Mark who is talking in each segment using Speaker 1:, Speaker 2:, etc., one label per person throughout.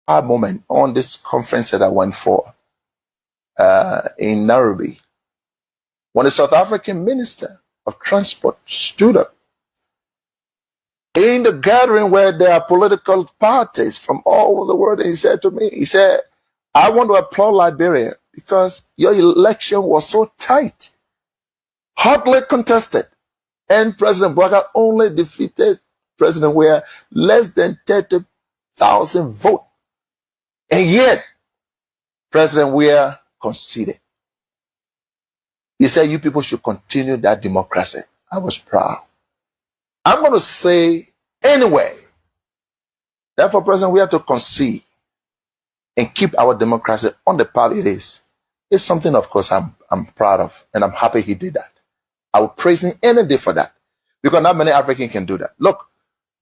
Speaker 1: moment on this conference that I went for in Nairobi, when the South African Minister of Transport stood up in the gathering where there are political parties from all over the world, and he said to me, he said, I want to applaud Liberia because your election was so tight, hotly contested, and President Bouaga only defeated President Weah less than 30,000 votes. And yet, President Weah conceded. He said, you people should continue that democracy. I was proud. I'm going to say anyway, therefore, President Weah to concede and keep our democracy on the path it is something, of course, I'm proud of, and I'm happy he did that. I will praise him any day for that, because not many Africans can do that. Look,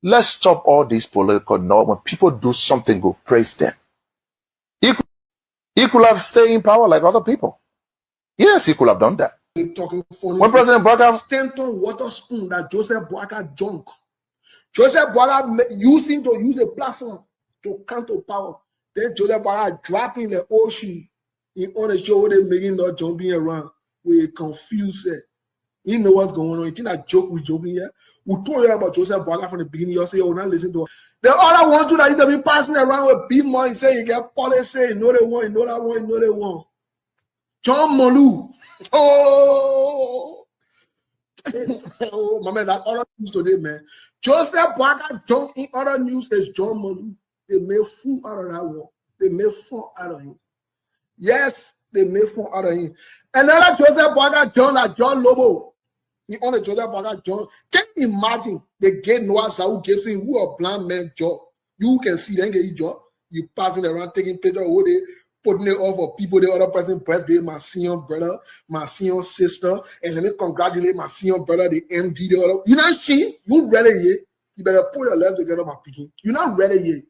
Speaker 1: let's stop all these political norms. When people do something good, praise them. He could have stayed in power like other people. Yes, he could have done that. When President Bouaga
Speaker 2: Stanton water spoon that Joseph Bouaga junk. Joseph Bouaga using to use a platform to come to power. Then Joseph Bouaga dropping the ocean in on the show where they're making not jumping around. We're confused. You know what's going on. You think that joke we joking here? We told you about Joseph Bouaga from the beginning. You say, oh, not listen to us. The other one too that you be passing around with big money, say you get policy, you know they want, you know that one, you know they want. John Molu. Oh, oh, my man, that other news today, man. Joseph Bouaga John in other news is John Molu. They made fool out of that one. They made fun out of him. Yes, they made fun out of him. Another Joseph Bouaga John, like John Lobo. He on the Joseph Bouaga John. Can you imagine they gave Noah Saul Gibson, who a blind man job? You can see them get your job. You passing around taking pictures all day, putting it off for people, the other person's birthday, my senior brother, my senior sister, and let me congratulate my senior brother, the MD, the other. You not see? You ready yet? You better put your legs together, my picking. You not ready yet?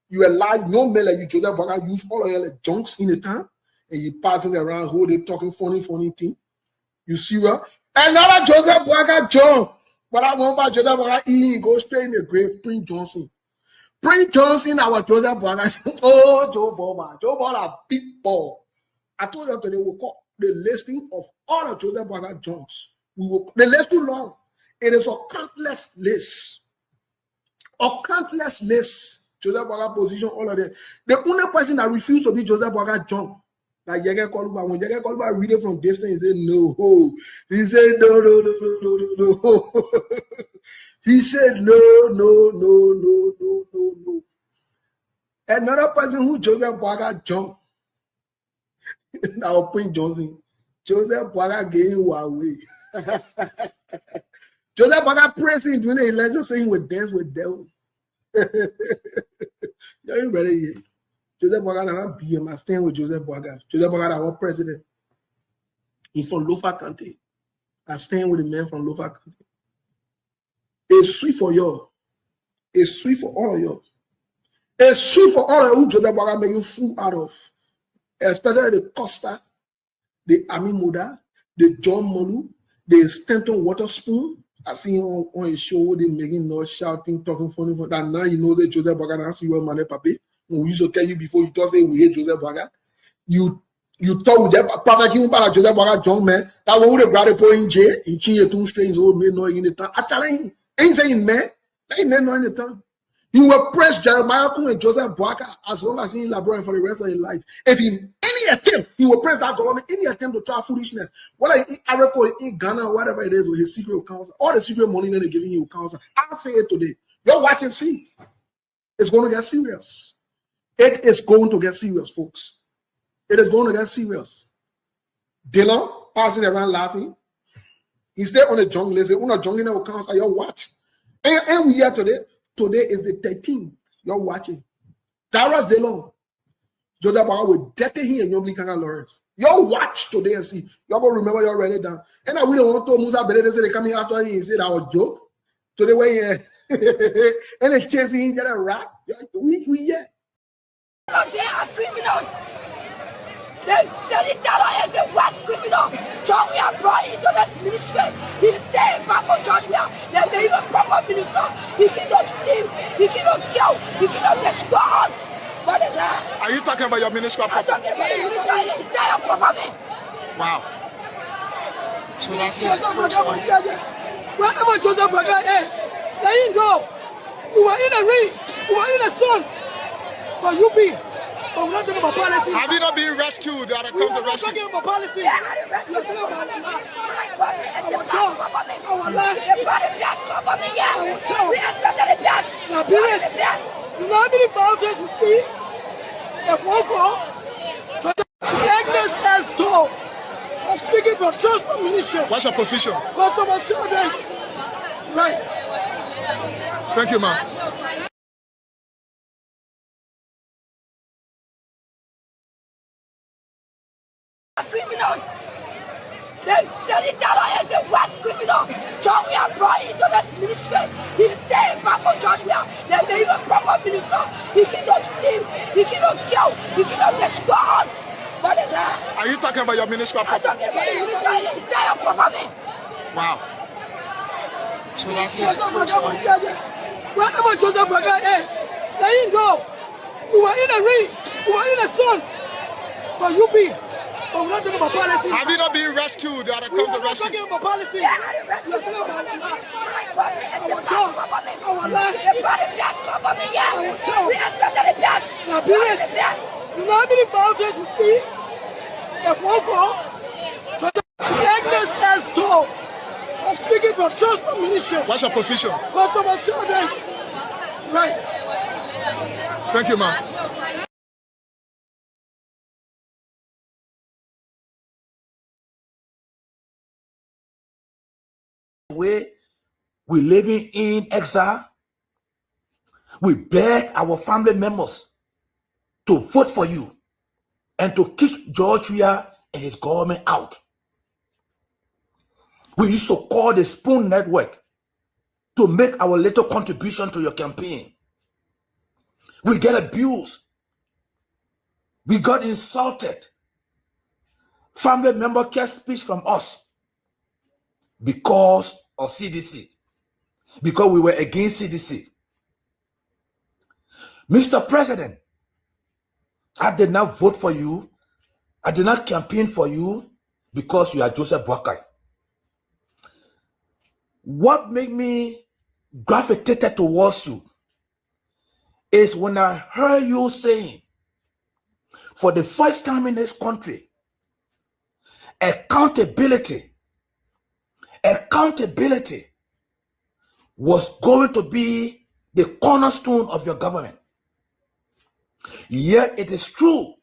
Speaker 2: You alive, no man like you, Joseph Bouaga use all of your like junks in the town, and you passing around, who they talking funny thing. You see what? Another Joseph Bouaga John. But I want about Joseph Bouaga, he go straight in the grave, Prince Johnson. Prince Johnson, our Joseph Bouaga. Oh, Joe Boba. Joe Boba, a big ball. I told you today we'll call the listing of all the Joseph Bouaga Johns. The list too long. It is a countless list. A countless list. Joseph Bouaga position, all of them. The only person that refused to be Joseph Bouaga John, like Yege Koluba, when Yege Koluba read it from distance, he said no. He said no. He said no. Another person who Joseph Bouaga John, now Prince Johnson, Joseph Bouaga gave him away. Joseph Bouaga praising during the election, saying we dance with devil. You ain't ready yet. Joseph Bouaga not BM. I stand with Joseph Bouaga. Joseph Bouaga, our president. He's from Lofa County. I stand with the man from Lofa County. It's sweet for you. It's sweet for all of you. It's sweet for all of you who Joseph Bouaga making fool out of. Especially the Costa, the Ami Moda, the John Molu, the Stanton Water Spoon. I see him on a show, they making noise, shouting, talking funny. That now you know that Joseph Bouaga now see your money, papi. We used to tell you before you just say we hate Joseph Bouaga. You thought with that Papa King about Joseph Bouaga John man. That one would have brought a point in jail. He changed two strings old man no in the town. I tell him, ain't saying man. That ain't man no in the town. He will press Jeremiah Kun and Joseph Bouaga as long as he in Liberian for the rest of his life. If he any attempt, he will press that government, any attempt to try foolishness. Whether in Africa, in Ghana, whatever it is, with his secret counsel, all the secret money that they're giving you counsel. I'll say it today. You're watching, see. It's going to get serious. It is going to get serious, folks. It is going to get serious. Dylan passing around laughing. He stayed on the jungle. He said, on the jungle will counsel. You're watching. And we here today. Today is the 13th. You're watching. Darius Delon. Joseph Bouaga will dirty him and you'll be Lawrence. You'll watch today and see. You're going to remember you're ready down. And I really want to Musa Bede say they come here after him and said our joke. Today when and they chasing him, get a rap. We yeah.
Speaker 3: They are criminals. Salitala is the worst criminal. John, we are brought into this ministry. He said, Papa John, we are the proper minister. He cannot steal, he cannot kill, he cannot destroy us. What is that?
Speaker 2: Are you talking about your ministerial
Speaker 3: I'm
Speaker 2: property?
Speaker 3: talking about the ministry entire property.
Speaker 2: Wow. So that's it.
Speaker 4: Joseph Braga, wherever Joseph Braga is, let him go. We were in a ring, we were in a sun for UP, but we're not talking about policy.
Speaker 2: Have you not been rescued? That
Speaker 4: We
Speaker 2: come
Speaker 4: are
Speaker 2: to
Speaker 4: not
Speaker 2: rescue?
Speaker 4: talking about policy. We
Speaker 3: Yeah,
Speaker 4: are
Speaker 3: I
Speaker 4: talking about our lives, our
Speaker 3: our
Speaker 4: job,
Speaker 3: property.
Speaker 4: our life,
Speaker 3: The body bless property, yeah.
Speaker 4: our job.
Speaker 3: We expected the bless.
Speaker 4: Liberians, you know how many thousands we see? If one call, Agnes has told. I'm speaking from Transport Ministry.
Speaker 2: What's your position?
Speaker 4: Customer service. Right.
Speaker 2: Thank you, ma'am.
Speaker 3: Criminals. The Senator is the worst criminal. John, we are brought into this ministry. He said, Papa John, they made a proper minister. He cannot steal, he cannot kill, he cannot destroy us. What is that?
Speaker 2: Are you talking about your ministerial
Speaker 3: I'm
Speaker 2: property?
Speaker 3: talking about the ministry entire property.
Speaker 2: Wow. So that's it.
Speaker 4: Joseph Braga, wherever Joseph Braga is, let him go. We were in a ring, we were in a sun for UP, but we're not talking about policy.
Speaker 2: Have you not been rescued? That
Speaker 4: We
Speaker 2: come
Speaker 4: are
Speaker 2: to
Speaker 4: not
Speaker 2: rescue?
Speaker 4: talking about policy. We
Speaker 3: Yeah,
Speaker 4: are talking about our lives, our
Speaker 3: our
Speaker 4: job, our life,
Speaker 3: The body bless property, yeah.
Speaker 4: our job.
Speaker 3: We expected the bless.
Speaker 4: Liberians, you know how many thousands we see? If one call, Agnes has told. I'm speaking from Transport Ministry.
Speaker 2: What's your position?
Speaker 4: Customer service. Right.
Speaker 2: Thank you, ma'am.
Speaker 5: Way we living in exile, we beg our family members to vote for you and to kick George Weah and his government out. We used to call the Spoon Network to make our little contribution to your campaign. We get abused. We got insulted. Family member kept speech from us because of CDC, because we were against CDC. Mr. President, I did not vote for you. I did not campaign for you because you are Joseph Boakai. What made me gravitated towards you is when I heard you saying, for the first time in this country, accountability was going to be the cornerstone of your government. Yet it is true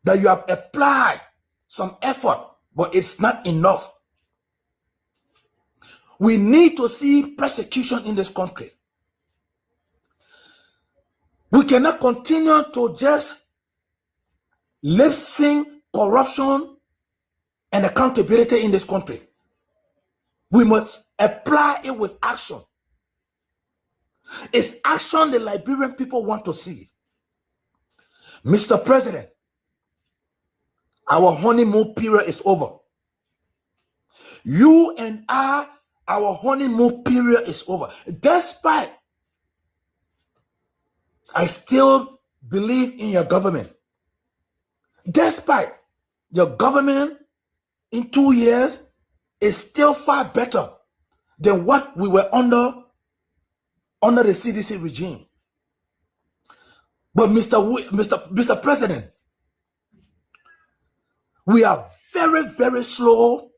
Speaker 5: that you have applied some effort, but it's not enough. We need to see persecution in this country. We cannot continue to just lip sync corruption and accountability in this country. We must apply it with action. It's action the Liberian people want to see. Mr. President, our honeymoon period is over. You and our honeymoon period is over. Despite I still believe in your government. Despite your government in 2 years is still far better than what we were under the CDC regime. But Mr. President, we are very, very slow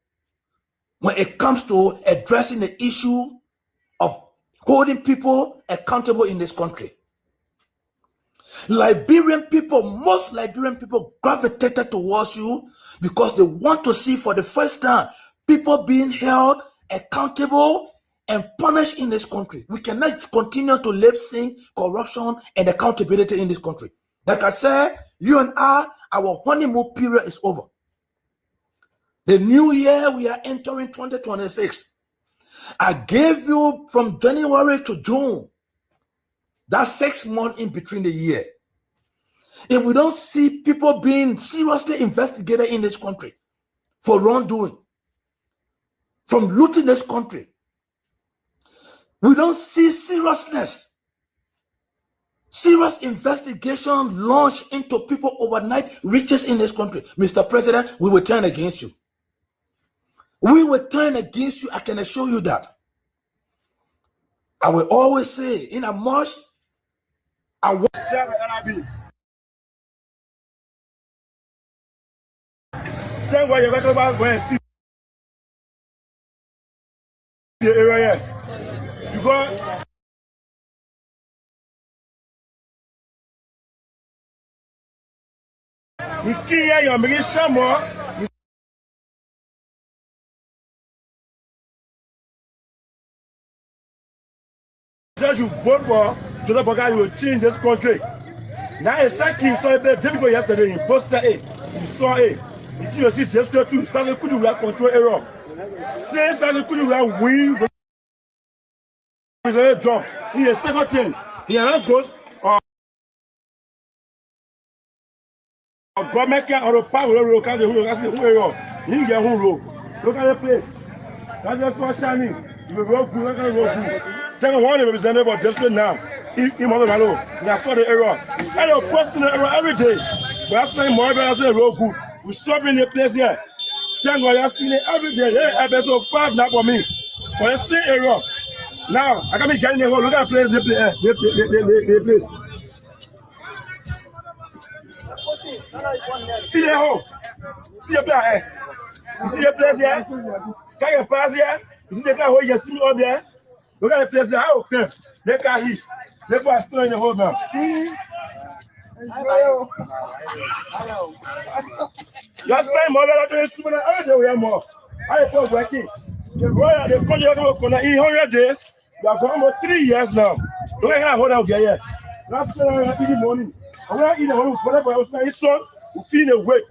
Speaker 5: when it comes to addressing the issue of holding people accountable in this country. Most Liberian people gravitated towards you because they want to see for the first time people being held accountable and punished in this country. We cannot continue to lip sync corruption and accountability in this country. Like I said, you and our honeymoon period is over. The new year, we are entering 2026. I gave you from January to June. That's 6 months in between the year. If we don't see people being seriously investigated in this country for wrongdoing, from looting this country, we don't see seriousness Serious investigation launched into people overnight riches in this country. Mr. President, we will turn against you. We will turn against you. I can assure you that. I will always say, in a much, I want
Speaker 6: Tell why you're talking about when see the area. You got you can't your mission more. You vote for Joseph Boakai, you will change this country. Now exactly you saw it difficult yesterday in poster A. You saw it. You see just go to Sally could you control error. Say Sally could you win with a job. He is second thing. He has goes government can or power road can who can say who error. You get who road. Look at the place. That's just what shining. You road good, look at the road good. Then one representative of district now. In Mother Malo, I saw the error. I don't posting the error every day. But I say more than I say road good. We stopping the place here. Thank God I see it every day. Yeah, episode 5 now for me. For the same error. Now I can be getting the look at the place, the place. See the hole. See the place. You see the place here? Can you pass here? You see the guy who you see me up there? Look at the place there. How okay? They can't hit. They put a stone in the hole now. Last time, more than 2 minutes, I don't know more. I was working. The royal, they call you in 100 days. You have for almost 3 years now. Look at how hold out here. Last time, I eat the morning. I want to eat the morning. Whatever I was saying, son, we feel the weight.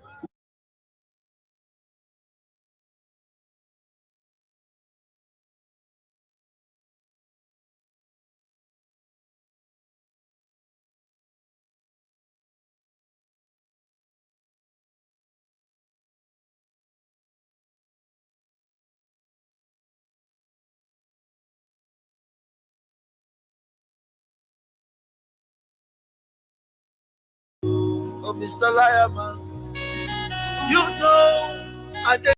Speaker 1: Oh, Mr. Liar, man. You know, I did.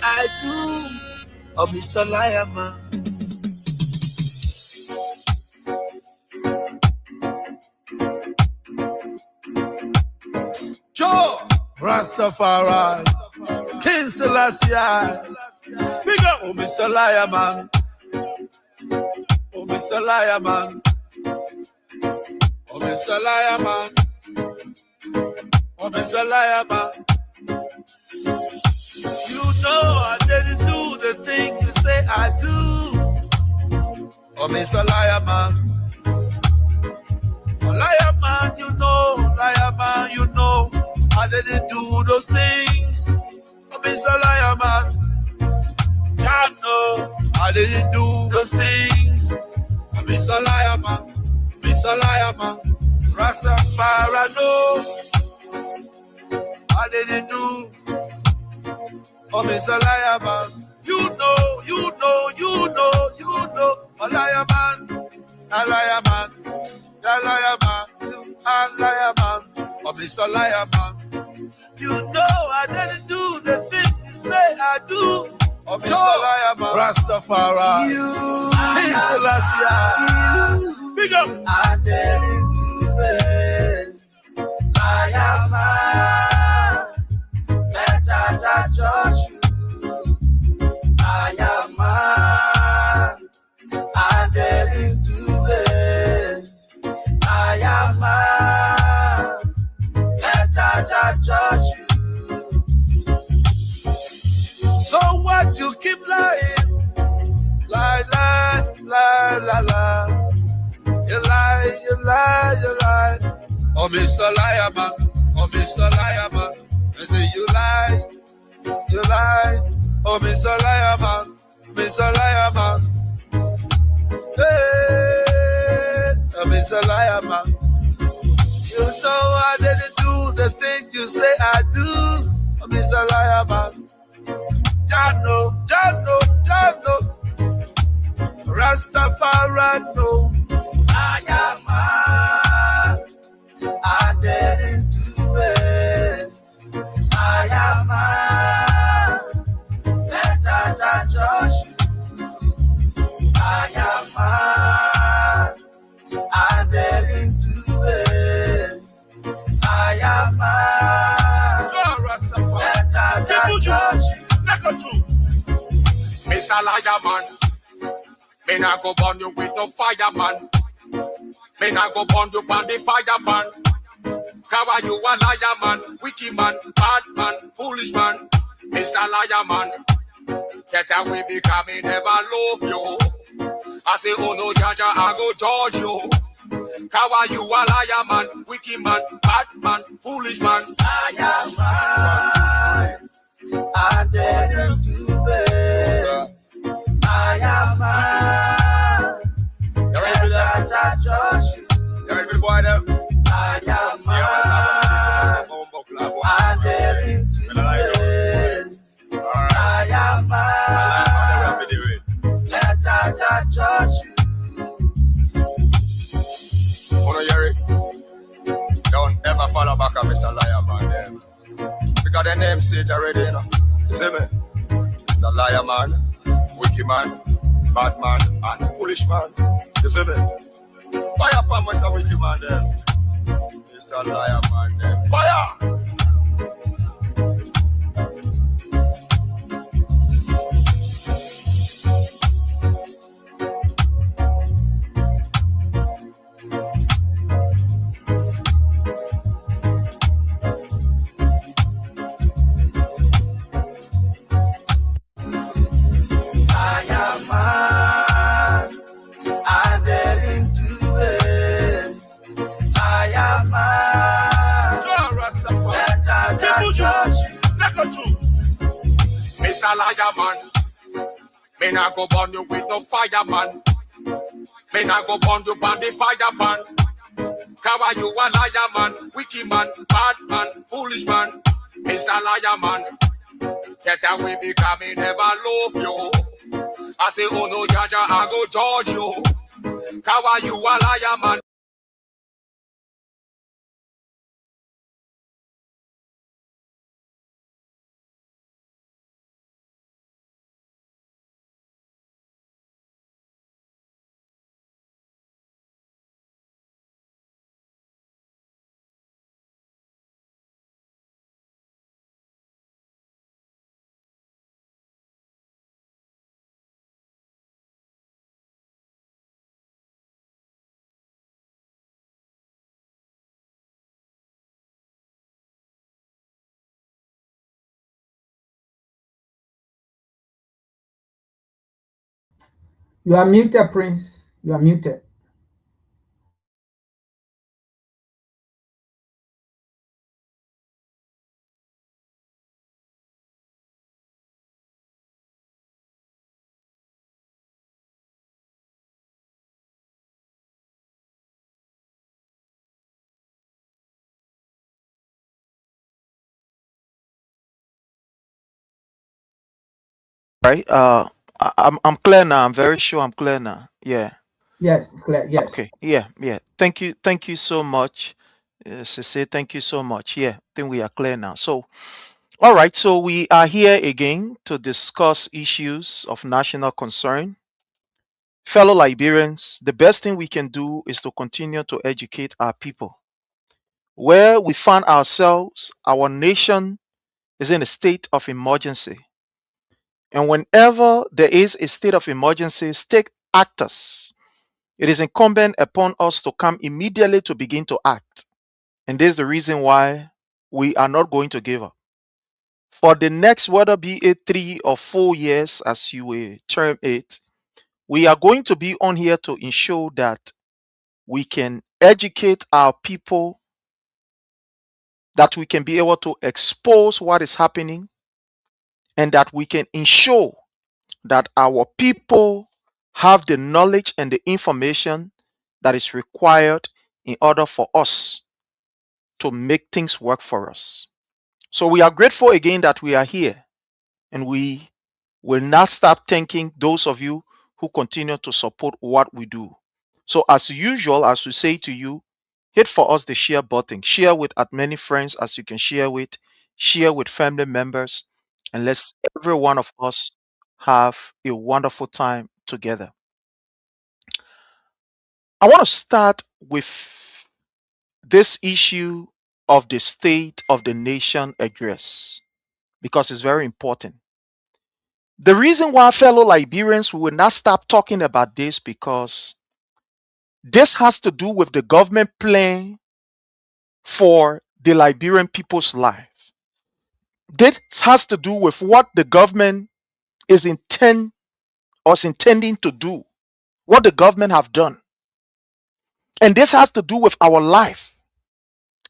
Speaker 1: I do. Oh, Mr. Liar, man. Joe Rastafari, King Selassie. Big up, oh, Mr. Liar, man. Oh, Mr. Liar, man. Oh, Mr. Liar, man. Oh, Mr. Liar, man. You know I didn't do the thing you say I do. Oh, Mr. Liar, man. Oh, liar, man, you know. Liar, man, you know. I didn't do those things. Oh, Mr. Liar, man. I know I didn't do those things. Oh, Mr. Liar, man. Mr. Liar, man. Rastafari, no. I didn't do. Oh, Mr. Liar, man. You know, you know, you know, you know. A liar, man. A liar, man. A liar, man. A liar, man. Oh, Mr. Liar, man. You know I didn't do the thing you say I do. Oh, Mr. Liar, man. Rastafari. You. King Selassie. Big up.
Speaker 3: I didn't do it. Liar, man. Better judge you. Liar, man. I didn't do it. Liar, man. Better judge you.
Speaker 1: So what you keep lying? Lie, lie, lie, lie, lie. You lie, you lie, you lie. Oh, Mr. Liar, man. Oh, Mr. Liar, man. I say you lie, you lie. Oh, Mr. Liar, man. Mr. Liar, man. Hey, oh, Mr. Liar, man. You know I didn't do the thing you say I do. Oh, Mr. Liar, man. Jano, Jano, Jano. Rastafari, no.
Speaker 3: Liar, man.
Speaker 7: Mr. Liar Man. Me not go burn you with no fireman. Me not go burn you on the fire pan. Cover you a liar man, wicked man, bad man, foolish man. Mr. Liar Man. Get away because me never love you. I say, oh no, Jaja, I go judge you. Cover you a liar man, wicked man, bad man, foolish man. Liar man, I didn't do it. Liar man, you ready for that? Jaja judge you. You ready for the boy there? Liar man, I didn't do it. Liar man, let Jaja judge you. Yeri, don't ever follow back on Mr. Liar Man then. Because the name says it already, you know. You see me? Mr. Liar Man, wicked man, bad man, and foolish man. You see me? Fire upon Mr. Wicked Man then. Mr. Liar Man then. Fire! Mr. Liar Man, me not go burn you with no fireman. Me not go burn you on the fire pan. Cover you a liar man, wicked man, bad man, foolish man. Mr. Liar Man, get away because me never love you. I say, oh no, Jaja, I go judge you. Cover you a liar man.
Speaker 2: You are muted, Prince. You are muted.
Speaker 5: Right. I'm clear now. I'm very sure I'm clear now. Yeah.
Speaker 2: Yes, clear. Yes.
Speaker 5: Okay. Yeah. Yeah. Thank you. Thank you so much. Sise, thank you so much. Yeah. I think we are clear now. So, all right. So we are here again to discuss issues of national concern. Fellow Liberians, the best thing we can do is to continue to educate our people. Where we find ourselves, our nation is in a state of emergency. And whenever there is a state of emergency, state actors, it is incumbent upon us to come immediately to begin to act. And this is the reason why we are not going to give up. For the next, whether be it 3 or 4 years, as you will term it, we are going to be on here to ensure that we can educate our people, that we can be able to expose what is happening, and that we can ensure that our people have the knowledge and the information that is required in order for us to make things work for us. So we are grateful again that we are here, and we will not stop thanking those of you who continue to support what we do. So as usual, as we say to you, hit for us the share button. Share with as many friends as you can share with family members, and let's every one of us have a wonderful time together. I want to start with this issue of the State of the Nation address because it's very important.
Speaker 8: The reason why, fellow Liberians, we will not stop talking about this because this has to do with the government plan for the Liberian people's life. This has to do with what the government is intending to do, what the government have done. And this has to do with our life.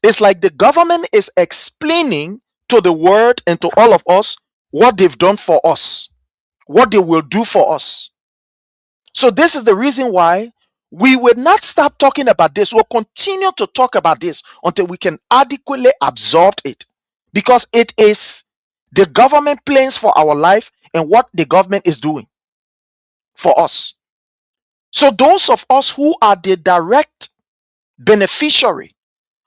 Speaker 8: It's like the government is explaining to the world and to all of us what they've done for us, what they will do for us. So this is the reason why we will not stop talking about this. We'll continue to talk about this until we can adequately absorb it, because it is the government plans for our life and what the government is doing for us. So those of us who are the direct beneficiary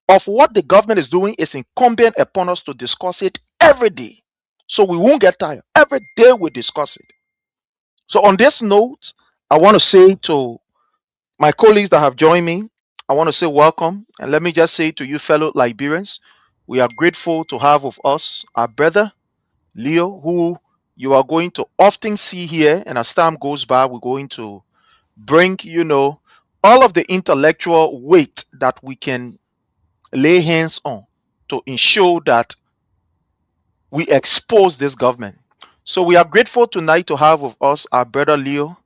Speaker 8: of what the government is doing, is incumbent upon us to discuss it every day. So we won't get tired. Every day we discuss it. So on this note, I want to say to my colleagues that have joined me, I want to say welcome. And let me just say to you, fellow Liberians, we are grateful to have with us our brother, Leo, who you are going to often see here. And as time goes by, we're going to bring, all of the intellectual weight that we can lay hands on to ensure that we expose this government. So we are grateful tonight to have with us our brother Leo.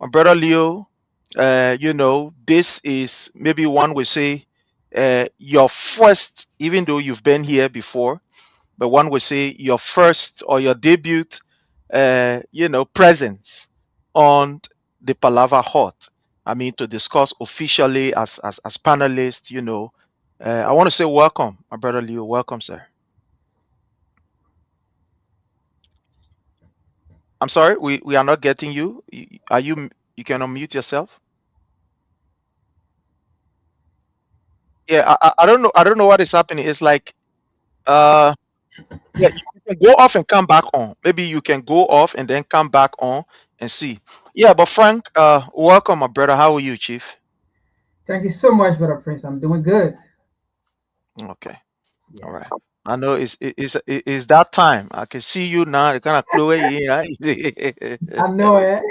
Speaker 8: My brother Leo, this is, maybe one would say, your first, even though you've been here before, but one would say your first or your debut, presence on the Palava Hut. I mean, to discuss officially as panelists, I want to say welcome, my brother Leo. Welcome, sir. I'm sorry, we are not getting you. Are you? You can unmute yourself. Yeah, I don't know. I don't know what is happening. It's like, uh, yeah, you can go off and come back on. Maybe you can go off and then come back on and see. Yeah, but Frank, welcome, my brother. How are you, Chief?
Speaker 9: Thank you so much, Brother Prince. I'm doing good.
Speaker 8: Okay, all
Speaker 9: Yeah,
Speaker 8: right. I know it's that time. I can see you now. Kind of Chloe, right?
Speaker 9: I know it.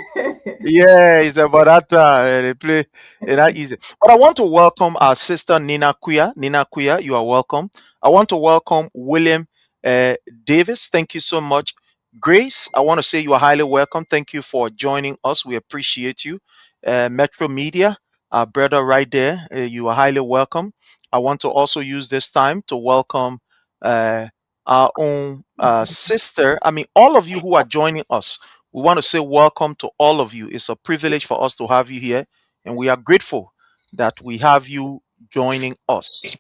Speaker 8: Yeah, it's about that time. They play it that easy. But I want to welcome our sister Nina Kuya. Nina Kuya, you are welcome. I want to welcome William uh, Davis. Thank you so much. Grace, I want to say you are highly welcome. Thank you for joining us. We appreciate you. Metro Media, our brother right there, you are highly welcome. I want to also use this time to welcome uh, our own sister. I mean, all of you who are joining us, we want to say welcome to all of you. It's a privilege for us to have you here, and we are grateful that we have you joining us.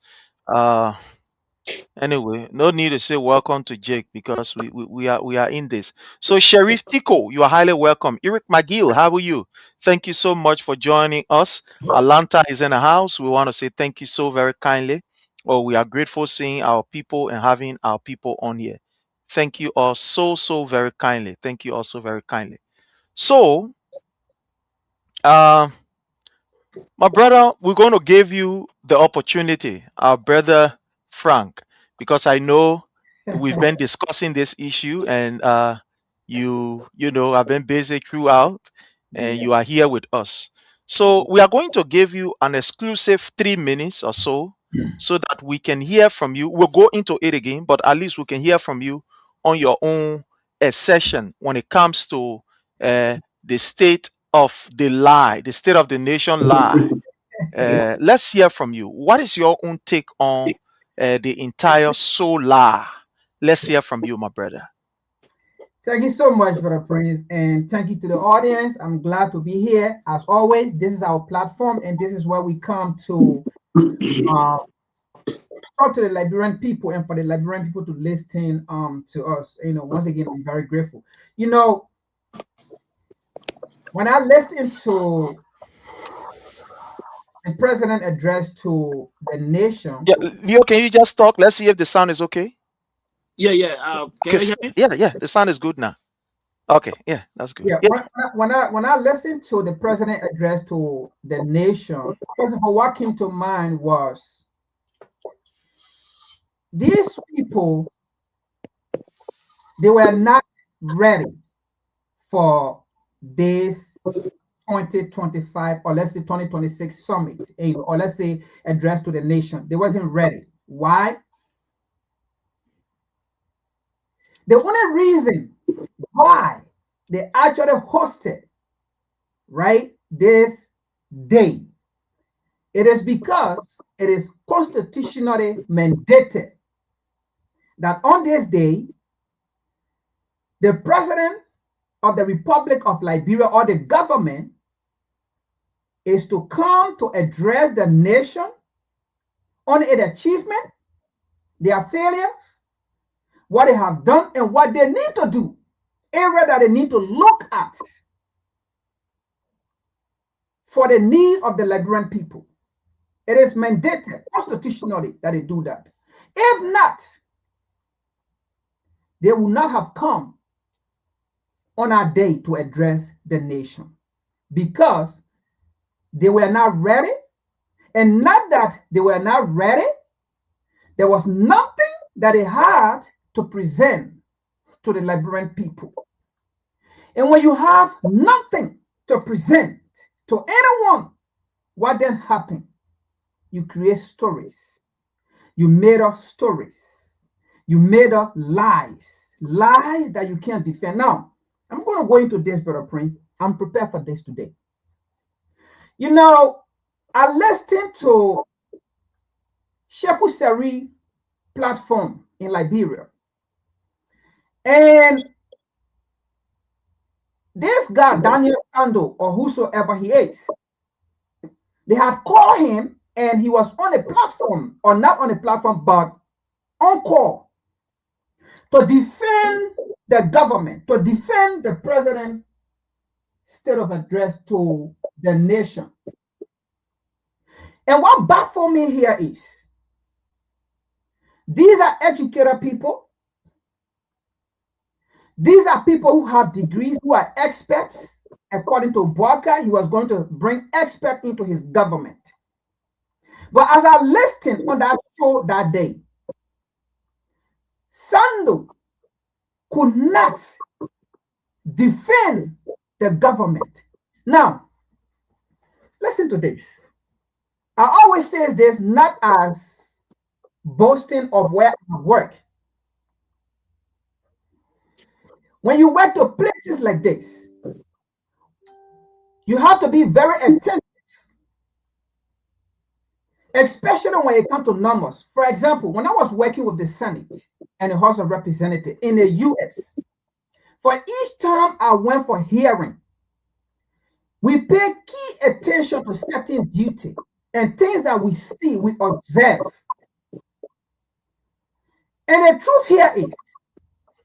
Speaker 8: Uh, Anyway, no need to say welcome to Jake because we are in this. So Sheriff Tico, you are highly welcome. Eric McGill, how are you? Thank you so much for joining us. Atlanta is in the house. We want to say thank you so very kindly. Oh, we are grateful seeing our people and having our people on here. Thank you all so very kindly. Thank you also very kindly. So, uh, my brother, we're going to give you the opportunity, our brother Frank, because I know we've been discussing this issue, and you have been busy throughout, and
Speaker 9: yeah.
Speaker 8: you are here with us. So we are going to give you an exclusive 3 minutes or so that we can hear from you. We'll go into it again, but at least we can hear from you on your own session when it comes to the state of the lie, the state of the nation lie. Let's hear from you. What is your own take on the entire solar? Let's hear from you, my brother.
Speaker 9: Thank you so much, Brother Prince, and thank you to the audience. I'm glad to be here. As always, this is our platform, and this is where we come to uh, talk to the Liberian people, and for the Liberian people to listen to us. Once again, I'm very grateful. You know, when I listened to the president address to the nation,
Speaker 8: Yeah, Leo, can you just talk? Let's see if the sound is okay.
Speaker 5: Yeah, yeah. Can
Speaker 8: Okay,
Speaker 5: you hear me?
Speaker 8: yeah, the sound is good now. Okay, yeah, that's good.
Speaker 9: yeah,
Speaker 8: Yeah,
Speaker 9: when I listened to the president address to the nation, first of all, what came to mind was these people, they were not ready for this 2025, or let's say 2026 summit, or let's say address to the nation. They wasn't ready. Why? The only reason why they actually hosted, right, this day, it is because it is constitutionally mandated that on this day, the president of the Republic of Liberia, or the government, is to come to address the nation on its achievement, their failures, what they have done, and what they need to do, area that they need to look at for the need of the Liberian people. It is mandated constitutionally that they do that. If not, they will not have come on our day to address the nation, because they were not ready. And not that they were not ready, there was nothing that they had to present to the Liberian people. And when you have nothing to present to anyone, what then happened? You create stories. You made up stories. You made up lies. Lies that you can't defend. Now, I'm going to go into this, Brother Prince. I'm prepared for this today. You know, I listened to Sheku Seri platform in Liberia. And this guy, Daniel Sando, or whosoever he is, they had called him, and he was on a platform, or not on a platform, but on call, to defend the government, to defend the president state of address to the nation. And what baffles me here is, these are educated people. These are people who have degrees, who are experts. According to Boaka, he was going to bring experts into his government. But as I listened on that show that day, Sando could not defend the government. Now, listen to this. I always say this not as boasting of where I work. When you work to places like this, you have to be very attentive, especially when it comes to numbers. For example, when I was working with the Senate and the House of Representatives in the U.S., for each time I went for hearing, we pay key attention to certain duty and things that we see, we observe. And the truth here is,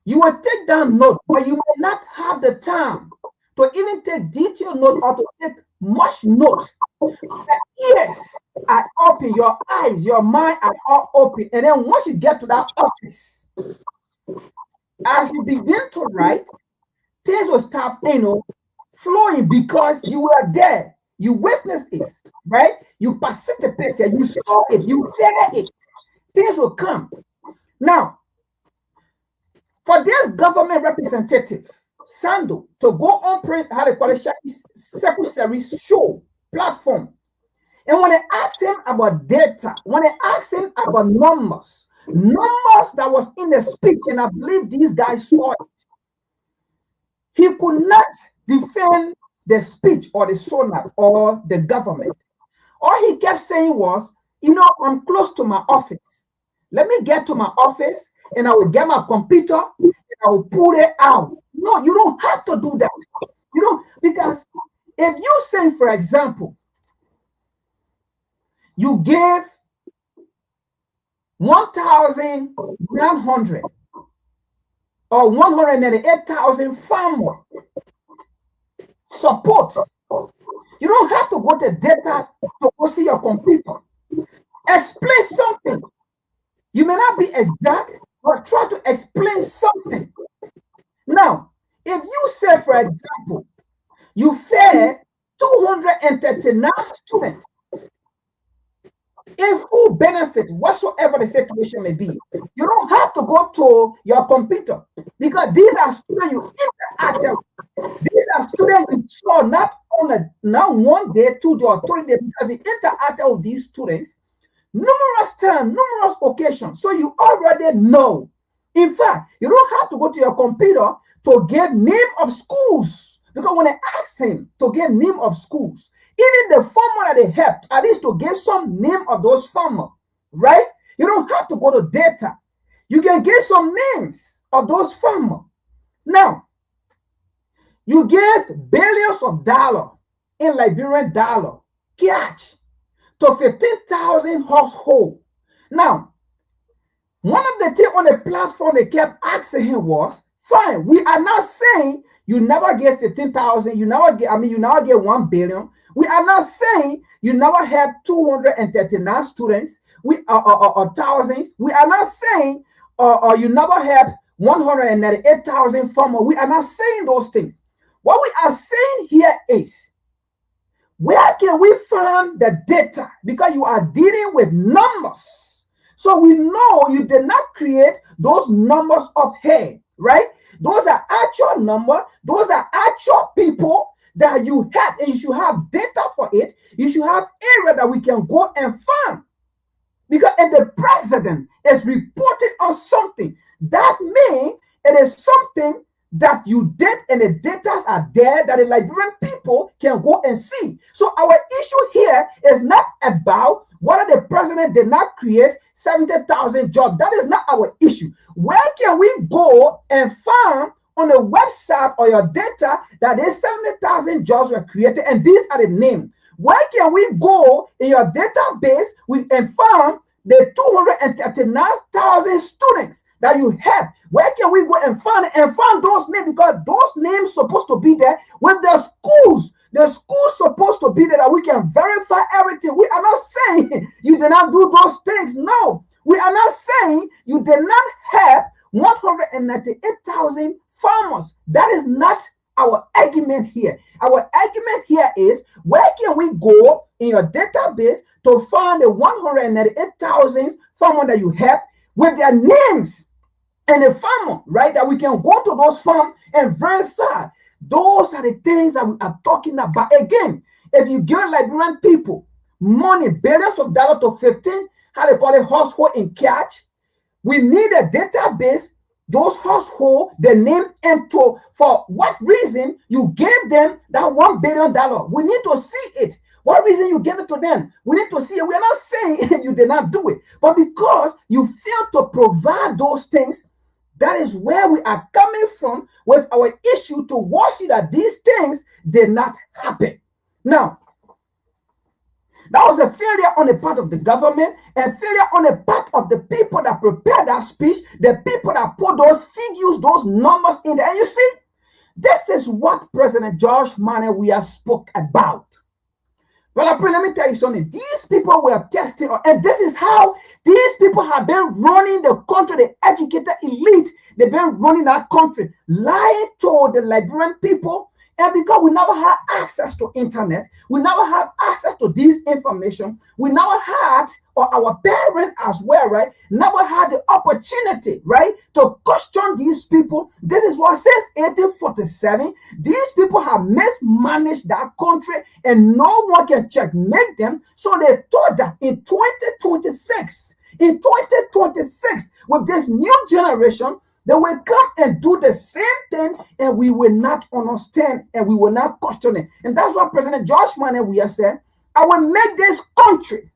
Speaker 9: you will take down note, but you will not have the time to even take detailed note or to take much note. Your ears are open, your eyes, your mind are all open. And then once you get to that office, as you begin to write, things will start, flowing, because you were there. You witnessed it, right? You participated, you saw it, you heard it. Things will come. Now, for this government representative, Sando, to go on how they call it, secretary show platform, and when they asked him about data, when they asked him about numbers that was in the speech, and I believe these guys saw it, he could not defend the speech or the sonar or the government. All he kept saying was, I'm close to my office. Let me get to my office, and I will get my computer, and I will pull it out. No, you don't have to do that. Because if you say, for example, you give 1,900 or 198,000 farmers support, you don't have to go to data to go see your computer. Explain something. You may not be exact, but try to explain something. Now, if you say, for example, you fed 239 students in full benefit, whatsoever the situation may be, you don't have to go to your computer, because these are students you interact with. These are students you saw not not 1 day, 2 day, or 3 days, because you interacted with these students numerous times, numerous occasions. So you already know. In fact, you don't have to go to your computer to get name of schools. Because when I ask him to get name of schools, even the farmer that they helped, at least to get some name of those farmers, right? You don't have to go to data. You can get some names of those farmers. Now, you give billions of dollars in Liberian dollar cash to 15,000 households. Now, one of the things on the platform they kept asking him was, fine, we are not saying you never get 15,000, you never get 1 billion. We are not saying you never have 239 students, or thousands. We are not saying you never have 198,000 farmers. We are not saying those things. What we are saying here is, where can we find the data? Because you are dealing with numbers. So we know you did not create those numbers of hair, right? Those are actual numbers. Those are actual people that you have, and you should have data for it. You should have area that we can go and find. Because if the president is reporting on something, that means it is something that you did, and the data are there that the Liberian people can go and see. So our issue here is not about whether the president did not create 70,000 jobs. That is not our issue. Where can we go and find on the website or your data that these 70,000 jobs were created, and these are the names? Where can we go in your database and find the 239,000 students that you have? Where can we go and find those names? Because those names supposed to be there with the schools. The schools supposed to be there that we can verify everything. We are not saying you did not do those things. No, we are not saying you did not have 198,000 farmers. That is not our argument here. Our argument here is, where can we go in your database to find the 198,000 farmers that you have with their names and the farmer, right? That we can go to those farms and verify. Those are the things that we are talking about. Again, if you give Liberian people money, billions of dollars to 15, how they call it, household in cash, we need a database, those households, the name, and for what reason you gave them that $1 billion. We need to see it. What reason you gave it to them? We need to see it. We are not saying you did not do it, but because you failed to provide those things, that is where we are coming from with our issue to watch it that these things did not happen. Now, that was a failure on the part of the government, and failure on the part of the people that prepared that speech, the people that put those figures, those numbers in there. And you see, this is what President George Manawia spoke about. Well, let me tell you something. These people were testing, and this is how these people have been running the country, the educated elite. They've been running that country, lying to the Liberian people. And because we never had access to internet, we never had access to this information, we never had, or our parents as well, right, never had the opportunity, right, to question these people. This is what since 1847, these people have mismanaged that country, and no one can checkmate them. So they thought that in 2026, with this new generation, they will come and do the same thing, and we will not understand, and we will not question it. And that's what President George Manawia said. I will make this country,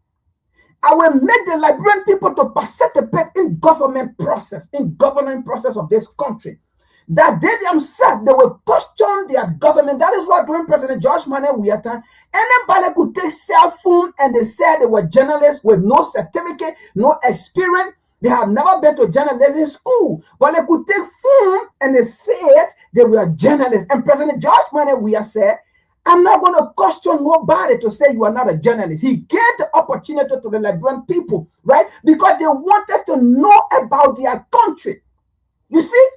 Speaker 9: I will make the Liberian people to participate in government process, in governing process of this country. That they themselves, they will question their government. That is what during President George Manawia time, anybody could take cell phone and they said they were journalists with no certificate, no experience. They have never been to journalism school, but they could take phone and they said they were journalists. And President George Manawia said, I'm not going to question nobody to say you are not a journalist. He gave the opportunity to the Liberian people, right? Because they wanted to know about their country. You see?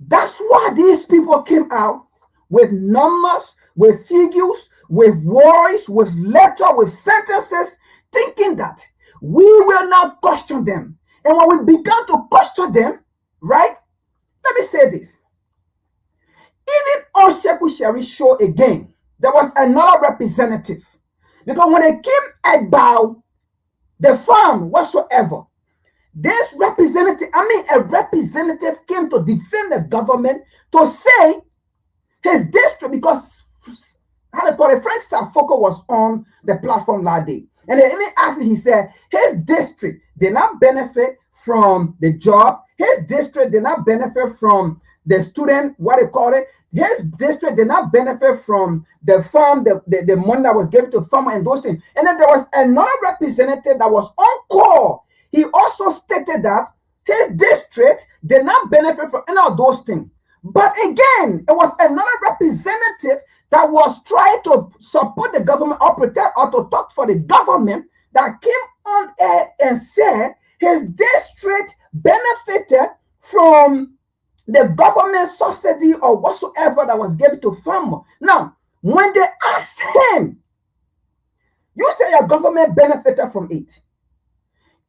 Speaker 9: That's why these people came out with numbers, with figures, with words, with letters, with sentences, thinking that we will not question them. And when we began to question them, right? Let me say this. Even on Sheku Sherry show again, there was another representative. Because when they came about the farm whatsoever, this representative, a representative came to defend the government to say his district, because how they call it, Frank Safoko was on the platform that day. And they even asked him, he said, his district did not benefit from the job. His district did not benefit from the student, what they call it. His district did not benefit from the farm, the money that was given to farmer and those things. And then there was another representative that was on call. He also stated that his district did not benefit from any of those things. But again, it was another representative that was trying to support the government or protect or to talk for the government that came on air and said his district benefited from the government subsidy or whatsoever that was given to farmers. Now, when they asked him, you say your government benefited from it.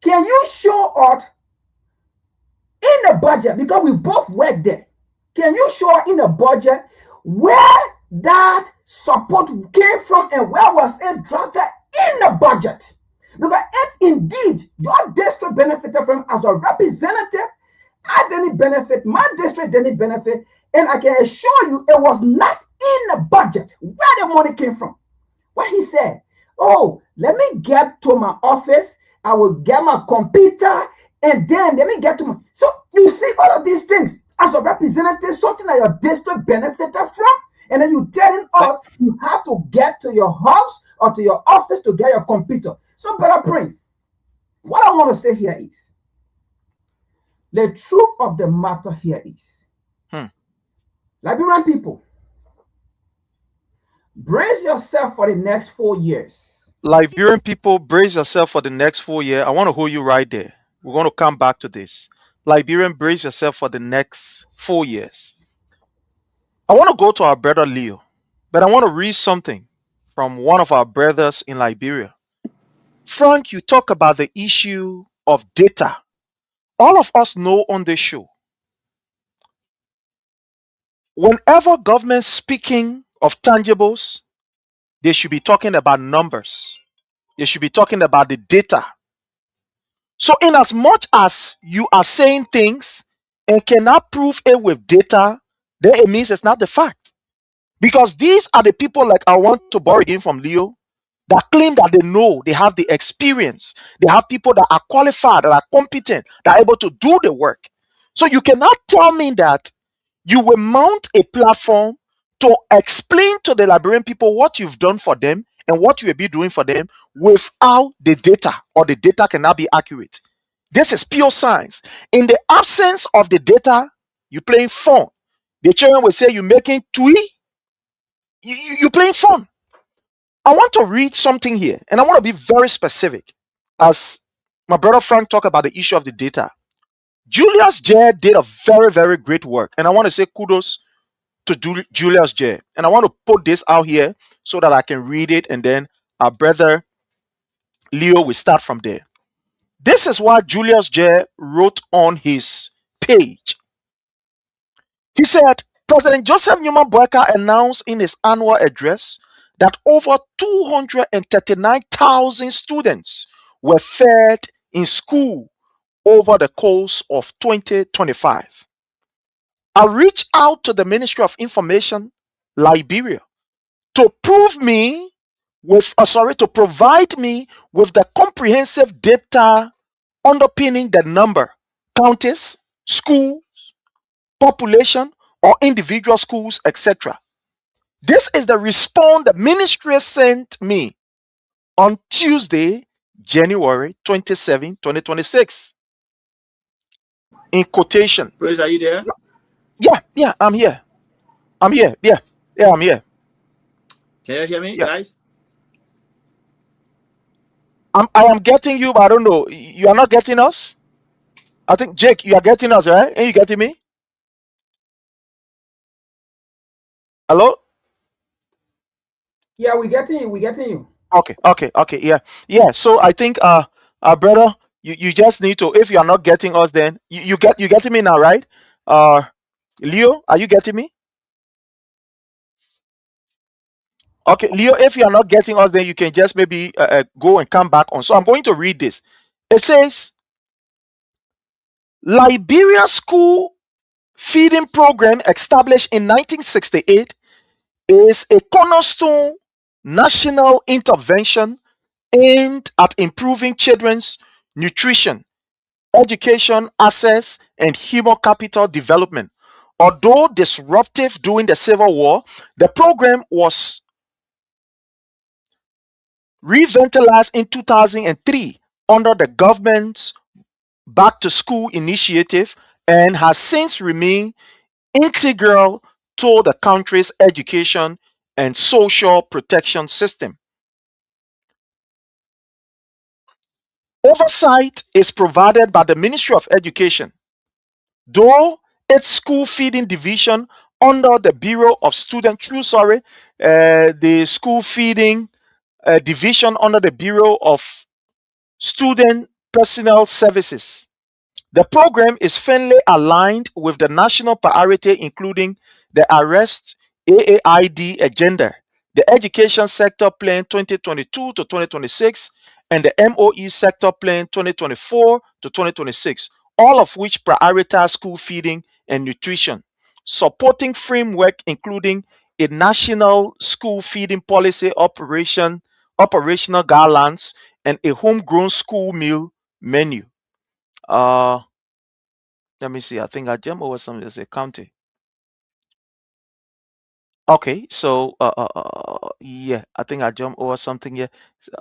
Speaker 9: Can you show us in the budget, because we both work there, can you show in the budget where that support came from and where was it drafted in the budget? Because if indeed your district benefited from as a representative, I didn't benefit, my district didn't benefit, and I can assure you it was not in the budget where the money came from. What he said, oh, let me get to my office, I will get my computer, and then let me get to my... So you see all of these things as a representative, something that your district benefited from, and then you telling us you have to get to your house or to your office to get your computer. So, Brother Prince, what I want to say here is, the truth of the matter here is, Liberian people, brace yourself for the next 4 years.
Speaker 8: Liberian people, brace yourself for the next 4 years. I want to hold you right there. We're going to come back to this. Liberian, brace yourself for the next 4 years. I want to go to our brother Leo, but I want to read something from one of our brothers in Liberia. Frank, you talk about the issue of data. All of us know on this show, whenever government speaking of tangibles, they should be talking about numbers. They should be talking about the data. So in as much as you are saying things and cannot prove it with data, then it means it's not the fact. Because these are the people, like I want to borrow again from Leo, that claim that they know, they have the experience, they have people that are qualified, that are competent, that are able to do the work. So you cannot tell me that you will mount a platform to explain to the Liberian people what you've done for them and what you will be doing for them without the data, or the data cannot be accurate. This is pure science. In the absence of the data, you're playing fun. The children will say you're making twee. You're playing fun. I want to read something here, and I want to be very specific. As my brother Frank talked about the issue of the data, Julius J did a very, very great work, and I want to say kudos to Julius J. And I want to put this out here so that I can read it, and then our brother Leo will start from there. This is what Julius J wrote on his page. He said, President Joseph Newman Boyka announced in his annual address that over 239,000 students were fed in school over the course of 2025. I reached out to the Ministry of Information, Liberia, to provide me with the comprehensive data underpinning the number, counties, schools, population, or individual schools, etc. This is the response the ministry sent me on Tuesday, January 27, 2026. In quotation.
Speaker 1: Praise, are you there?
Speaker 8: Yeah, I'm here. I'm here. Yeah, I'm here.
Speaker 1: Can you hear me, guys?
Speaker 8: I am getting you, but I don't know. You are not getting us? I think, Jake, you are getting us, right? Are you getting me? Hello?
Speaker 9: Yeah, we're getting you.
Speaker 8: Okay, yeah. So I think, brother, you just need to, if you are not getting us, then you getting me now, right? Leo, are you getting me? Okay, Leo, if you are not getting us, then you can just maybe go and come back on. So I'm going to read this. It says, Liberia school feeding program established in 1968 is a cornerstone national intervention aimed at improving children's nutrition, education access, and human capital development. Although disruptive during the Civil War, the program was revitalized in 2003 under the government's Back to School initiative and has since remained integral to the country's education and social protection system. Oversight is provided by the Ministry of Education, though its school feeding division under the Bureau of the school feeding division under the Bureau of Student Personnel Services. The program is firmly aligned with the national priority, including the Arrest AAID agenda, the Education Sector Plan 2022 to 2026, and the MOE Sector Plan 2024 to 2026, all of which prioritize school feeding and nutrition. Supporting framework including a national school feeding policy operational guidelines, and a homegrown school meal menu. Let me see. I think I jumped over something. There's a county. Okay, so yeah, I think I jumped over something here.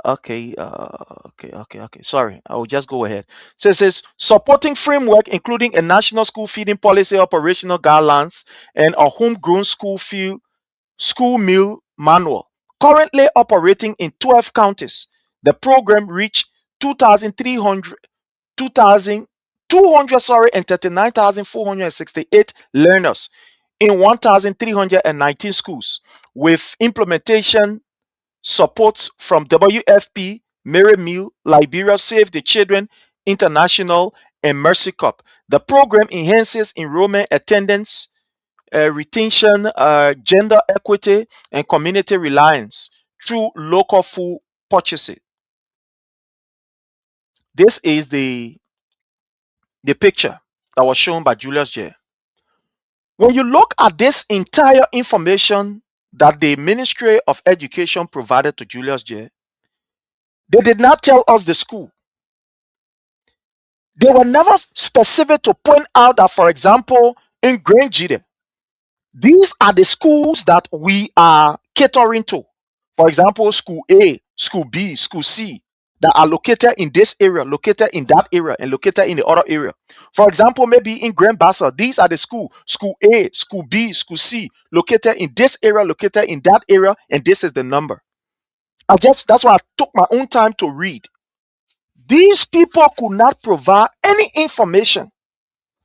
Speaker 8: Okay, okay. Sorry, I will just go ahead. So it says supporting framework, including a national school feeding policy, operational guidelines, and a homegrown school meal manual. Currently operating in 12 counties, the program reached 2,300 and 39,468 learners in 1,319 schools, with implementation supports from WFP, Mary Meal, Liberia Save the Children International, and Mercy Cup. The program enhances enrollment, attendance, retention, gender equity, and community reliance through local food purchasing. This is the picture that was shown by Julius J. When you look at this entire information that the Ministry of Education provided to Julius J, they did not tell us the school. They were never specific to point out that, for example, in Grange, these are the schools that we are catering to. For example, school A, school B, school C, that are located in this area, located in that area, and located in the other area. For example, maybe in Grand Bassa, these are the school A, school B, school C, located in this area, located in that area, and this is the number. That's why I took my own time to read. These people could not provide any information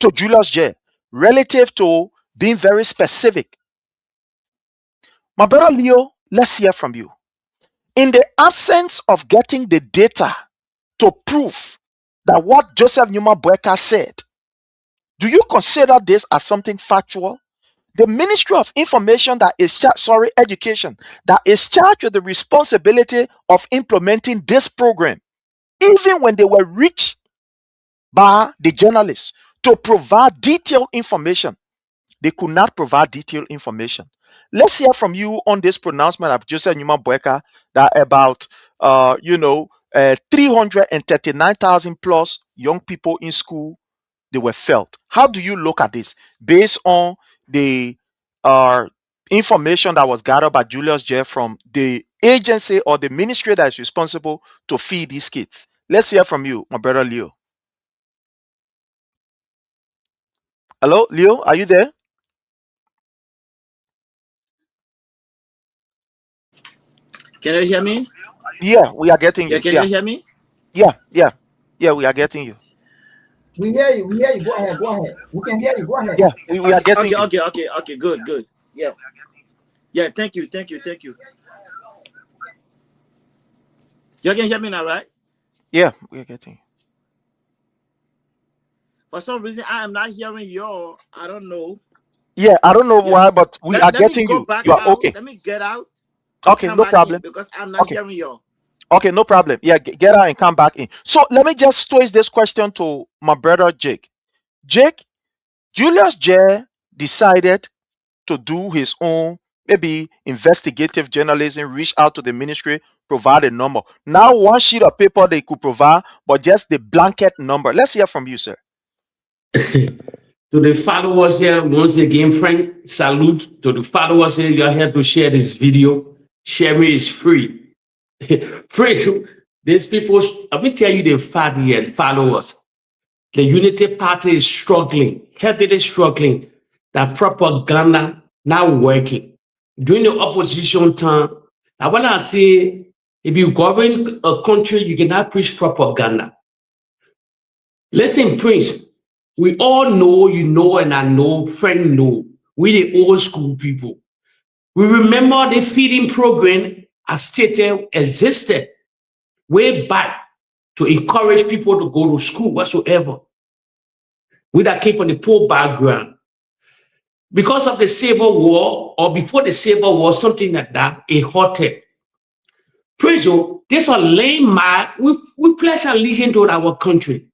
Speaker 8: to Julius J relative to being very specific. My brother Leo, let's hear from you. In the absence of getting the data to prove that what Joseph Newman Boyka said, do you consider this as something factual? The Ministry of Education that is charged with the responsibility of implementing this program, even when they were reached by the journalists to provide detailed information, they could not provide detailed information. Let's hear from you on this pronouncement of Joseph Newman Boyka that about 339,000 plus young people in school, they were felt. How do you look at this based on the information that was gathered by Julius J from the agency or the ministry that is responsible to feed these kids? Let's hear from you, my brother Leo. Hello, Leo, are you there?
Speaker 10: Can you hear me?
Speaker 8: Yeah, we are getting you.
Speaker 10: Can you hear me?
Speaker 8: Yeah, we are getting you.
Speaker 9: We hear you. Go ahead. We can hear you. Go ahead.
Speaker 8: Yeah, we are getting you.
Speaker 10: Okay. Good. Yeah. Thank you. You can hear me now, right?
Speaker 8: Yeah, we are getting you.
Speaker 10: For some reason, I am not hearing you. I don't know.
Speaker 8: Yeah, I don't know why, but we are getting you. You are okay.
Speaker 10: Let me get out.
Speaker 8: Okay,
Speaker 10: come
Speaker 8: no
Speaker 10: back in
Speaker 8: problem.
Speaker 10: because I'm not
Speaker 8: Okay.
Speaker 10: hearing you.
Speaker 8: Okay, no problem. Yeah, get out and come back in. So let me just twist this question to my brother Jake. Jake, Julius J decided to do his own maybe investigative journalism, reach out to the ministry, provide a number. Now one sheet of paper they could provide, but just the blanket number. Let's hear from you, sir.
Speaker 11: To the followers here, once again, friend, salute to the followers here. You're here to share this video. Sharing is free. Praise these people. Let me tell you the fact here, followers. The Unity Party is struggling, heavily struggling. That propaganda not working. During the opposition time, I want to say, if you govern a country, you cannot preach propaganda. Listen, Prince, we all know, you know, and I know, friend know, we the old school people. We remember the feeding program as stated existed way back to encourage people to go to school whatsoever. We that came from the poor background. Because of the Civil War, or before the Civil War, something like that, a hotel. Praise you, this is a landmark. We pledge allegiance to our country.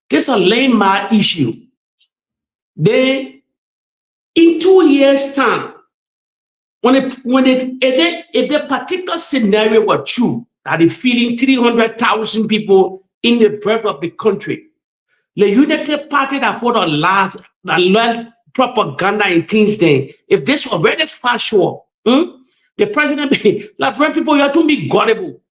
Speaker 11: This is a landmark issue. Then, in 2 years' time, if the particular scenario were true, that is feeding 300,000 people in the breadth of the country, the Unity Party that for the last, that learned propaganda and things then, if this were very factual, the president, like when people, you have to be gullible.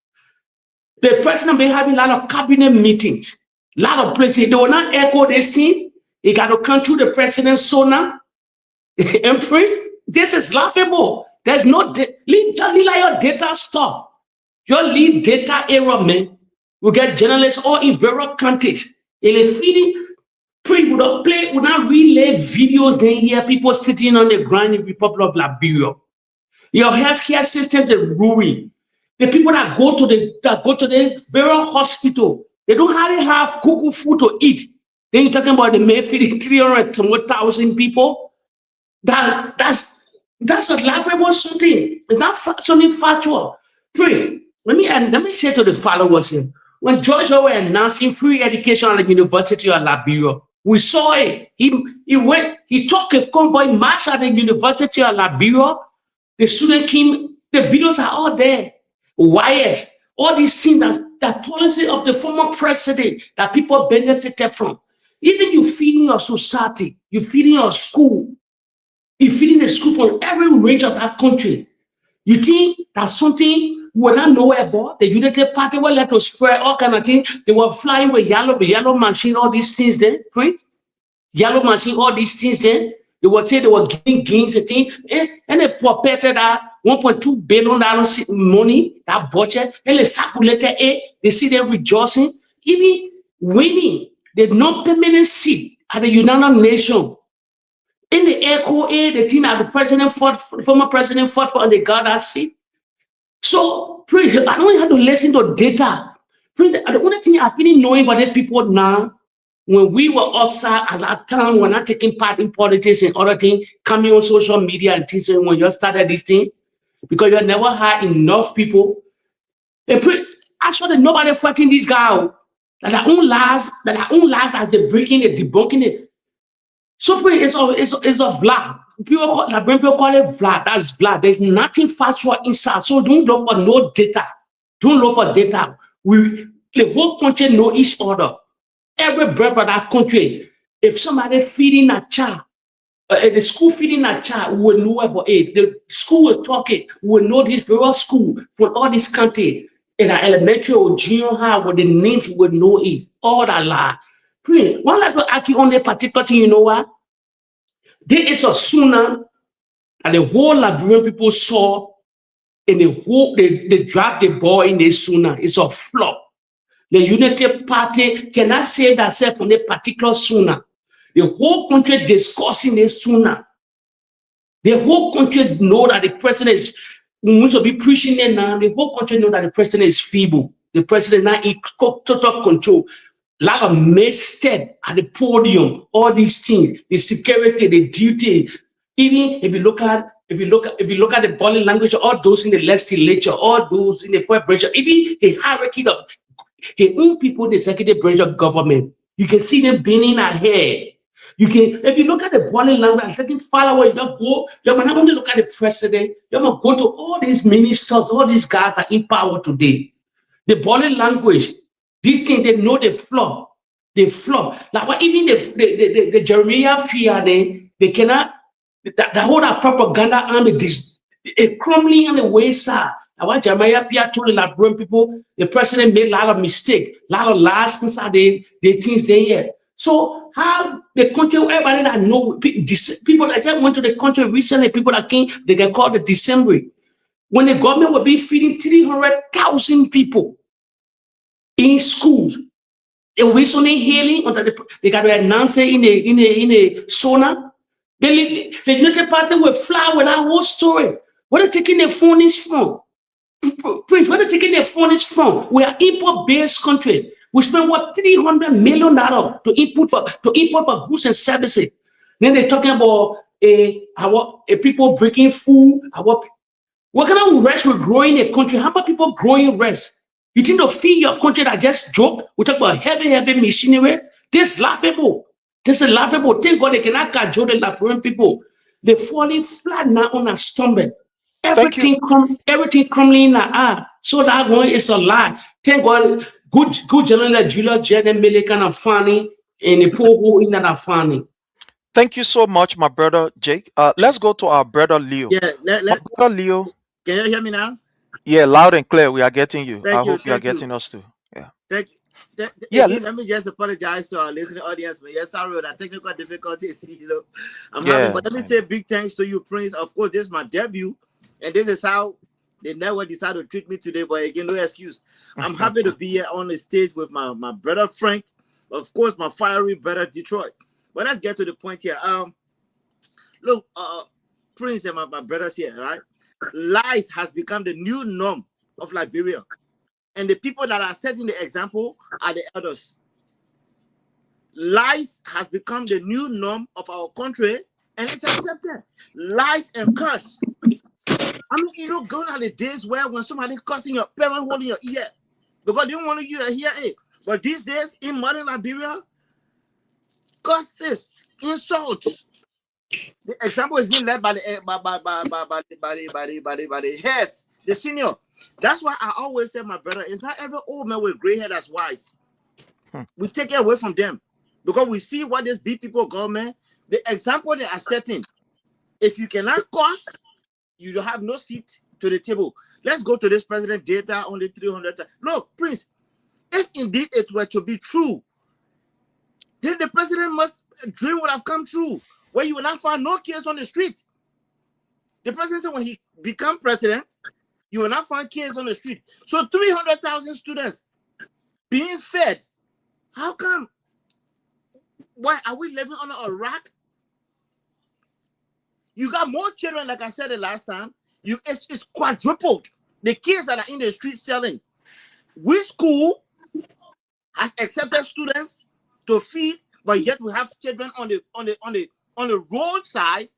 Speaker 11: The president be having a lot of cabinet meetings, a lot of places. They will not echo this thing. He got to come through the president's sonar. And Prince, this is laughable. There's no leave your data stuff. Your lead data era, man. We get journalists all in various countries. In a feeding, Prince would not play, would not relay videos. Then hear people sitting on the ground in the Republic of Liberia. Your healthcare systems are ruined. The people that go to the various hospital, they don't hardly have cooked food to eat. Then you're talking about the may feeding 300,000 people. That's a laughable something. It's not something factual. Pray. Let me say to the followers here. When George Orwell announcing free education at the University of Liberia, we saw it. He took a convoy march at the University of Liberia. The student came, the videos are all there. Wires, all these things that policy of the former president that people benefited from. Even you feeding your society, you feeding your school, you feeding the school from every range of that country. You think that's something we will not know about? The Unity Party will let us spread all kind of things. They were flying with yellow machine, all these things there, right? Yellow machine, all these things there. They would say they were getting gains and things, and they purported that $1.2 billion money, that budget, and they circulated it. They see them rejoicing, even winning the non-permanent seat at the United Nations. In the echo, the thing that the former president fought for, and they got that seat. So, please, I don't have to listen to data. Please, the only thing I feel knowing about the people now, when we were outside at that time, we're not taking part in politics and other things, coming on social media and things when you started this thing, because you never had enough people. Actually, nobody fighting this guy out. That our own lies as they're breaking it, debunking it. So it's a vlog. People call it vlog. That's vlog. There's nothing factual inside. So don't look for no data. Don't look for data. The whole country know each other. Every breath of that country. If somebody feeding a child, the school feeding a child, we will know about it. The school is talking. We will know this very school for all this country. In our elementary or junior high, with the names, we will know it. All that lie. One like to ask you on that particular thing, you know what? There is a tsunami, and the whole Liberian people saw, and they dropped the ball in the tsunami. It's a flop. The Unity Party cannot save themselves from the particular tsunami. The whole country discussing the tsunami. The whole country know that the president is going to be preaching there now. The whole country know that the president is feeble. The president now in total control. A lot of mistake at the podium, all these things, the security, the duty. Even if you look at if you look at the body language, all those in the legislature, all those in the first branch, even the hierarchy of the own people in the executive branch of government, you can see them bending ahead. You can, if you look at the body language, taking follow, you don't go, you're not going to look at the president, you're going to go to all these ministers, all these guys are in power today. The body language, these things, they know the flaw. They flop. Like what even the Jeremiah PR, they cannot the whole that propaganda army this crumbling on the wayside. Now what Jeremiah PR told the Liberian people, the president made a lot of mistake, a lot of lies inside the things they hear. So how the country, everybody that know people that just went to the country recently, people that came, they get called the December. When the government will be feeding 300,000 people in schools. The whistling healing until they got to announce it in a sauna. The United Party will fly with that whole story. Where they taking their phonies from? Prince, where they taking their phonies from? We are import-based country. We spend what $300 million to import for goods and services. Then they're talking about people breaking food. What kind of rice will grow in a country? How about people growing rice? You think to feed your country that just joke? We talk about heavy machinery. This is laughable. This is laughable. Thank God they cannot cajole the Liberian people. They're falling flat now on a stomach. Everything crumbling in the eye. So that one is a lie. Thank God, good general like Julia Jen and Melikan are funny, and the poor who in that are funny.
Speaker 8: Thank you so much, my brother Jake. Let's go to our brother Leo.
Speaker 10: Yeah,
Speaker 8: My brother Leo.
Speaker 10: Can you hear me now?
Speaker 8: Yeah, loud and clear. We are getting you. I hope you are
Speaker 10: thank you.
Speaker 8: getting us too. Yeah.
Speaker 10: Thank you.
Speaker 8: Yeah.
Speaker 10: Again, let me just apologize to our listening audience, but yes, sorry with that technical difficulties. I'm having. But let me say big thanks to you, Prince. Of course, this is my debut, and this is how the network decided to treat me today. But again, no excuse. I'm happy to be here on the stage with my brother Frank, of course, my fiery brother Detroit. But let's get to the point here. Look, Prince and my brothers here, right? Lies has become the new norm of Liberia. And the people that are setting the example are the elders. Lies has become the new norm of our country, and it's accepted. Lies and curse. I mean, gone are the days where when somebody cursing your parent holding your ear because they don't want you to hear it. But these days in modern Liberia, curses, insults. The example is being led by the heads, the senior. That's why I always say, my brother, it's not every old man with gray hair that's wise. We take it away from them because we see what these big people government, the example they are setting. If you cannot curse, you don't have no seat to the table. Let's go to this president data, only 300. Look, Prince, if indeed it were to be true, then the president must dream would have come true, where you will not find no kids on the street. The president said when he become president, you will not find kids on the street. So 300,000 students being fed. How come? Why are we living on a rock? You got more children, like I said the last time. It's quadrupled. The kids that are in the street selling. Which school has accepted students to feed, but yet we have children on the roadside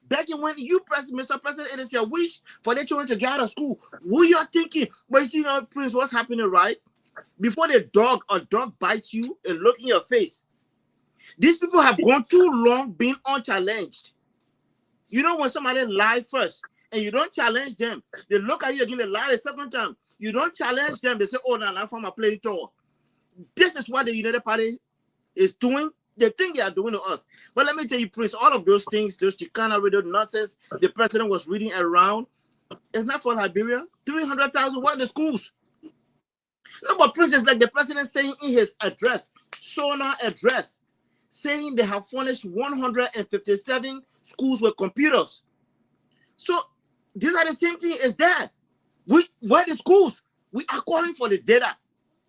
Speaker 10: begging when you, Mr. President, it is your wish for their children to get out of school. What you're thinking? But you see, Prince, what's happening, right? Before a dog bites you and look in your face, these people have gone too long being unchallenged. You know when somebody lies first and you don't challenge them, they look at you again, they lie the second time. You don't challenge them, they say, oh, no, I'm from a playing tour. This is what the United Party is doing. They think they are doing to us. But let me tell you, Prince, all of those things, those Chicana radio nonsense the president was reading around, it's not for Liberia. 300,000, what are the schools? No, but Prince, is like the president saying in his address, Sona address, saying they have furnished 157 schools with computers. So these are the same thing as that. Where the schools? We are calling for the data.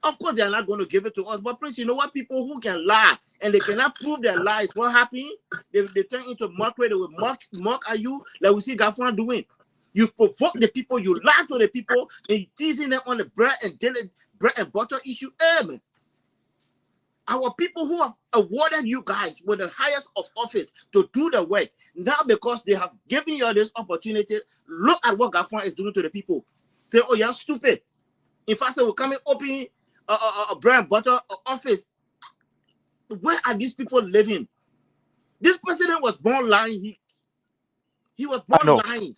Speaker 10: Of course, they are not going to give it to us. But Prince, you know what? People who can lie and they cannot prove their lies, what happened? They turn into mockery. They will mock at you like we see Gafran doing. You provoke the people, you lie to the people, and you teasing them on the bread and butter issue. Man. Our people who have awarded you guys with the highest of office to do the work, now because they have given you this opportunity, look at what Gafan is doing to the people. Say, oh, you're stupid. In fact, we're coming open a brand butter office. Where are these people living? This president was born lying. He was born lying.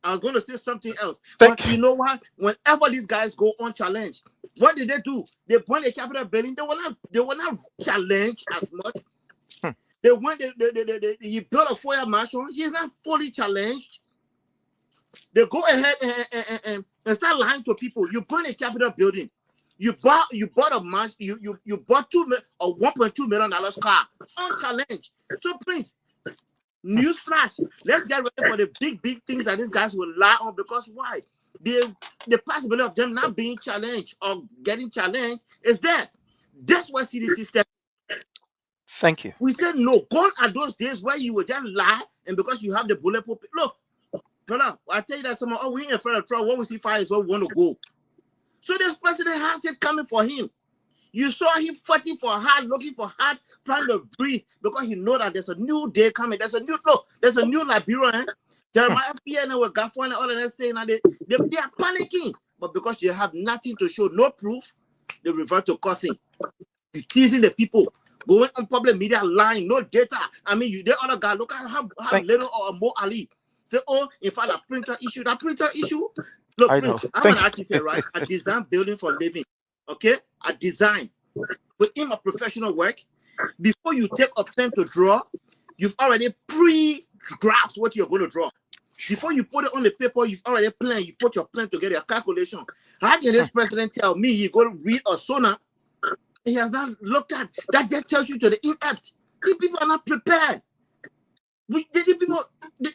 Speaker 10: I was going to say something else. But you know what? Whenever these guys go on challenge, what did they do? They went the Capitol building. They were not challenged as much. They went. He built a foyer mansion. He's not fully challenged. They go ahead and start lying to people. You burn a Capitol building. You bought a mansion. You bought a $1.2 million car on challenge. So Prince, newsflash, let's get ready for the big things that these guys will lie on, because why? The possibility of them not being challenged or getting challenged is there. That's why CDC stepped.
Speaker 8: Thank you.
Speaker 10: We said no. Gone are those days where you would just lie, and because you have the bulletproof. Look, brother, I tell you that someone, oh, we ain't afraid of trouble. What we see fire is where we want to go. So this president has it coming for him. You saw him fighting for heart, looking for heart, trying to breathe, because he know that there's a new day coming. There's a new Liberian. Jeremiah and with Gafwan and all of that saying that they are panicking. But because you have nothing to show, no proof, they revert to cussing. You teasing the people, going on public media, lying, no data. I mean, the other guy, look at how little or Mo Ali say, oh, in fact, that printer issue. Look, Prince, I'm an architect, right? I design building for living. Okay, I design. Within my professional work, before you take a pen to draw, you've already pre-graphed what you're going to draw. Before you put it on the paper, you've already planned. You put your plan together, your calculation. How can this president tell me you're going to read a sonar? He has not looked at. That just tells you to the inept. These people are not prepared. They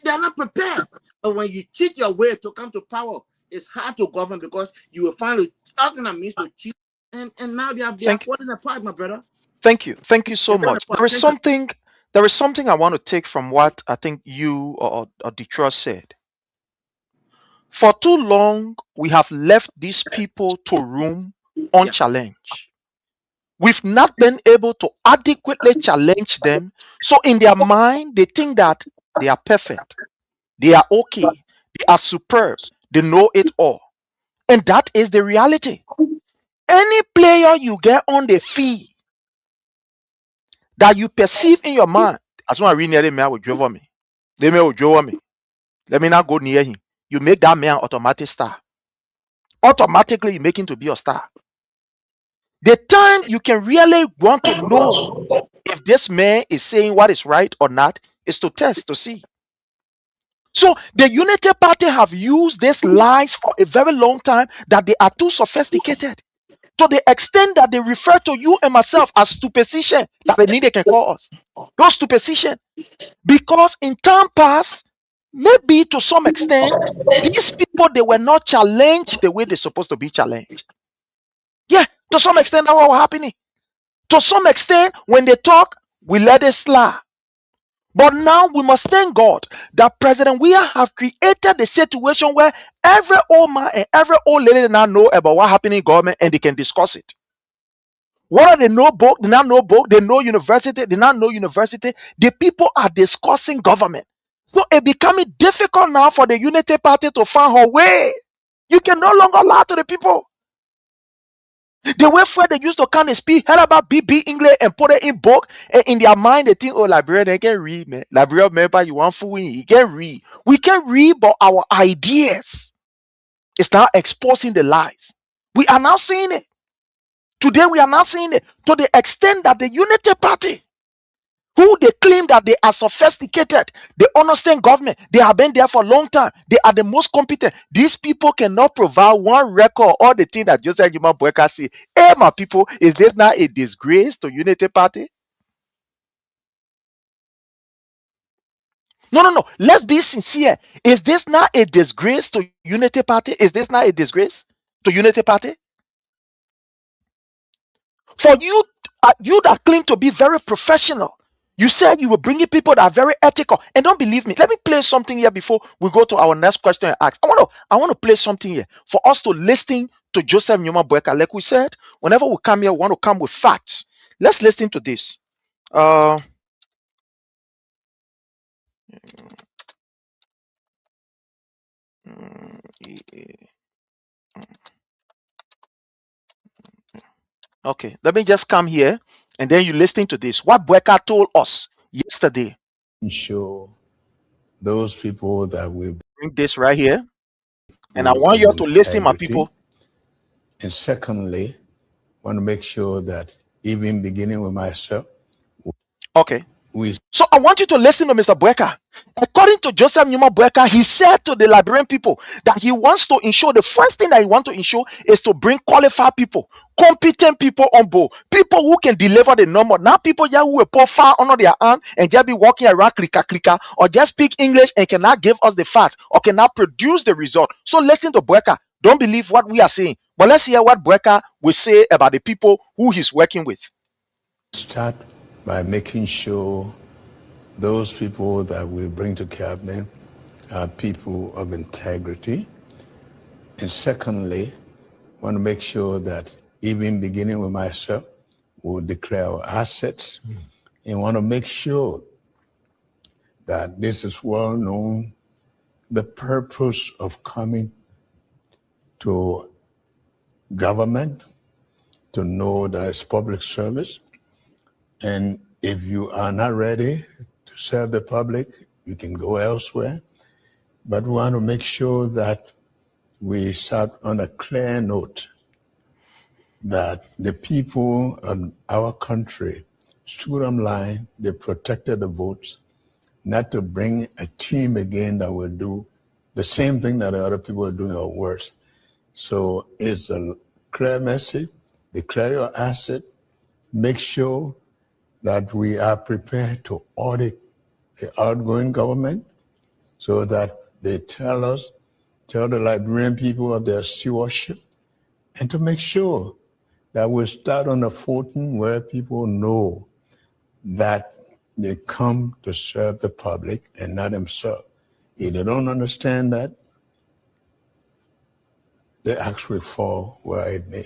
Speaker 10: are not prepared. But when you cheat your way to come to power, it's hard to govern, because you will find alternate means to cheat, and now they are falling apart, my brother.
Speaker 8: Thank you so much. There is something I want to take from what I think you or Detroit said. For too long, we have left these people to roam unchallenged. We've not been able to adequately challenge them. So in their mind, they think that they are perfect. They are okay. They are superb. They know it all. And that is the reality. Any player you get on the field that you perceive in your mind, as soon as I read near me, I will drove on me. They may drove on me. Let me not go near him. You make that man automatic star. Automatically, you make him to be a star. The time you can really want to know if this man is saying what is right or not is to test, to see. So the Unity Party have used these lies for a very long time, that they are too sophisticated, to the extent that they refer to you and myself as stupefacient, that they can call us. Those stupefacient. Because in time past, maybe to some extent, these people, they were not challenged the way they're supposed to be challenged. Yeah, to some extent, that's what was happening. To some extent, when they talk, we let it slide. But now we must thank God that President Weah have created a situation where every old man and every old lady now know about what happened in government, and they can discuss it. Whether they know book, they not know book, they know university, they not know university, the people are discussing government. So it becoming difficult now for the Unity Party to find her way. You can no longer lie to the people. The way where they used to kind of speak, heard about BB English and put it in book, and in their mind they think, oh, Liberian, they can read, man. Liberian member, you want fool, you can read. We can read, but our ideas is now exposing the lies. We are now seeing it. Today we are now seeing it to the extent that the Unity Party, who they claim that they are sophisticated, they understand government, they have been there for a long time, they are the most competent. These people cannot provide one record, all the things that Joseph Human Boyka say. Hey, my people, is this not a disgrace to Unity Party? No. Let's be sincere. Is this not a disgrace to Unity Party? Is this not a disgrace to Unity Party? For you that claim to be very professional, you said you were bringing people that are very ethical. And don't believe me. Let me play something here before we go to our next question and ask. I want to play something here for us to listen to Joseph Nyuma Boyka. Like we said, whenever we come here, we want to come with facts. Let's listen to this. Okay, let me just come here and then you listen to this. What Bueka told us yesterday.
Speaker 12: Show those people that will
Speaker 8: Bring this right here. And I
Speaker 12: people
Speaker 8: want
Speaker 12: of
Speaker 8: you to listen, my people.
Speaker 12: integrity. And secondly, want to make sure that even beginning with myself,
Speaker 8: Okay.
Speaker 12: we
Speaker 8: So I want you to listen to Mr. Bueka. According to Joseph Numa Bueka, he said to the Liberian people that he wants to ensure, the first thing that he wants to ensure is to bring qualified people, competent people on board, people who can deliver the number. Not people who will pour fire under their arm and just be walking around clicker, or just speak English and cannot give us the facts or cannot produce the result. So listen to Bueka. Don't believe what we are saying. But let's hear what Bueka will say about the people who he's working with.
Speaker 12: start by making sure those people that we bring to cabinet are people of integrity. And secondly, want to make sure that even beginning with myself, we'll declare our assets and want to make sure that this is well known, the purpose of coming to government, to know that it's public service. And if you are not ready to serve the public, you can go elsewhere. But we want to make sure that we start on a clear note that the people of our country stood on line, they protected the votes, not to bring a team again that will do the same thing that the other people are doing or worse. So it's a clear message, declare your asset, make sure that we are prepared to audit the outgoing government so that they tell the Liberian people of their stewardship, and to make sure that we start on a footing where people know that they come to serve the public and not themselves. If they don't understand that, they actually fall where it may.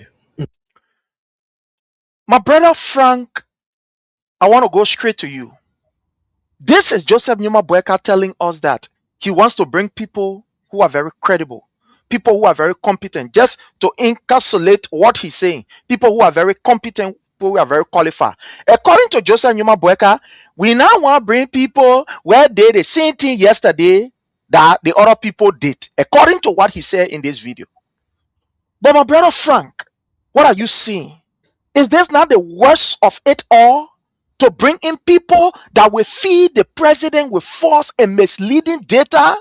Speaker 8: My brother Frank, I want to go straight to you. This is Joseph Numa Bueka telling us that he wants to bring people who are very credible, people who are very competent, just to encapsulate what he's saying. People who are very competent, people who are very qualified. According to Joseph Numa Bueka, we now want to bring people where they did the same thing yesterday that the other people did, according to what he said in this video. But my brother Frank, what are you seeing? Is this not the worst of it all? To bring in people that will feed the president with false and misleading data?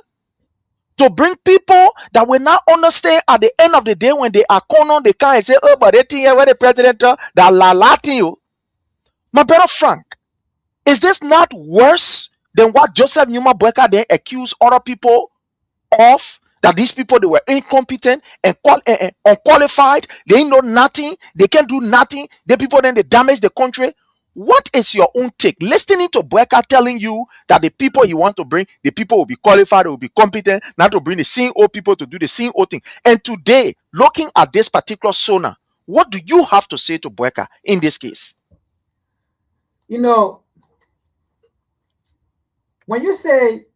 Speaker 8: To bring people that will not understand at the end of the day when they are cornered, they can't say, oh, but they think where the president that lalating you. My brother Frank, is this not worse than what Joseph Numa Bueka then accused other people of? That these people, they were incompetent and unqualified, they know nothing, they can't do nothing, the people then they damage the country. What is your own take? Listening to Bueka telling you that the people you want to bring, the people will be qualified, will be competent, not to bring the same old people to do the same old thing. And today, looking at this particular Sona, what do you have to say to Bueka in this case?
Speaker 9: You know, when you say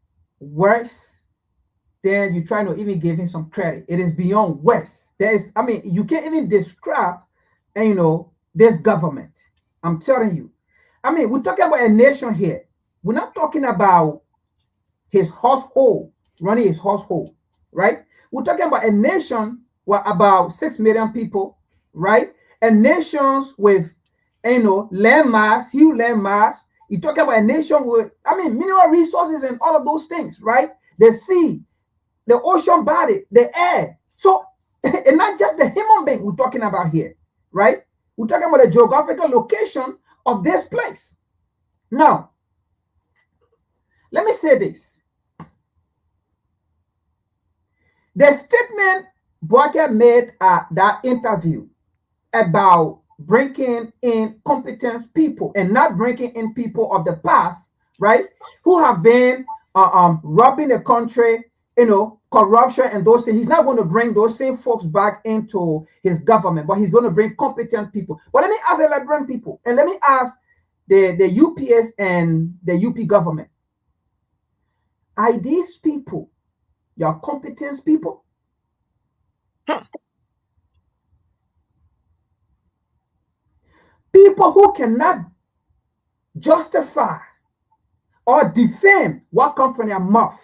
Speaker 9: worse, then you try to even give him some credit. It is beyond worse. You can't even describe, this government. I'm telling you. We're talking about a nation here. We're not talking about his household, running his household, right? We're talking about a nation with about 6 million people, right? And nations with, land mass, huge land mass. You're talking about a nation with, mineral resources and all of those things, right? The sea, the ocean body, the air. So, and not just the human being we're talking about here, right? We're talking about the geographical location of this place. Now, let me say this. The statement Bueka made at that interview about bringing in competent people and not bringing in people of the past, right, who have been robbing the country corruption and those things. He's not going to bring those same folks back into his government, but he's going to bring competent people. But let me ask the Liberian people, and let me ask the UPS and the UP government. Are these people your competence people? People who cannot justify or defend what comes from their mouth,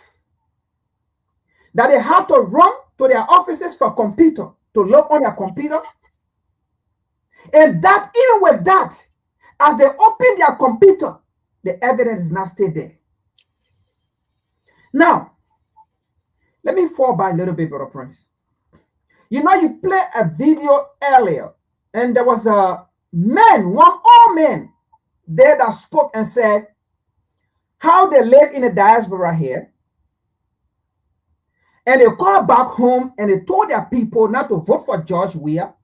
Speaker 9: that they have to run to their offices for computer to log on their computer, and that even with that, as they open their computer, the evidence is not still there. Now, let me fall back a little bit, Brother Prince. You played a video earlier, and there was a man, one old man there that spoke and said how they live in the diaspora here. And they called back home and they told their people not to vote for George Weah.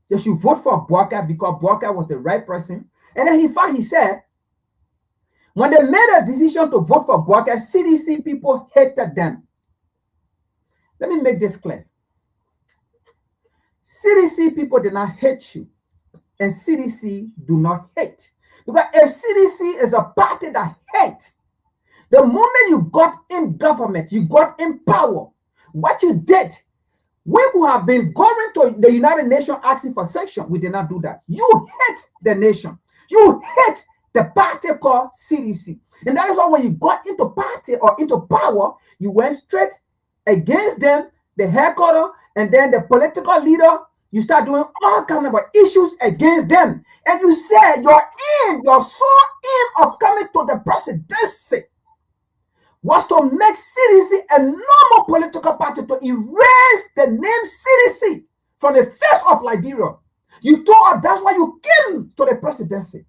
Speaker 9: They should vote for Boakai because Boakai was the right person. And then he said, when they made a decision to vote for Boakai, CDC people hated them. Let me make this clear. CDC people did not hate you, and CDC do not hate. Because if CDC is a party that hates, the moment you got in government, you got in power, what you did, we could have been going to the United Nations asking for sanction. We did not do that. You hate the nation. You hate the party called CDC. And that is why when you got into party or into power, you went straight against them, the headquarters, and then the political leader. You start doing all kinds of issues against them. And you said your sole aim of coming to the presidency was to make CDC a normal political party, to erase the name CDC from the face of Liberia. You told us that's why you came to the presidency.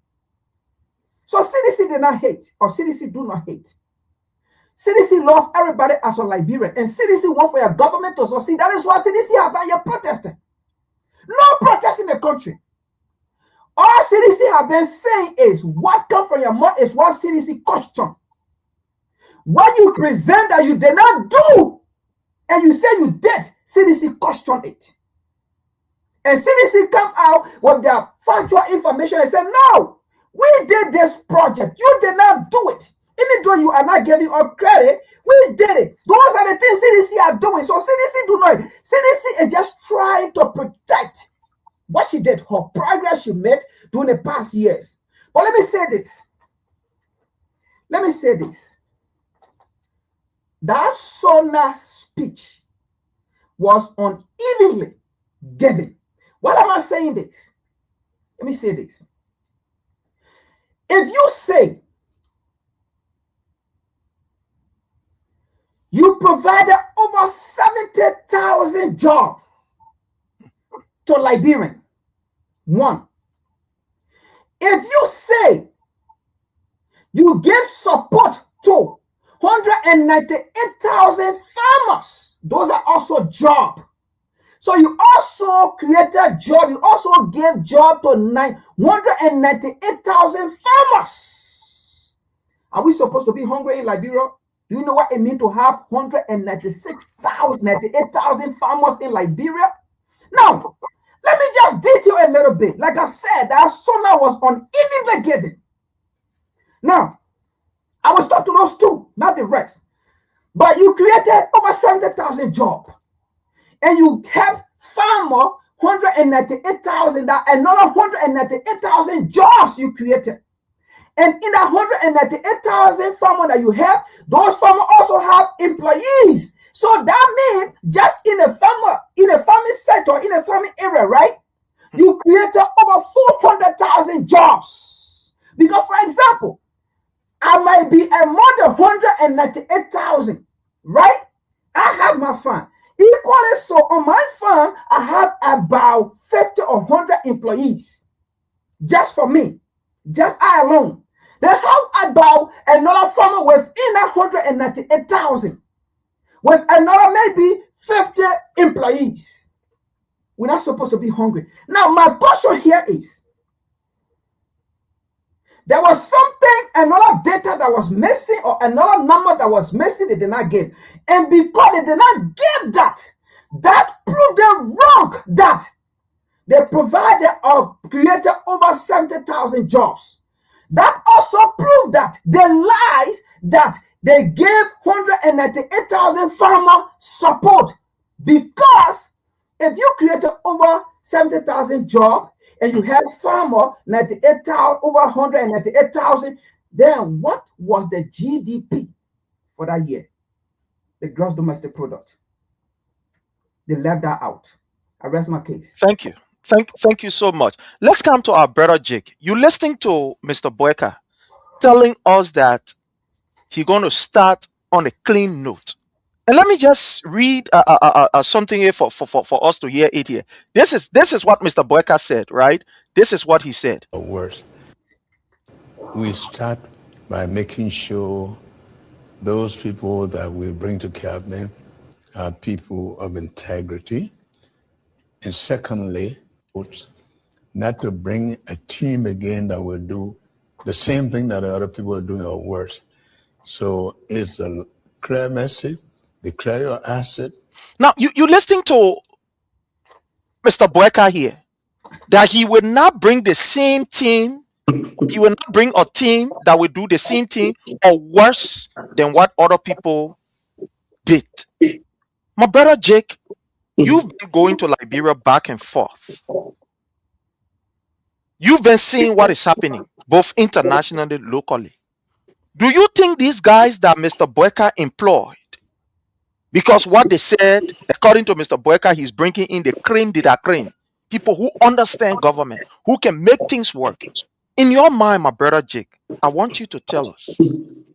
Speaker 9: So CDC did not hate, or CDC do not hate. CDC love everybody as a Liberian, and CDC want for your government to succeed. That is why CDC have been here protesting. No protest in the country. All CDC have been saying is what comes from your mouth is what CDC question. What you present that you did not do, and you say you did, CDC question it. And CDC come out with their factual information and say, no, we did this project. You did not do it. Even though you are not giving us credit, we did it. Those are the things CDC are doing. So CDC do not. CDC is just trying to protect what she did, her progress she made during the past years. But let me say this. That Sona speech was unevenly given. Why am I saying this? Let me say this. If you say you provided over 70,000 jobs to Liberian, one. If you say you give support to 198,000 farmers, those are also jobs. So you also created job. You also gave job to 198,000 farmers. Are we supposed to be hungry in Liberia? Do you know what it means to have 198,000 farmers in Liberia? Now, let me just detail a little bit. Like I said, that Sona was unevenly given. Now, I will stop to those two, not the rest. But you created over 70,000 jobs. And you have farmer 198,000, another 198,000 jobs you created. And in that 198,000 farmers that you have, those farmers also have employees. So that means just in a farming sector, in a farming area, right? You created over 400,000 jobs. Because, for example, I might be among the 198,000, right? I have my farm. Equally so, on my farm, I have about 50 or 100 employees. Just for me. Just I alone. Then how about another farmer within that 198,000? With another maybe 50 employees. We're not supposed to be hungry. Now, my question here is, There was something, another data that was missing, or another number that was missing, they did not give. And because they did not give that, that proved them wrong, that they provided or created over 70,000 jobs. That also proved that they lied, that they gave 198,000 farmer support. Because if you created over 70,000 jobs and you had farmer 98,000, over 198,000, then what was the GDP for that year? The gross domestic product. They left that out. I rest my case.
Speaker 8: Thank you. Thank you so much. Let's come to our brother Jake. You listening to Mr. Boyka telling us that he's going to start on a clean note. And let me just read something here for us to hear it here. This is what Mr. Boyka said, right? This is what he said.
Speaker 12: Or worse, we start by making sure those people that we bring to cabinet are people of integrity. And secondly, not to bring a team again that will do the same thing that other people are doing or worse. So it's a clear message, declare your asset.
Speaker 8: Now, you listening to Mr. Boyka here, that he will not bring the same team, he will not bring a team that will do the same thing or worse than what other people did. My brother Jake, you've been going to Liberia back and forth. You've been seeing what is happening, both internationally and locally. Do you think these guys that Mr. Boyka employed, because what they said, according to Mr. Boyka, he's bringing in the cream de la cream, people who understand government, who can make things work. In your mind, my brother Jake, I want you to tell us,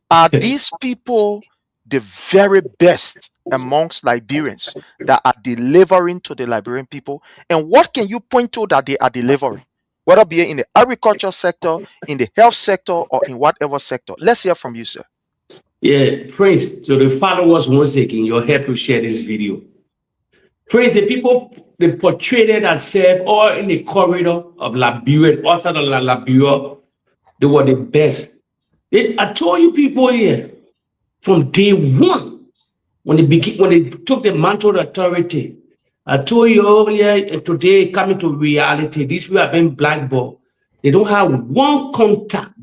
Speaker 8: are these people the very best amongst Liberians that are delivering to the Liberian people? And what can you point to that they are delivering? Whether it be in the agriculture sector, in the health sector, or in whatever sector. Let's hear from you, sir.
Speaker 11: Yeah, Prince, to the followers once again, your help to share this video. Prince, the people they portrayed themselves all in the corridor of Liberia, outside of Liberia, they were the best. I told you people here from day one, when they took the mantle of authority, I told you earlier, today coming to reality, these people have been blackballed. They don't have one contact.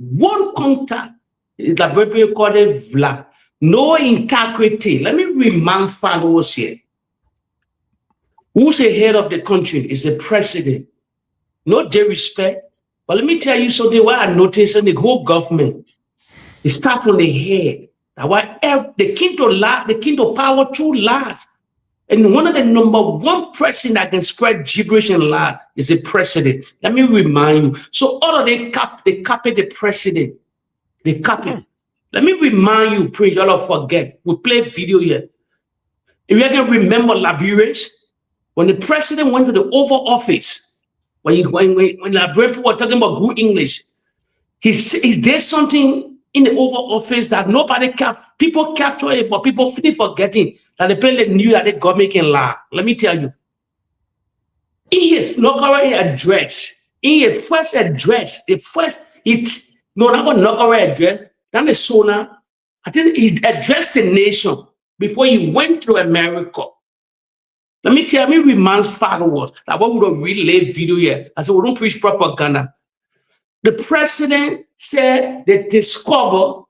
Speaker 11: It's like people call it VLA. No integrity. Let me remind followers here. Who's the head of the country? Is the president. No disrespect. But let me tell you something what I noticed in the whole government. It starts from the head. That's why the king to power true lies. And one of the number one person that can spread gibberish and lie is the president. Let me remind you. So all of they copy the president. They copy. Let me remind you, please, y'all don't forget. We play video here. If you can remember Liberians, when the president went to the Oval Office, when Liberian people were talking about good English, he did something in the Oval Office that nobody people capture it, but people finish forgetting that the people knew that the government can lie. Let me tell you. In his inaugural address, it's not about inaugural address, that is Sona. I think he addressed the nation before he went to America. Let me remind followers that what we don't relay video here. I said we don't preach propaganda. The president said they discovered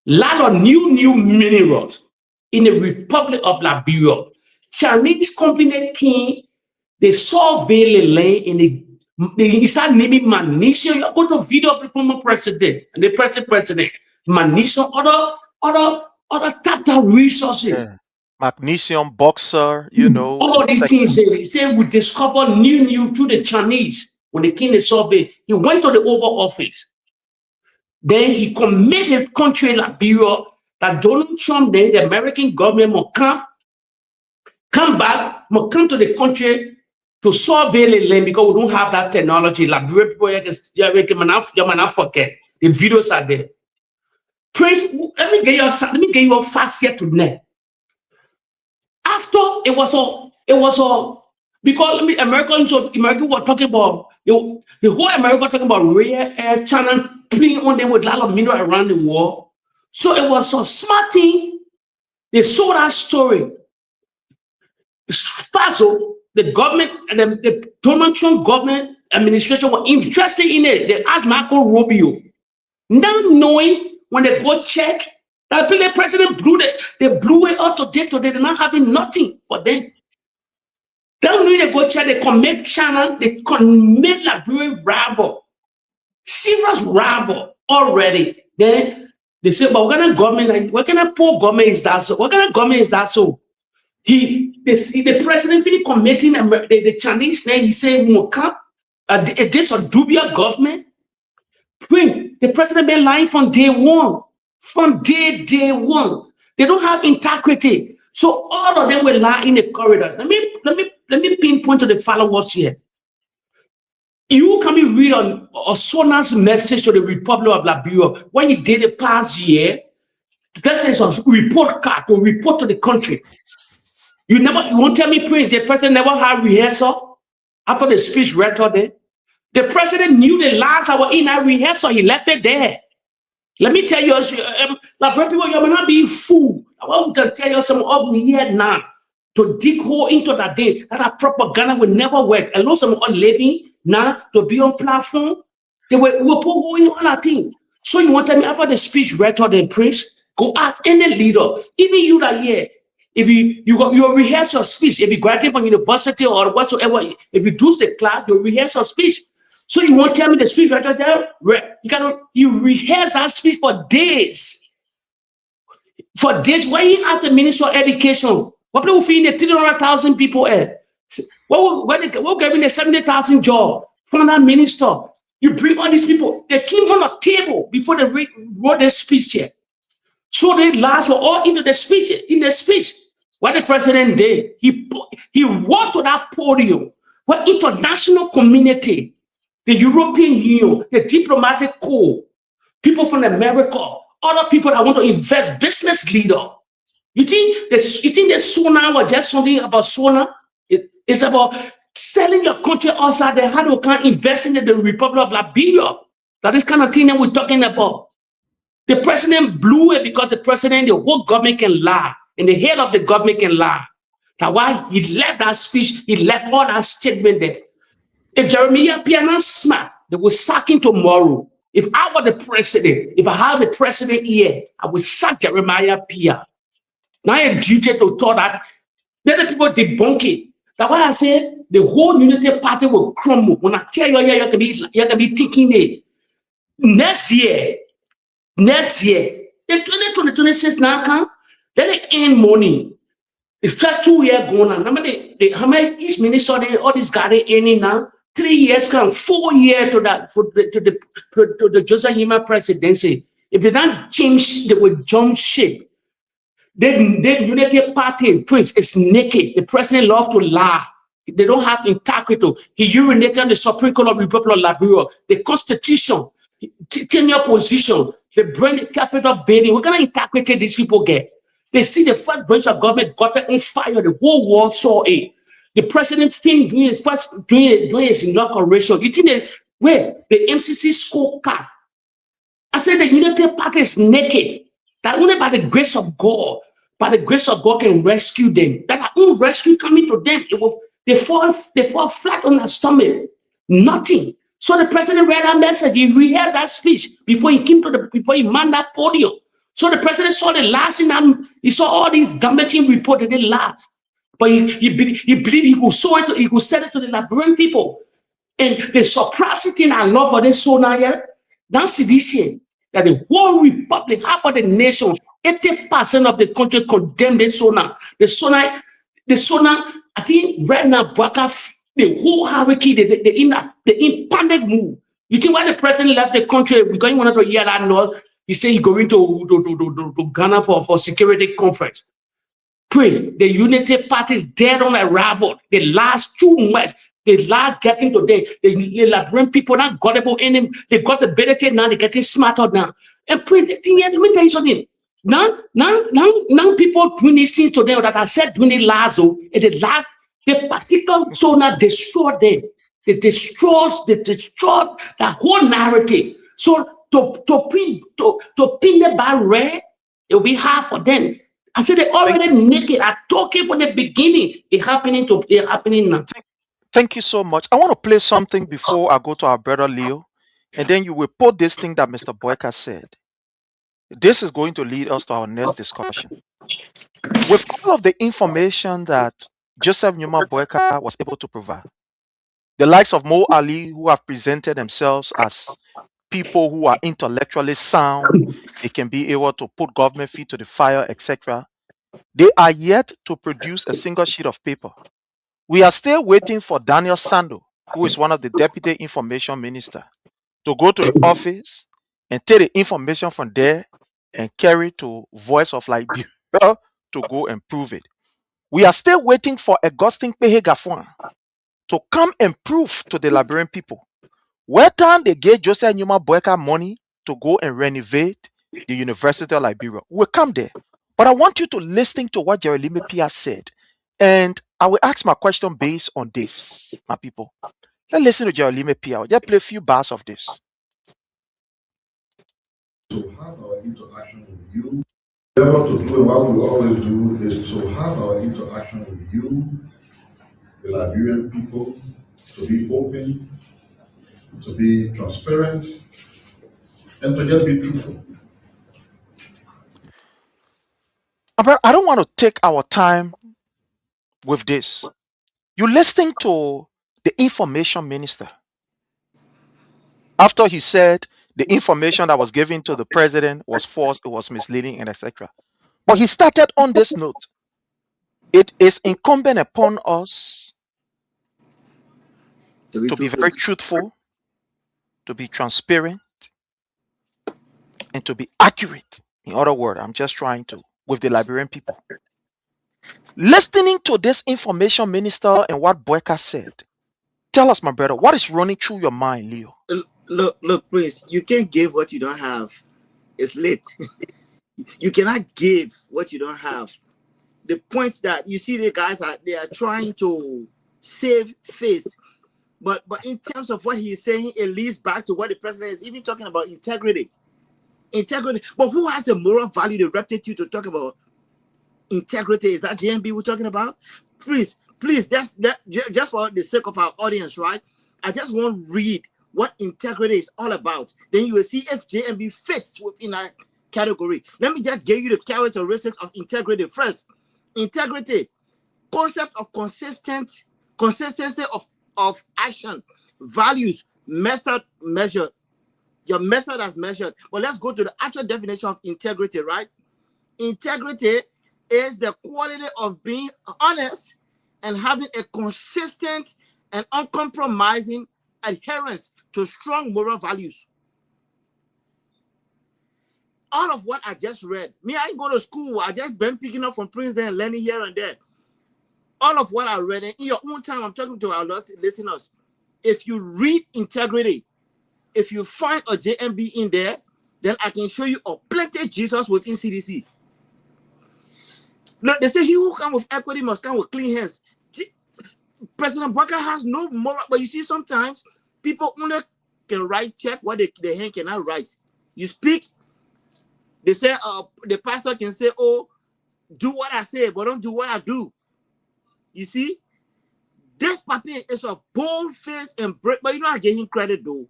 Speaker 11: a lot of new minerals in the Republic of Liberia. Chinese company came, they surveyed the land in they started naming magnesium. You go to video of the former president and the present president. Magnesium, other tap resources.
Speaker 8: Yeah. Magnesium, boxer, you know.
Speaker 11: All these things, they say we discover new to the Chinese. When they came to survey, he went to the Oval Office. Then he committed country Liberia that Donald Trump, then the American government will come back, will come to the country to survey the land because we don't have that technology. Liberia people, you might not forget. The videos are there. Prince, let me get you a fast here tonight. After it was all because Americans were talking about The whole America talking about rare air channel playing on them with a lot of mineral around the world. So it was a smart thing. They saw that story. So the government and the Donald Trump government administration were interested in it. They asked Marco Rubio. Now knowing when they go check that the president blew it out today. They're not having nothing for them. Now knowing they go check, they commit channel, they commit Liberian rival, serious rival already. Then they say, but what kind of government? What kind of poor government is that? So what kind of government is that? So the president finished committing the Chinese name. He said, this a dubious government. Prince, the president been lying from day one. From day one. They don't have integrity. So all of them will lie in the corridor. Let me pinpoint to the followers here. You can read on Sona's message to the Republic of Liberia when he did the past year. That says a report card to report to the country. You won't tell me, Prince, the president never had rehearsal after the speech read out there. The president knew the last hour in that rehearsal, he left it there. Let me tell you, like people, you may not be fooled. I want to tell you some of here now to dig hole into that day that our propaganda will never work. I know some are living now to be on platform. They will put hole in all that thing. So you want to tell me after the speech read out the Prince, go ask any leader, even you that here. If you rehearse your speech, if you graduate from university or whatsoever, if you do the class, you rehearse your speech. So you won't tell me the speech right there. You rehearse that speech for days. For days, when you ask the Minister of Education, what people feeding the 300,000 people? What giving the 70,000 job from that minister? You bring all these people, they came on the table before they wrote their speech here. So they last were all into the speech. In the speech, what the president did, he walked to that podium where international community, the European Union, the diplomatic corps, people from America, other people that want to invest, business leader. You think the Sona was just something about Sona? It's about selling your country outside there, how to can invest in the Republic of Liberia. That is kind of thing that we're talking about. The president blew it because the whole government can lie, and the head of the government can lie. That's why he left that speech, he left all that statement there. If Jeremiah Piana smart, they will sack him tomorrow. If I were the president, if I have the president here, I will sack Jeremiah Pia. Now a duty to tell that. Let the people debunk it. That's why I say the whole unity party will crumble. When I tell you, you can be thinking it. Next year, the 2026 now come, let it end money. The first 2 years going on. How many each minister all these guys earning now? 3 years come, 4 years to the Joseph Yima presidency. If they don't change, they will jump ship. The unity party Prince is naked. The president loves to lie. They don't have integrity. He urinated on the Supreme Court of the Republic of Liberia. The Constitution, tenure position, the brand capital building. What kind of integrity these people get? They see the first branch of government got it on fire. The whole world saw it. The president finished doing his inauguration. You think the MCC scorecard? I said the unity party is naked. That only by the grace of God, can rescue them. That our own rescue coming to them. They fall flat on their stomach. Nothing. So the president read that message. He rehearsed that speech before he manned that podium. So the president saw the last thing, and he saw all these damaging reports that they last. But he believed he could send it to the Liberian people. And the surprising thing I love for this so now here, that's this year, that the whole republic, half of the nation, 80% of the country condemned the Sona. The Sona, I think right now, the whole hurricane, the panic move. You think why the president left the country because he wanted to hear that noise? He said he's going to Ghana for security conference. Please, the unity party is dead on arrival. The last 2 months, the last getting today, the Liberian people not gullible in them. They got the ability now. They're getting smarter now. And please, let me tell you something. Now people doing these things today that I said doing it last, and the particular Sona destroyed them. They destroyed that whole narrative. So to pin the bar red, it'll be hard for them. I said they already naked. I told you from the beginning. It's happening now.
Speaker 8: Thank you so much. I want to play something before I go to our brother Leo, and then you will put this thing that Mr. Boyka said. This is going to lead us to our next discussion. With all of the information that Joseph Numa Boyka was able to provide, the likes of Mo Ali, who have presented themselves as people who are intellectually sound, they can be able to put government feet to the fire, etc. They are yet to produce a single sheet of paper. We are still waiting for Daniel Sando, who is one of the deputy information minister, to go to the office and take the information from there and carry to Voice of Liberia to go and prove it. We are still waiting for Augustine Pehe-Gafwan to come and prove to the Liberian people whether they gave Joseph Numa Boyka money to go and renovate the University of Liberia. We'll come there. But I want you to listen to what Jeremy Pia said. And I will ask my question based on this, my people. Let's listen to Jeremy Pia. I'll just play a few bars of this.
Speaker 13: To have our interaction with you, endeavor to do and what we always do is to have our interaction with you, the Liberian people, to be open, to be transparent, and to just be truthful.
Speaker 8: I don't want to take our time with this. You're listening to the information minister. After he said the information that was given to the president was false, it was misleading, and etc. But he started on this note. It is incumbent upon us to be very truthful, to be transparent, and to be accurate. In other words, I'm just trying to, with the Liberian people. Listening to this information minister and what Boyka said, tell us, my brother, what is running through your mind, Leo?
Speaker 10: Look, Prince, you can't give what you don't have. It's late. You cannot give what you don't have. The point that you see the guys are trying to save face. But in terms of what he's saying, it leads back to what the president is even talking about, integrity. Integrity. But who has the moral value, the reptitude to talk about integrity? Is that JMB we're talking about? Please, just for the sake of our audience, right? I just want to read what integrity is all about. Then you will see if JMB fits within our category. Let me just give you the characteristics of integrity first. Integrity, concept of consistency of action, values, method measured. Your method as measured. But let's go to the actual definition of integrity, right? Integrity is the quality of being honest and having a consistent and uncompromising adherence to strong moral values. All of what I just read, I didn't go to school. I just been picking up from Prince and learning here and there. All of what I read, in your own time, I'm talking to our listeners. If you read integrity, if you find a JMB in there, then I can show you a plenty Jesus within CDC. Look, they say he who comes with equity must come with clean hands. President Boyka has no moral, but you see sometimes people only can write check what the hand cannot write. You speak, they say the pastor can say, oh, do what I say, but don't do what I do. You see, this papi is a bold face and break, but you know I give him credit though.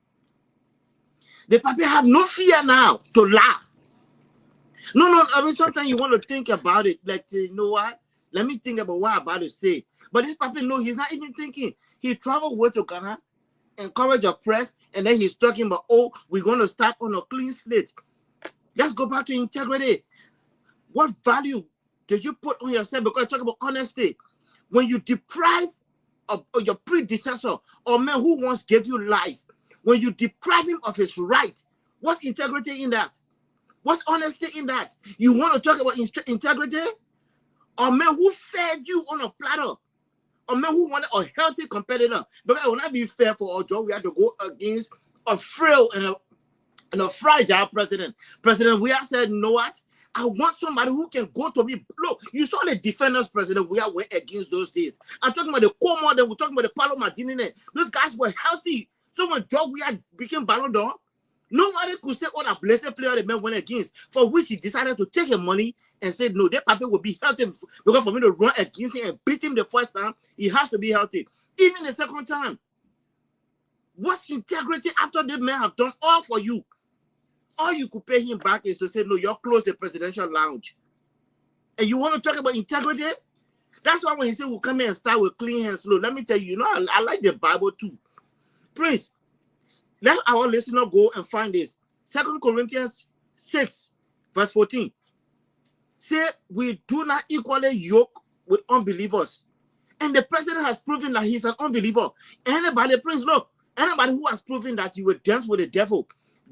Speaker 10: The papi have no fear now to lie. No, I mean sometimes you want to think about it, like you know what? Let me think about what I'm about to say. But this papi, no, he's not even thinking. He traveled way to Ghana, encourage your press, and then he's talking about, oh, we're going to start on a clean slate. Let's go back to integrity. What value did you put on yourself? Because I talk about honesty. When you deprive of your predecessor or man who once gave you life, when you deprive him of his right, what's integrity in that? What's honesty in that? You want to talk about integrity? Or man who fed you on a platter? Or man who wanted a healthy competitor? Because it will not be fair for our job. We have to go against a frail and a fragile president. President, we have said, you know what? I want somebody who can go to me. Look, you saw the defenders president we went against those days. I'm talking about the Como, then we're talking about the Paulo Martinez. Those guys were healthy. So when Joe we became Ballon d'Or, nobody could say, oh, that blessed player the man went against, for which he decided to take his money and said, no, that paper will be healthy because for me to run against him and beat him the first time, he has to be healthy. Even the second time. What's integrity after the man have done all for you? All you could pay him back is to say, no, you're close the presidential lounge. And you want to talk about integrity? That's why when he said we'll come here and start with clean hands, look, let me tell you, you know, I like the Bible too. Prince, let our listener go and find this. 2 Corinthians 6, verse 14. Say, we do not equally yoke with unbelievers. And the president has proven that he's an unbeliever. Anybody, Prince, look, anybody who has proven that you will dance with the devil,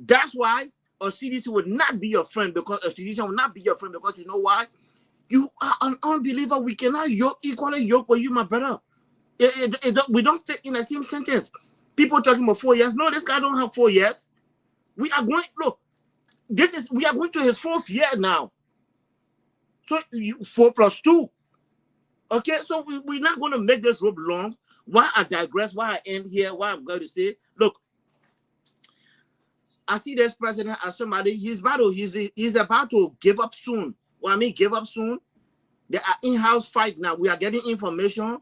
Speaker 10: that's why a CDC will not be your friend, because a CDC will not be your friend, because you know why? You are an unbeliever. We cannot equally yoke with you, my brother. We don't fit in the same sentence. People talking about 4 years. No, this guy don't have 4 years. We are going, look, we are going to his 4th year now. So 4 plus 2. Okay, so we're not going to make this rope long. Why I digress, why I end here, why I'm going to say, look, I see this president as somebody, he's about to give up soon. What I mean, give up soon. There are in-house fight now. We are getting information.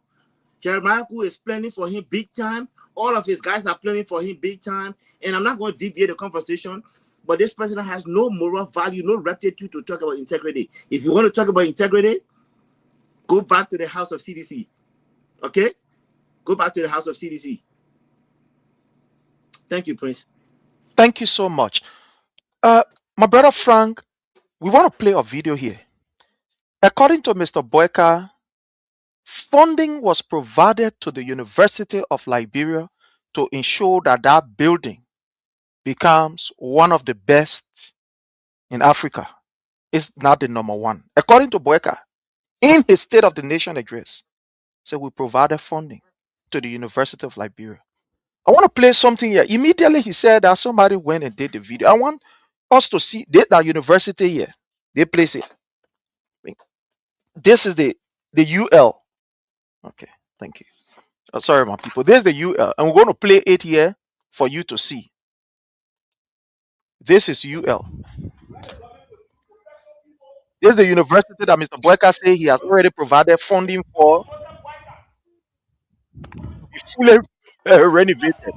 Speaker 10: Jeremiah is planning for him big time. All of his guys are planning for him big time. And I'm not going to deviate the conversation, but this president has no moral value, no rectitude to talk about integrity. If you want to talk about integrity, go back to the house of CDC. Okay? Go back to the house of CDC. Thank you, Prince.
Speaker 8: Thank you so much. My brother Frank, we want to play a video here. According to Mr. Boyka, funding was provided to the University of Liberia to ensure that that building becomes one of the best in Africa. It's not the number one. According to Boyka, in his State of the Nation address, so we provided funding to the University of Liberia. I want to play something here. Immediately he said that somebody went and did the video. I want us to see that university here. They place it. This is the UL. Okay, thank you. Oh, sorry, my people. There's the UL, and we're going to play it here for you to see. This is UL. This is the university that Mr. Boyka said he has already provided funding for. It's fully renovated.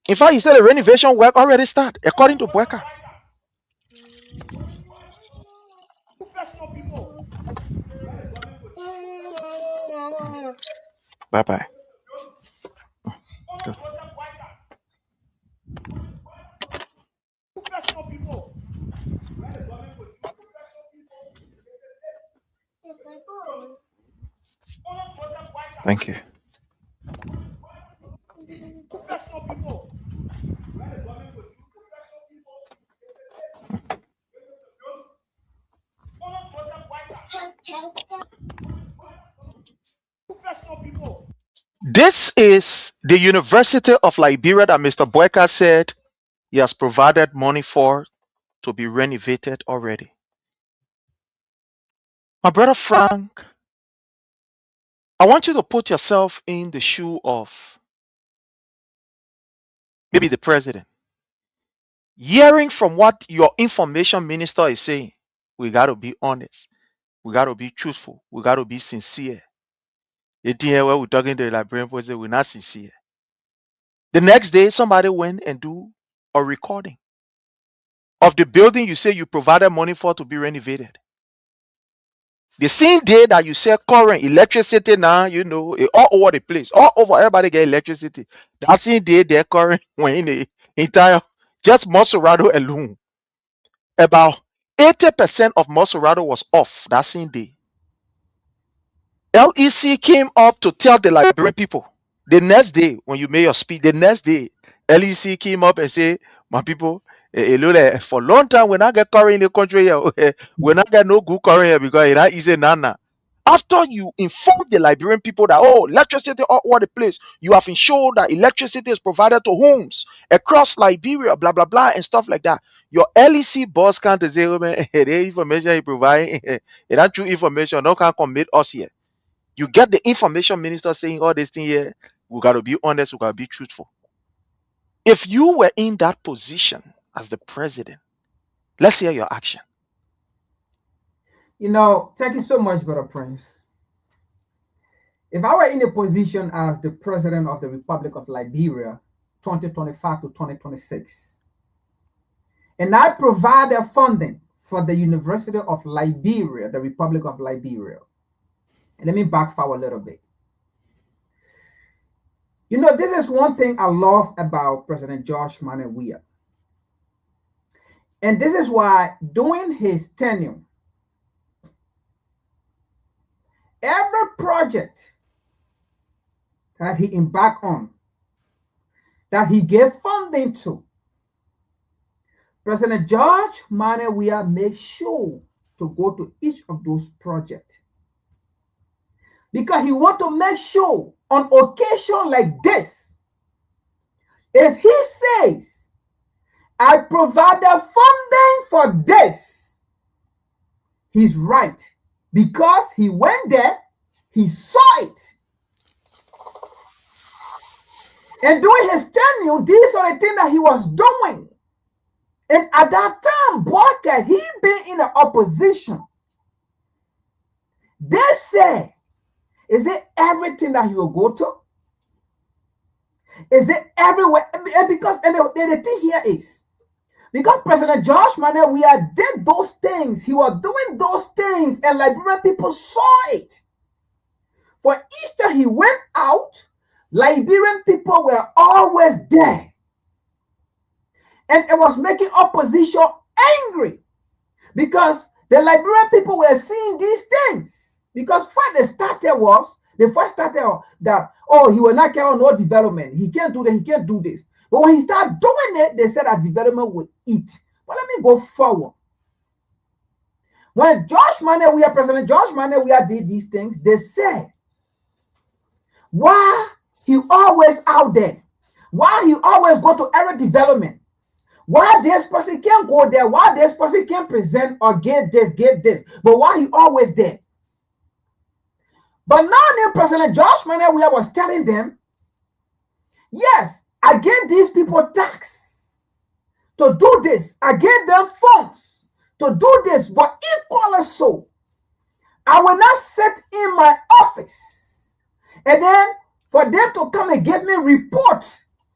Speaker 8: In fact, he said the renovation work already started, according to Boyka. Bye bye. Good. Thank you. This is the University of Liberia that Mr. Boyka said he has provided money for to be renovated already. My brother Frank, I want you to put yourself in the shoe of maybe the president. Hearing from what your information minister is saying, we got to be honest. We got to be truthful. We got to be sincere. The thing where we're talking to the Liberian president, we're not sincere. The next day, somebody went and do a recording of the building you say you provided money for to be renovated. The same day that you say current electricity now, you know, all over the place, all over, everybody get electricity. That same day, their current went in the entire, just Monserrado alone. About 80% of Monserrado was off that same day. LEC came up to tell the Liberian people. The next day, when you made your speech, the next day, LEC came up and said, my people, for a long time, when I get current in the country here, when I get no good current here because it not easy nana. After you inform the Liberian people that, oh, electricity all over the place, you have ensured that electricity is provided to homes across Liberia, blah, blah, blah, and stuff like that. Your LEC boss can't say, oh, man, the information you provide, it's not true information, no can commit us here. You get the information minister saying all this thing here, we got to be honest, we got to be truthful. If you were in that position as the president, let's hear your action.
Speaker 9: You know, thank you so much, Brother Prince. If I were in a position as the president of the Republic of Liberia, 2025 to 2026, and I provided funding for the University of Liberia, the Republic of Liberia. And let me backfire a little bit. You know, this is one thing I love about President Josh Manawia. And this is why during his tenure, every project that he embarked on, that he gave funding to, President George Manawia made sure to go to each of those projects. Because he wants to make sure on occasion like this, if he says, I provide the funding for this, he's right. Because he went there, he saw it. And during his tenure, these are the things that he was doing. And at that time, Boakai, he been in the opposition. They say, is it everything that he will go to? Is it everywhere? Because and the thing here is, because President Josh Manawia did those things, he was doing those things, and Liberian people saw it. For each time he went out, Liberian people were always there. And it was making opposition angry because the Liberian people were seeing these things. Because what they first started that, oh, he will not carry on no development. He can't do that, he can't do this. But when he started doing it, they said that development would eat. But let me go forward. When President Josh Manawia did these things, they said, why he always out there? Why he always go to every development? Why this person can't go there? Why this person can't present or get this? But why he always there? But now President Josh Manawia was telling them, yes, I gave these people tax to do this. I gave them funds to do this, but equally so, I will not sit in my office and then for them to come and give me report.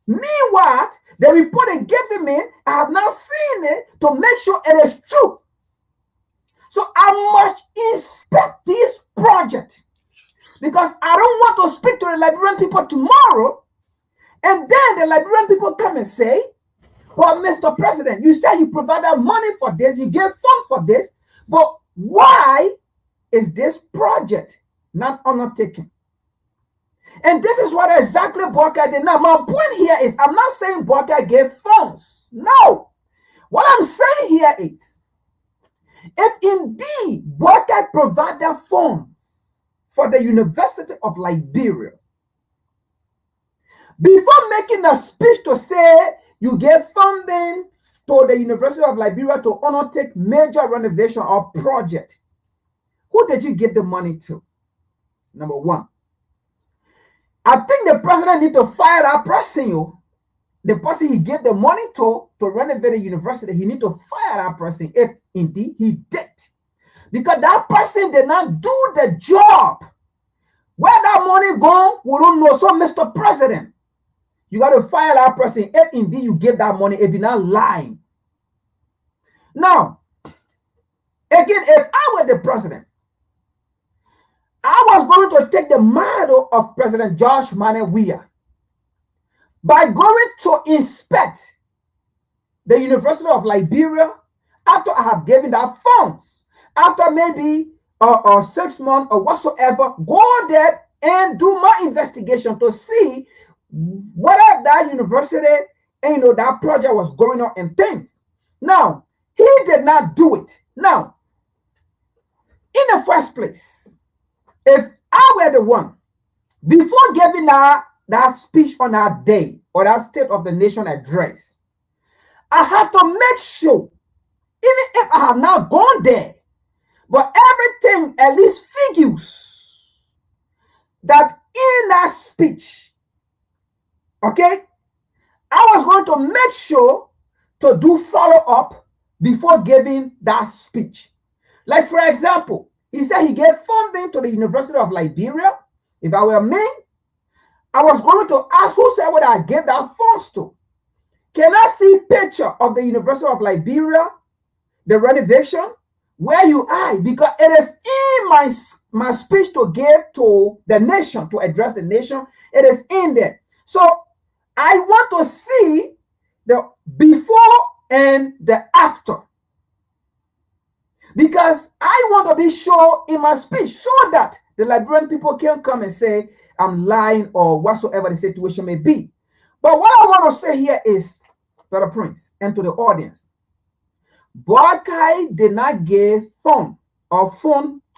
Speaker 9: Meanwhile, the report they giving me, I have not seen it to make sure it is true. So I must inspect this project because I don't want to speak to the Liberian people tomorrow and then the Liberian people come and say, well, Mr. President, you said you provided money for this, you gave funds for this, but why is this project not undertaken? And this is what exactly Boakai did. Now, my point here is, I'm not saying Boakai gave funds. No. What I'm saying here is, if indeed Boakai provided funds for the University of Liberia, before making a speech to say you gave funding to the University of Liberia to undertake major renovation or project, who did you give the money to? Number one. I think the president need to fire that person. The person he gave the money to renovate the university, he need to fire that person if indeed he did. Because that person did not do the job. Where that money gone, we don't know. So, Mr. President, you got to fire that person if indeed you give that money, if you're not lying. Now, again, if I were the president, I was going to take the model of President Josh Manawia by going to inspect the University of Liberia after I have given that funds. After maybe 6 months or whatsoever, go there and do my investigation to see whether that university and that project was going on and things. Now, he did not do it. Now, in the first place, If I were the one, before giving that speech on that day or that State of the Nation address, I have to make sure, even if I have not gone there, but everything at least figures that in that speech, okay, I was going to make sure to do follow-up before giving that speech. Like, for example, he said he gave funding to the University of Liberia. If I were me, I was going to ask who said what I gave that funds to. Can I see picture of the University of Liberia, the renovation, where you are? Because it is in my speech to give to the nation, to address the nation. It is in there. So I want to see the before and the after. Because I want to be sure in my speech so that the Liberian people can come and say I'm lying or whatsoever the situation may be. But what I want to say here is, Brother Prince, and to the audience, Boakai did not give fund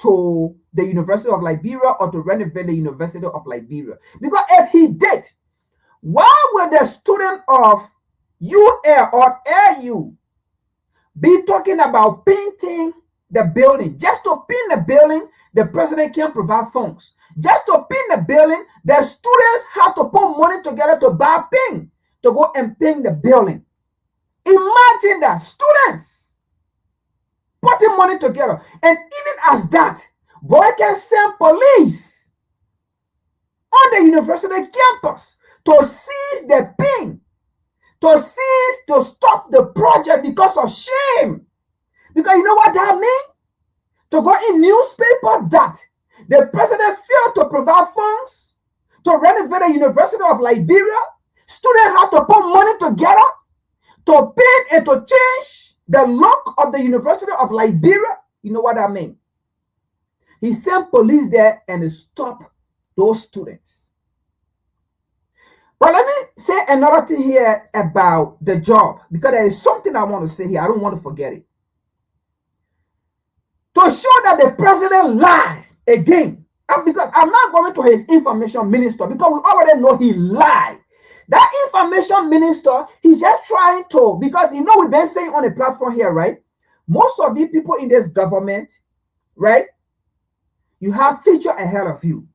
Speaker 9: to the University of Liberia or to renovate the University of Liberia. Because if he did, why would the student of UL or AU be talking about painting the building? Just to paint the building, the president can't provide funds. Just to paint the building, the students have to put money together to buy paint to go and paint the building. Imagine that, students putting money together. And even as that, boy can send police on the university campus to seize the paint, to stop the project because of shame. Because you know what that means? To go in newspaper that the president failed to provide funds to renovate the University of Liberia. Students have to put money together to paint and to change the look of the University of Liberia. You know what that means? He sent police there and stopped those students. But let me say another thing here about the job, because there is something I want to say here. I don't want to forget it. To show that the president lied again, and because I'm not going to his information minister, because we already know he lied. That information minister, he's just trying to, because you know we've been saying on the platform here, right? Most of the people in this government, right? You have future ahead of you.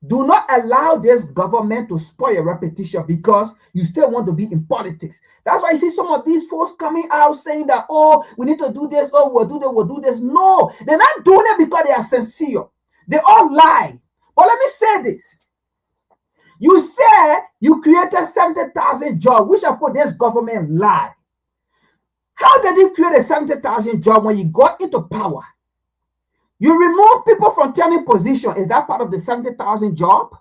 Speaker 9: Do not allow this government to spoil your reputation because you still want to be in politics. That's why you see some of these folks coming out saying that, oh, we need to do this, oh, we'll do this. No, they're not doing it because they are sincere. They all lie. But let me say this. You said you created 70,000 jobs, which of course this government lied. How did you create a 70,000 job when you got into power? You remove people from turning position. Is that part of the 70,000 job?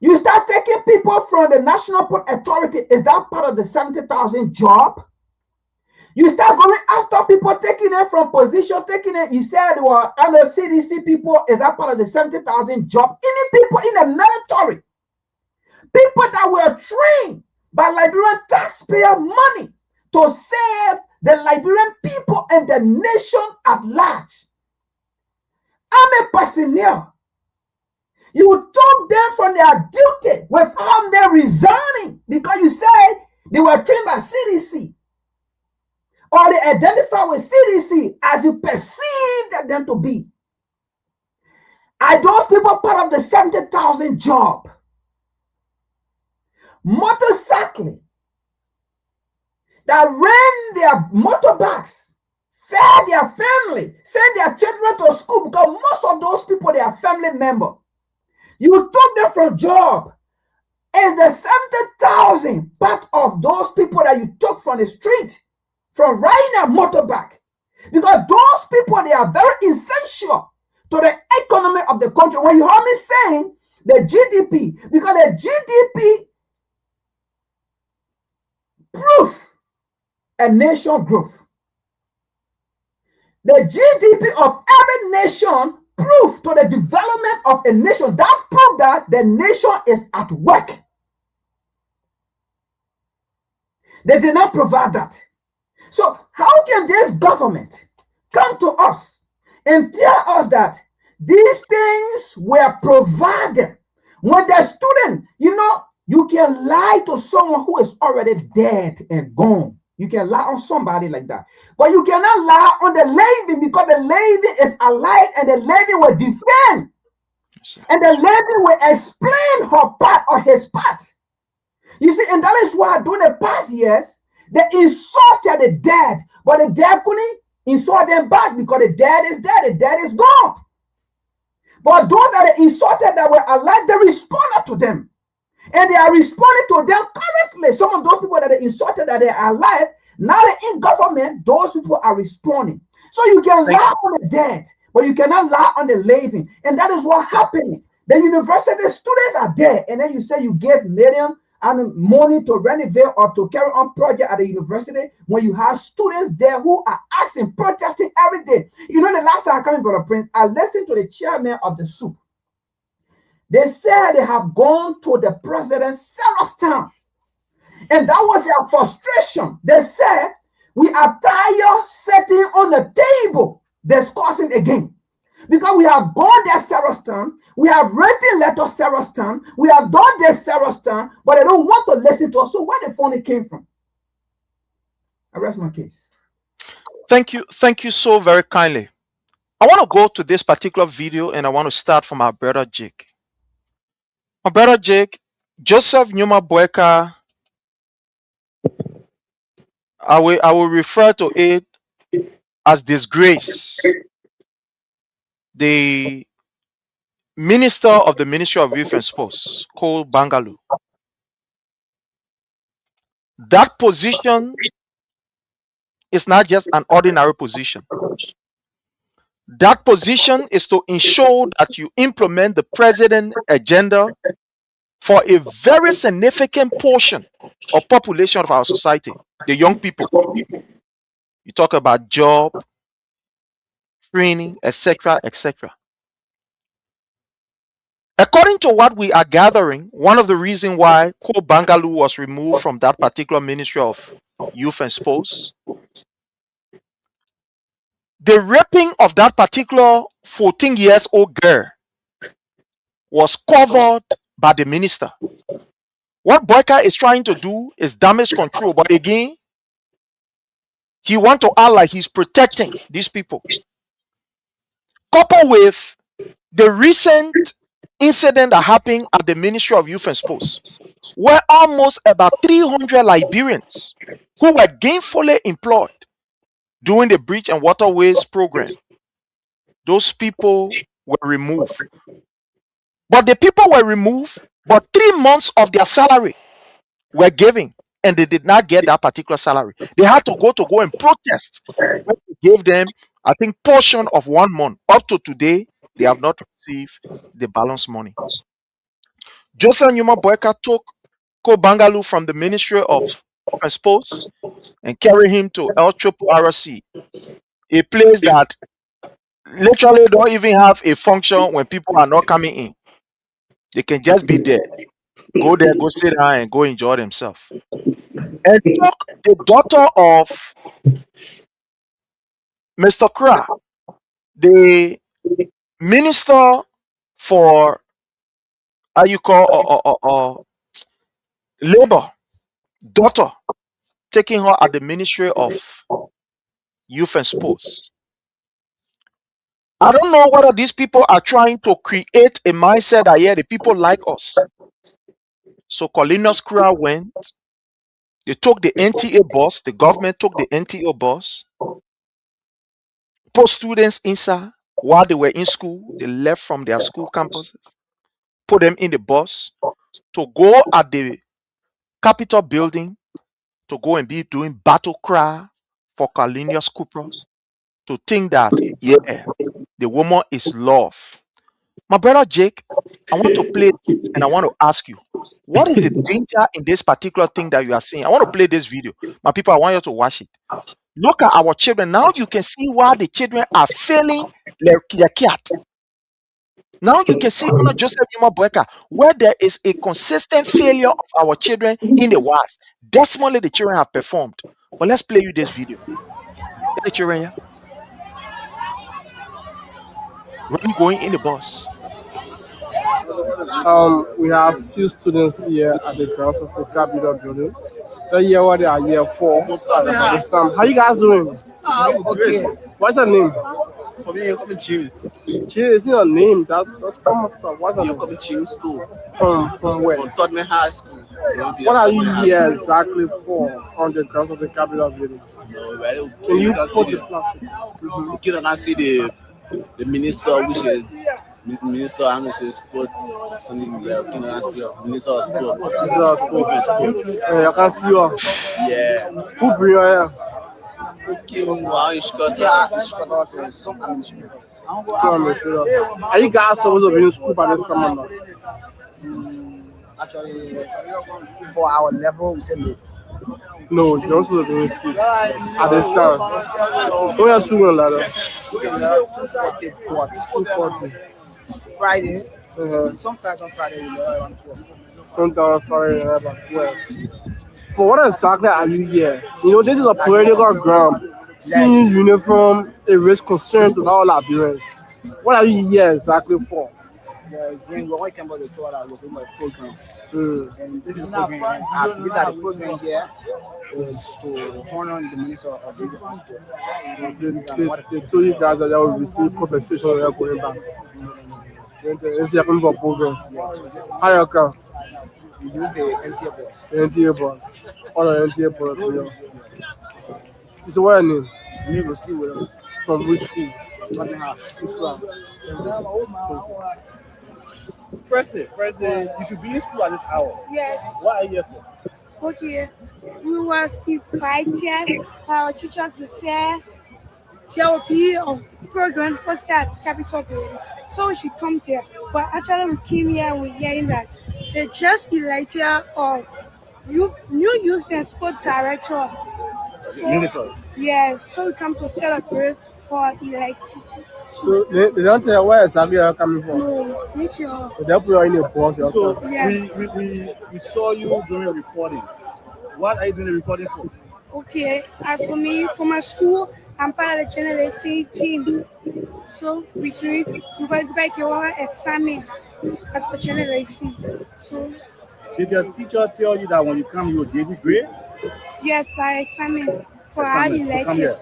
Speaker 9: You start taking people from the National Port Authority. Is that part of the 70,000 job? You start going after people, taking them from position, taking it. You said, well, I know CDC people. Is that part of the 70,000 job? Even people in the military. People that were trained by Liberian taxpayer money to save the Liberian people and the nation at large. Army personnel, you took them from their duty without them resigning because you said they were trained by CDC or they identify with CDC as you perceived them to be. Are those people part of the 70,000 job? Motorcycling that ran their motorbikes, fed their family, send their children to school, because most of those people, they are family members. You took them from job. And the 70,000 part of those people that you took from the street, from riding a motorbike. Because those people, they are very essential to the economy of the country. When you hear me saying the GDP, because the GDP proof a nation growth. The GDP of every nation proof to the development of a nation. That proof that the nation is at work. They did not provide that. So how can this government come to us and tell us that These things were provided. When the student, you can lie to someone who is already dead and gone. You can lie on somebody like that. But you cannot lie on the lady, because the lady is alive and the lady will defend. And the lady will explain her part or his part. You see, and that is why during the past years, they insulted the dead, but the dead couldn't insult them back because the dead is dead, the dead is gone. But those that they insulted that were alive, they responded to them. And they are responding to them correctly. Some of those people that they insulted that they are alive, now they're in government, those people are responding. So you can lie on the dead, but you cannot lie on the living. And that is what happened. The university students are there, and then you say you gave millions and money to renovate or to carry on project at the university when you have students there who are asking, protesting every day. You know, the last time I came in, Brother Prince, I listened to the chairman of the SUP. They said they have gone to the president several times, and that was their frustration. They said, we are tired sitting on the table discussing again. Because we have gone there several times, we have written letters several times, we have done this several times, but they don't want to listen to us. So where the phone came from? I rest my case.
Speaker 8: Thank you so very kindly. I want to go to this particular video, and I want to start from our brother Jake. My brother Jake, Joseph Nyuma Boyka, I will refer to it as disgrace. The Minister of the Ministry of Youth and Sports, Cole Bangalu. That position is not just an ordinary position. That position is to ensure that you implement the president's agenda for a very significant portion of population of our society, the young people. You talk about job, training, etc., etc. According to what we are gathering, one of the reasons why Ko Bangalu was removed from that particular Ministry of Youth and Sports, the raping of that particular 14-year-old girl was covered by the minister. What Boyka is trying to do is damage control, but again, he wants to act like he's protecting these people. Coupled with the recent incident that happened at the Ministry of Youth and Sports, where almost about 300 Liberians who were gainfully employed during the Bridge and Waterways program, those people were removed. But the people were removed, but 3 months of their salary were given, and they did not get that particular salary. They had to go and protest. They gave them, I think, portion of 1 month. Up to today, they have not received the balance money. Joseph Nyuma Boyka took Ko Bangalu from the Ministry of Sports and carried him to LRRC, a place that literally don't even have a function when people are not coming in. They can just be there. Go there, go sit down, and go enjoy themselves. And took the daughter of Mr. Kra, the minister for labor, daughter, taking her at the Ministry of Youth and Sports. I don't know whether these people are trying to create a mindset that, yeah, the people like us. So Cornelius Kra went. They took the NTA bus. The government took the NTA bus. Put students inside while they were in school. They left from their school campuses. Put them in the bus to go at the Capitol building to go and be doing battle cry for Cornelius Cooper, to think that, yeah, the woman is love. My brother Jake, I want to play this and I want to ask you, what is the danger in this particular thing that you are seeing? I want to play this video. My people, I want you to watch it. Look at our children. Now you can see why the children are failing their cat. Now you can see under Joseph Nyuma Boyka where there is a consistent failure of our children in the West. Desperately the children have performed. But let's play you this video. Get the children here. when you going in the bus?
Speaker 14: We have few students here at the grounds of the Capitol building. The year what they are here for at this time. How you guys doing?
Speaker 15: Okay.
Speaker 14: What's the name?
Speaker 15: For me, you're coming James.
Speaker 14: James, it's your name. That's common stuff. What's the
Speaker 15: You're
Speaker 14: name?
Speaker 15: coming James too.
Speaker 14: From where?
Speaker 15: From Tottenham High School.
Speaker 14: What are you here exactly for on the grounds of the Capitol building? Can you put the plastic?
Speaker 15: You can see the minister, which is Minister of Sports, something like Minister of Sports.
Speaker 14: I can see you.
Speaker 15: Yeah.
Speaker 14: Who bring you here? Are you guys supposed to be in school by this summer now?
Speaker 15: Actually, for our level, we said no.
Speaker 14: No, you're not supposed to be in school at this time. Where are you ladder?
Speaker 15: School in 240 what?
Speaker 14: 240.
Speaker 15: Friday. Sometimes on Friday, we learn around 12.
Speaker 14: Sometimes on Friday, about 12. But what exactly are you here? You know, this is a political ground. Seeing uniform, it raises concern to all Liberians. What are you here exactly for?
Speaker 15: When we came about the tour, I was doing my program. And this is the program. And I believe that the program here is to honor the Minister of Legal and Sport.
Speaker 14: They told you guys that they will receive compensation when they're going back. It's a program. How you come?
Speaker 15: We use the NTA bus.
Speaker 14: NTA bus. All the NTA bus. It's what your name?
Speaker 15: You will see with us.
Speaker 14: From which school?
Speaker 15: Tottenham.
Speaker 14: Which class?
Speaker 16: First day, you should be in school at this hour.
Speaker 4: Yes.
Speaker 16: What are you here for?
Speaker 4: Okay. We was invited by our teachers to say there will be a program hosted at Capitol building. So we should come there. But actually we came here and we're hearing that they just elected a new youth and sports director. So, yeah, so we come to celebrate for election.
Speaker 14: So they don't tell you where exactly you're coming from?
Speaker 4: No, not your.
Speaker 14: They put you in a bus.
Speaker 16: So
Speaker 4: yeah.
Speaker 16: we saw you doing a recording. What are you doing the recording for?
Speaker 4: Okay, as for me, for my school, I'm part of the Channel AC team. So we back your assignment as for Channel AC. So
Speaker 16: did your teacher tell you that when you come, you will give it grade?
Speaker 4: Yes, my assignment for our elective.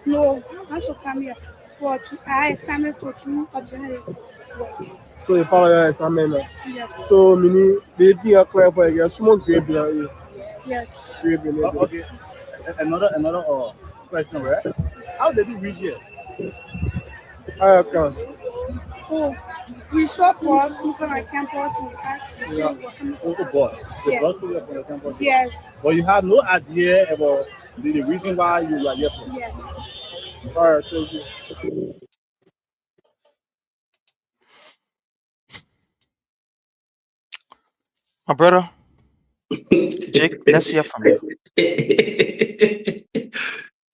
Speaker 4: No, not to come here. But I assignment to do a journalist work.
Speaker 14: So you follow your assignment?
Speaker 4: Yeah.
Speaker 14: So meaning they think you're clear for you. Small grade behind you.
Speaker 4: Yes.
Speaker 14: Grade behind you.
Speaker 16: Okay. Another question, right? How did you reach here?
Speaker 14: I can.
Speaker 4: Oh, we saw bus in front of campus and asked to see what kind
Speaker 16: of bus. The bus from the campus.
Speaker 4: Yes.
Speaker 16: But you had no idea about the reason why you were here for.
Speaker 4: Yes.
Speaker 14: All right, thank you.
Speaker 8: My brother, Jake, let's hear from you.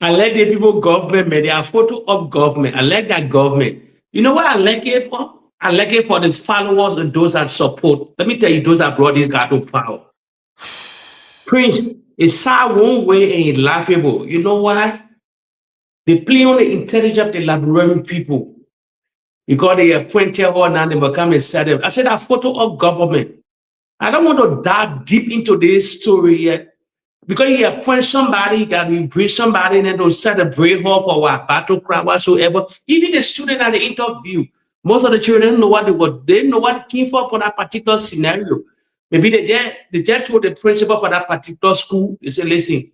Speaker 11: I like the people government, man. They are photo of government. I like that government. You know what I like it for? I like it for the followers and those that support. Let me tell you, those that brought this guy to power. Prince, it's sad one way and laughable. You know why? They play on the intelligence of the Liberian people. Because they appointed her now, they become a set. I said a photo of government. I don't want to dive deep into this story yet. Because you appoint somebody, you got to bring somebody, and then they'll set a break off or a battle cry whatsoever. Even the student at the interview, most of the children didn't know what they didn't know what it came for that particular scenario. Maybe they just told the principal for that particular school, they said, listen,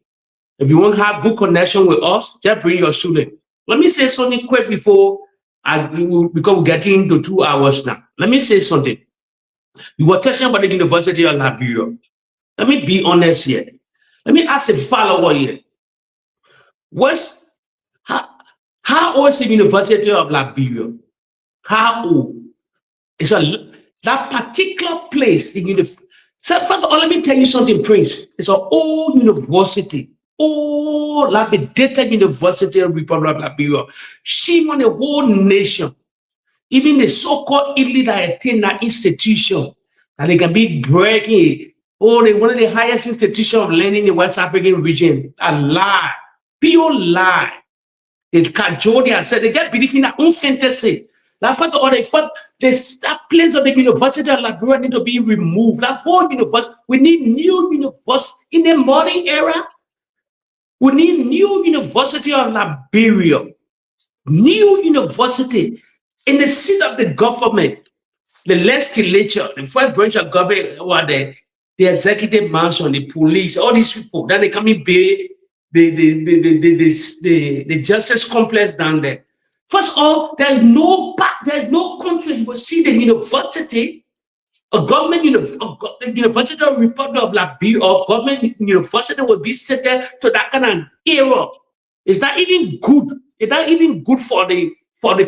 Speaker 11: if you want to have good connection with us, just bring your student. Let me say something quick because we're getting into 2 hours now. Let me say something. You were talking about the University of Liberia. Let me be honest here. Let me ask a follower here. How old is the University of Liberia? How old? It's that particular place in university. So first of all, let me tell you something, Prince. It's an old university. Old, lapidated University of Republic of Liberia. She won a whole nation. Even the so-called elite that attend that institution, and they can be breaking. Oh, they one of the highest institutions of learning in the West African region. A lie. Pure lie. They cajole and said they just believe in their own fantasy. That first of all, that place of the University of Liberia need to be removed. That whole university, we need new university in the modern era. We need new University of Liberia, new university in the seat of the government, the legislature, the first branch of government, or the executive mansion, the police, all these people. Then they come in the justice complex down there. First of all, there's no country you will see the university, a government university of Republic of Liberia, or government university will be set to that kind of era. It's not even good. It's not even good for the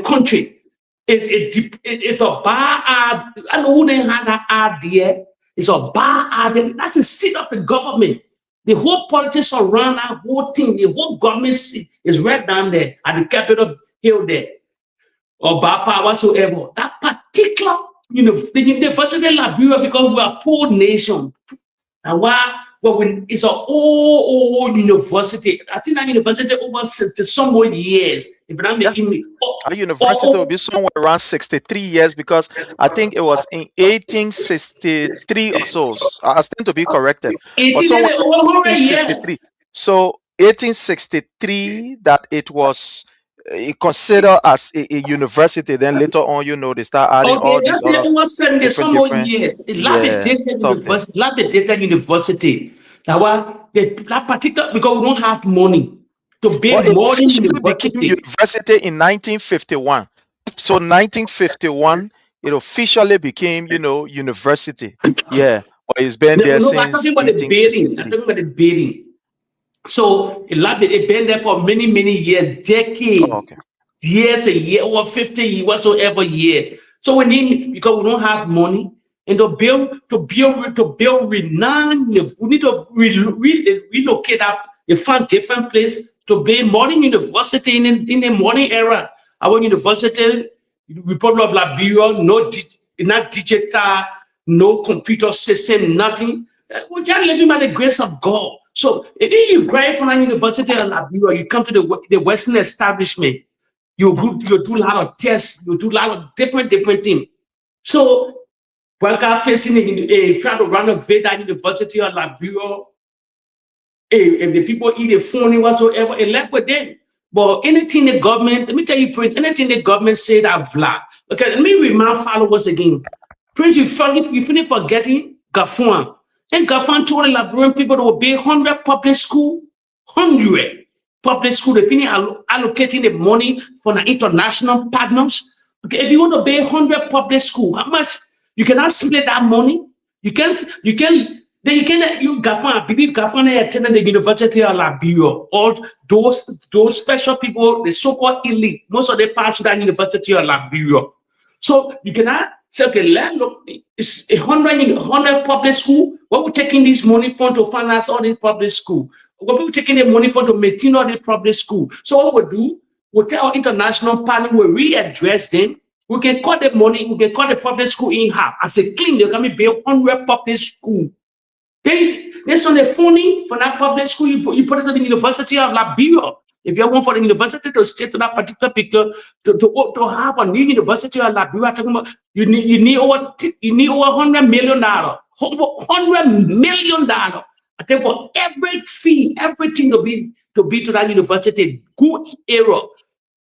Speaker 11: country. It's a bad. I know who they had that idea. It's a bad idea. That's the seat of the government. The whole politics around that whole thing, the whole government seat is right down there at the Capitol Hill there, or Bapa whatsoever. That particular, the University of Liberia, because we are a poor nation, and it's an old university. I think that university over 60 some more years. If I'm making me,
Speaker 8: our university will be somewhere around 63 years, because I think it was in 1863 or so. I stand to be corrected. Or somewhere 1863. So 1863 that it was considered as a university. Then later on, they start adding all these other different
Speaker 11: years. Lapidated University. That particular, because we don't have money to build more than
Speaker 8: university. Became university in 1951. So 1951, it officially became, university. Yeah, but it's been there since.
Speaker 11: I'm talking about the building. So it been there for many years, decades, years, a year, or 50 years, whatsoever year. So we need, because we don't have money, and to build renown, we need to relocate up and find different place to build modern university in the modern era. Our university, Republic of Liberia, not digital, no computer system, nothing. We're just living by the grace of God. So if you graduate from a university of Liberia, you come to the Western establishment, you do a lot of tests, you do a lot of different things. So while facing try to renovate that University of Liberia, if the people eat a phone whatsoever, it left with them. But anything the government, let me tell you, Prince, anything the government say that vla. Okay, let me remind followers again. Prince, you finish forgetting Gafwan. And Gafwan told the Liberian people to obey 100 public school, 100 public school. They finish allocating the money for the international partners. Okay, if you want to obey 100 public school, how much? You cannot split that money. You Gafwan, I believe Gafwan attended the University of Liberia. All those special people, the so-called elite, most of them passed to that University of Liberia. So you cannot say, okay, look, it's 100 public school. What we're taking this money from to finance all the public school? What we're taking the money from to maintain all the public school? So what we'll do, we'll tell our international partner, we'll readdress them. We can cut the money, we can cut the public school in half. As a clean, they can build 100 public school. Based on the funding for that public school, you put it to the University of Liberia. If you want for the university to stay to that particular picture, to have a new University of Liberia, you need over $100 million. $100 million. I think for every fee, everything to be to that university, good era,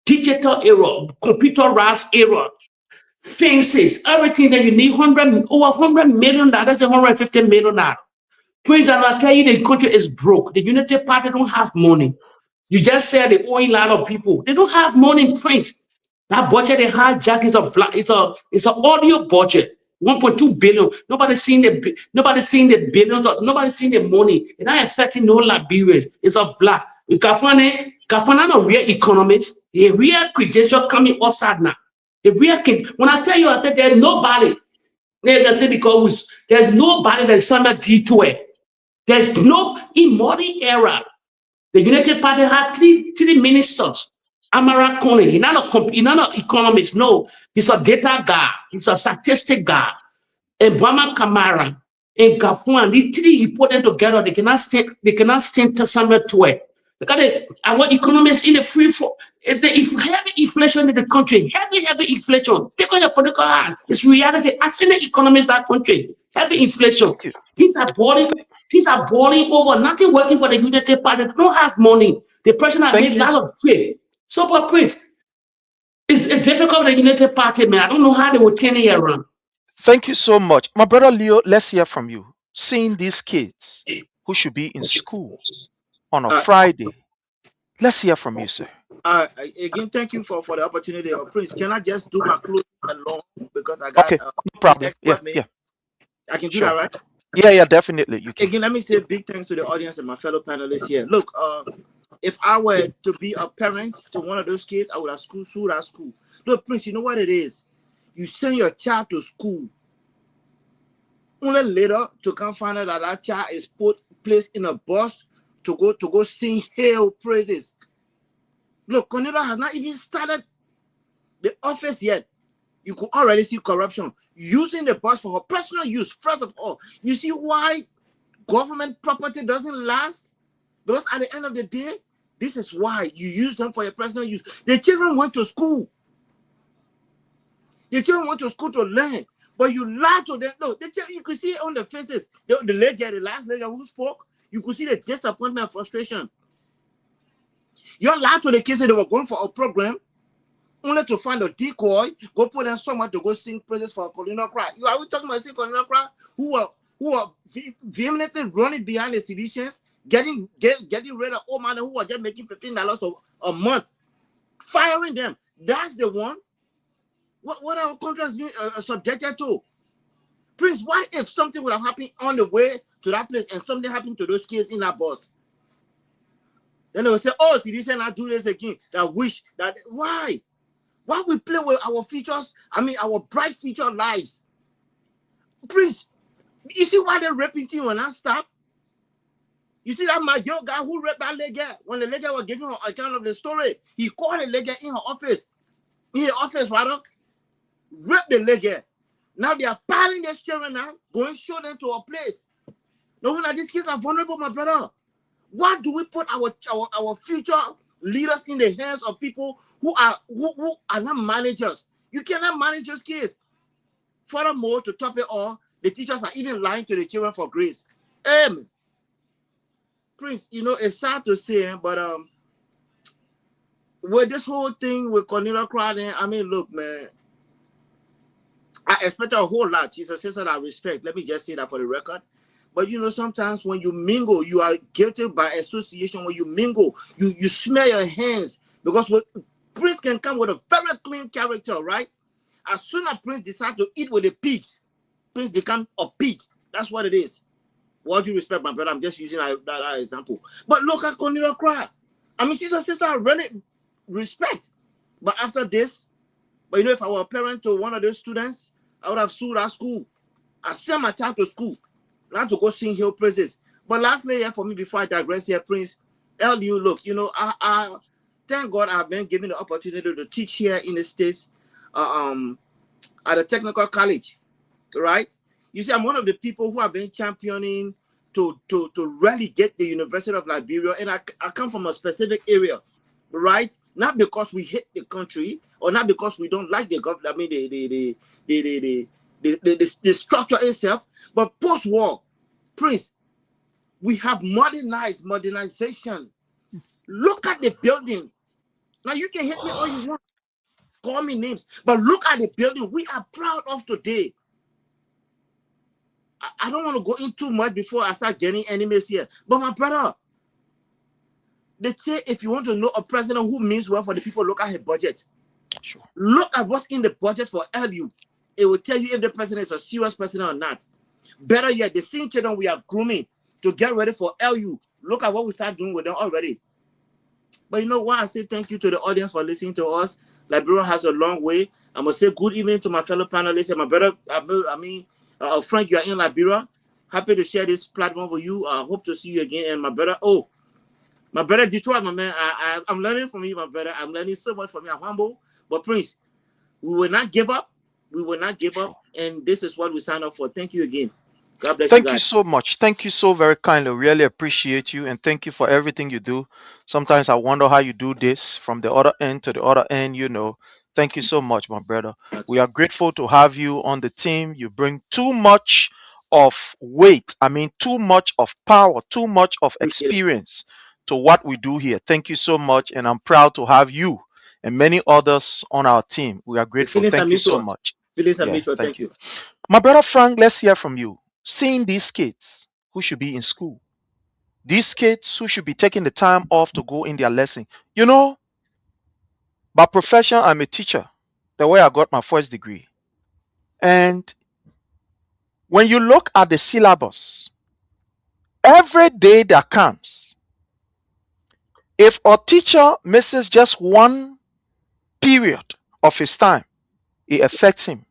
Speaker 11: digital era, computerized era, fences, everything that you need, over $100 million. That's $150 million. Prince, and I'll tell you, the country is broke. The Unity Party don't have money. You just said they owe a lot of people. They don't have money, Prince. That budget they hijack is an audio budget, 1.2 billion. Nobody's seeing the billions. Nobody's seeing the money. It's not affecting no Liberians. It's a flat. Kafana not real economics. A real credential coming outside now. A real king. When I tell you, I said there's nobody. They say because there's nobody that's under D2. There's no in modern era. The United Party had three ministers. Amara Kone, he's not an economist, no. He's a data guy. He's a statistic guy. And Brahma Kamara and Gafwan, the three, you put them together, they cannot stand to somewhere to it. Because our economists in the free for heavy inflation in the country, heavy inflation. Take on your political hand. It's reality. As in the economy is that country, heavy inflation.
Speaker 8: Thank you.
Speaker 11: Things are boiling over. Nothing working for the Unity Party. No have money. The president has made a lot of trade. So, but Prince, it's difficult for the Unity Party, man. I don't know how they will turn it around.
Speaker 8: Thank you so much. My brother Leo, let's hear from you. Seeing these kids who should be in school on a Friday. Let's hear from you, sir.
Speaker 10: Again, thank you for the opportunity. Prince, can I just do my closing alone? Because I got
Speaker 8: no problem. Yeah.
Speaker 10: I can do that, right?
Speaker 8: Yeah, definitely. You can.
Speaker 10: Again, let me say big thanks to the audience and my fellow panelists here. Look, if I were to be a parent to one of those kids, I would have sued at school. Look, Prince, you know what it is? You send your child to school. Only later to come find out that child is placed in a bus to go sing hail praises. Look, Cornelia has not even started the office yet. You could already see corruption. Using the bus for her personal use, first of all. You see why government property doesn't last? Because at the end of the day, this is why you use them for your personal use. The children went to school. The children went to school to learn. But you lie to them. No, the children, you could see it on the faces. The last lady who spoke, you could see the disappointment and frustration. You lied to the kids that they were going for a program only to find a decoy, go put them somewhere to go sing praises for a colonial cry. Are we talking about sing colonial cry who are vehemently running behind the seditions, getting rid of old man who are just making $15 a month, firing them? That's the one. What our country has been subjected to. Prince, what if something would have happened on the way to that place and something happened to those kids in that bus? Then they will say, oh, see, this and I do this again. Why? Why we play with our futures? I mean, our bright future lives. Prince, you see why they're raping thing when I stop? You see that my young guy who raped that lady, when the lady was giving her account of the story, he called the lady in her office. In her office, rather, raped the lady. Now they are piling these children now, going show them to a place. No wonder these kids are vulnerable, my brother. Why do we put our future leaders in the hands of people who are not managers? You cannot manage those kids. Furthermore, to top it all, the teachers are even lying to the children for grace. Prince, you know, it's sad to say, but with this whole thing with Cornelia Crowden, I mean, look, man, I expected a whole lot. She's a sister that I respect. Let me just say that for the record. But you know, sometimes when you mingle, you are guilty by association. When you mingle, you smear your hands. Because Prince can come with a very clean character, right? As soon as Prince decides to eat with the pigs, Prince becomes a pig. That's what it is. With all due respect, my brother, I'm just using that example. But look at Cornelia Cry. I mean, she's a sister I really respect. But after this, but you know, if I were a parent to one of those students, I would have sued at school. I sent my child to school, not to go sing hill praises. But lastly, for me, before I digress here, Prince, LU, look, you know, I thank God I've been given the opportunity to teach here in the States at a technical college, right? You see, I'm one of the people who have been championing to really get the University of Liberia, and I come from a specific area, right? Not because we hate the country or not because we don't like the government. I mean, the structure itself, but post-war, Prince, we have modernization. Look at the building. Now you can hit me all you want, call me names, but look at the building we are proud of today. I don't want to go in too much before I start getting enemies here. But my brother, they say if you want to know a president who means well for the people, look at his budget.
Speaker 8: Sure.
Speaker 10: Look at what's in the budget for LU. It will tell you if the president is a serious president or not. Better yet, the same children we are grooming to get ready for LU. Look at what we start doing with them already. But you know what? I say thank you to the audience for listening to us. Liberia has a long way. I'm going to say good evening to my fellow panelists and my brother, Frank, you are in Liberia. Happy to share this platform with you. I hope to see you again. And my brother Detroit, my man, I'm learning from you, my brother. I'm learning so much from you. I'm humble. But Prince, we will not give up. We will not give up. And this is what we sign up for. Thank you again. God bless you
Speaker 8: Thank you
Speaker 10: guys.
Speaker 8: so much. Thank you so very kindly. Really appreciate you and thank you for everything you do. Sometimes I wonder how you do this from the other end to the other end, you know. Thank you so much, my brother. We are grateful to have you on the team. You bring too much of weight, I mean, too much of power, too much of
Speaker 10: Appreciate it.
Speaker 8: experience to what we do here. Thank you so much. And I'm proud to have you and many others on our team. We are
Speaker 10: The
Speaker 8: grateful.
Speaker 10: feelings are
Speaker 8: Thank you so
Speaker 10: mutual.
Speaker 8: much.
Speaker 10: Feelings are
Speaker 8: Yeah,
Speaker 10: mutual.
Speaker 8: thank
Speaker 10: Thank
Speaker 8: you.
Speaker 10: you.
Speaker 8: My brother Frank, let's hear from you. Seeing these kids who should be in school, these kids who should be taking the time off to go in their lesson. You know, by profession, I'm a teacher, the way I got my first degree. And when you look at the syllabus, every day that comes, if a teacher misses just one period of his time, it affects him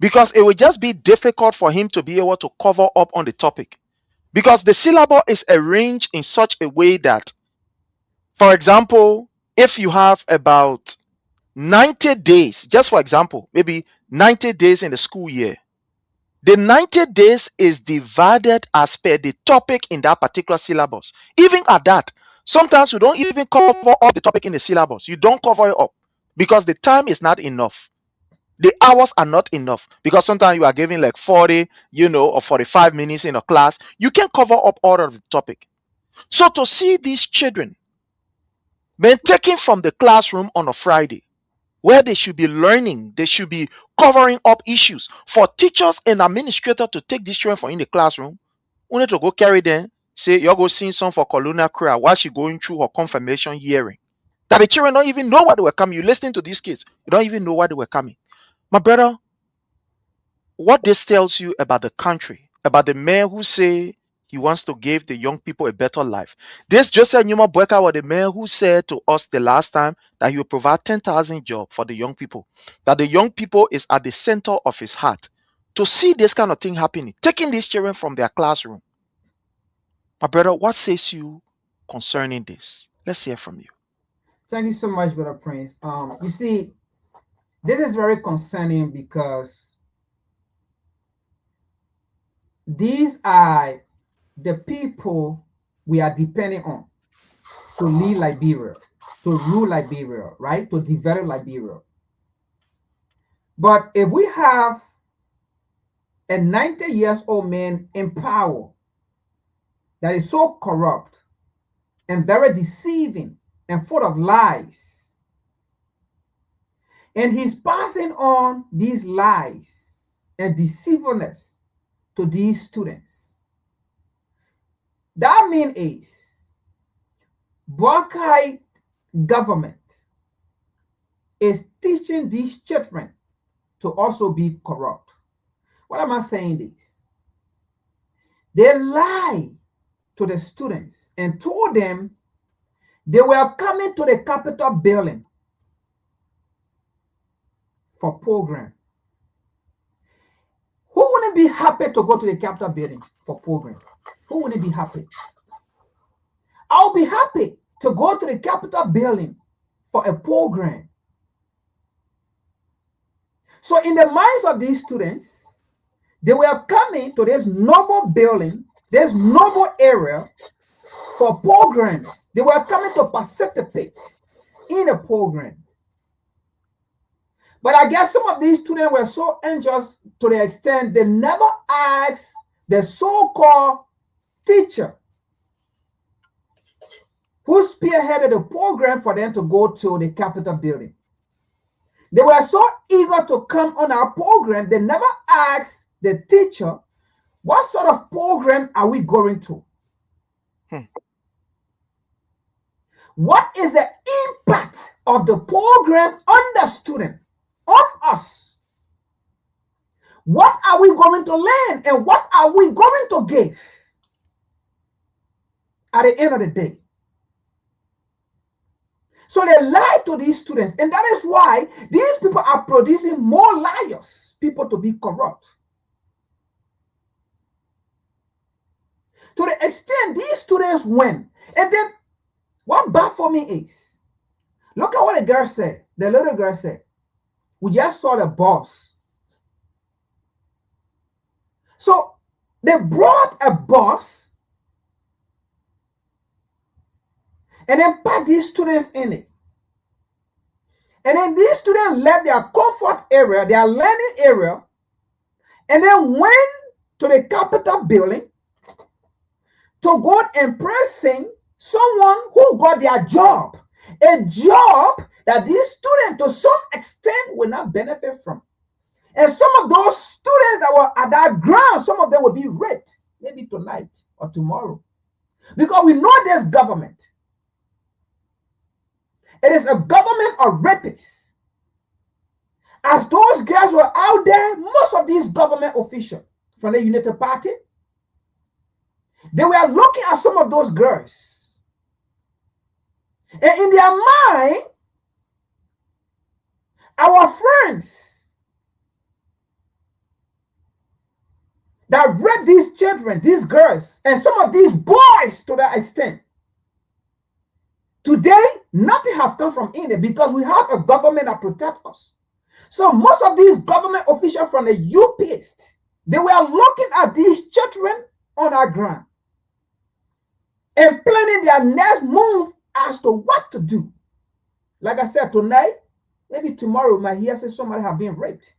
Speaker 8: because it will just be difficult for him to be able to cover up on the topic because the syllabus is arranged in such a way that, for example, if you have about 90 days, just for example, maybe 90 days in the school year, the 90 days is divided as per the topic in that particular syllabus. Even at that, sometimes you don't even cover up the topic in the syllabus. You don't cover it up because the time is not enough. The hours are not enough because sometimes you are giving like 40, or 45 minutes in a class. You can cover up all of the topic. So to see these children being taken from the classroom on a Friday, where they should be learning, they should be covering up issues. For teachers and administrators to take these children from in the classroom, we need to go carry them, say, you're go sing song for colonial choir while she going through her confirmation hearing. That the children don't even know why they were coming. You listening to these kids, you don't even know why they were coming. My brother, what this tells you about the country, about the man who say he wants to give the young people a better life. This Joseph Numa Boyka was the man who said to us the last time that he will provide 10,000 jobs for the young people, that the young people is at the center of his heart. To see this kind of thing happening, taking these children from their classroom. My brother, what says you concerning this? Let's hear from you.
Speaker 9: Thank you so much, Brother Prince. You see, this is very concerning because these are the people we are depending on to lead Liberia, to rule Liberia, right? To develop Liberia. But if we have a 90 years old man in power that is so corrupt and very deceiving and full of lies, and he's passing on these lies and deceitfulness to these students, that means is Buckeye government is teaching these children to also be corrupt. What am I saying this? They lie to the students and told them they were coming to the Capitol building for program. Who wouldn't be happy to go to the Capitol building for program? Who wouldn't be happy? I'll be happy to go to the Capitol building for a program. So in the minds of these students, they were coming to this noble building, this noble area for programs. They were coming to participate in a program. But I guess some of these students were so anxious to the extent they never asked the so-called teacher who spearheaded the program for them to go to the Capitol building. They were so eager to come on our program, they never asked the teacher, what sort of program are we going to? What is the impact of the program on the student, on us? What are we going to learn and what are we going to give at the end of the day? So they lie to these students, and that is why these people are producing more liars, people to be corrupt. To the extent these students win. And then what baffles me is, look at what the girl said, the little girl said. We just saw the boss. So They brought a bus and then packed these students in it. And then these students left their comfort area, their learning area, and then went to the Capitol building to go and present someone who got their job, a job that these students to some extent will not benefit from. And some of those students that were at that ground, some of them will be raped, maybe tonight or tomorrow. Because we know this government. It is a government of rapists. As those girls were out there, most of these government officials from the United Party, they were looking at some of those girls. And in their mind, our friends that rape these children, these girls, and some of these boys to that extent. Today, nothing has come from India because we have a government that protects us. So most of these government officials from the UP, they were looking at these children on our ground and planning their next move as to what to do. Like I said, tonight, maybe tomorrow, we might hear say somebody have been raped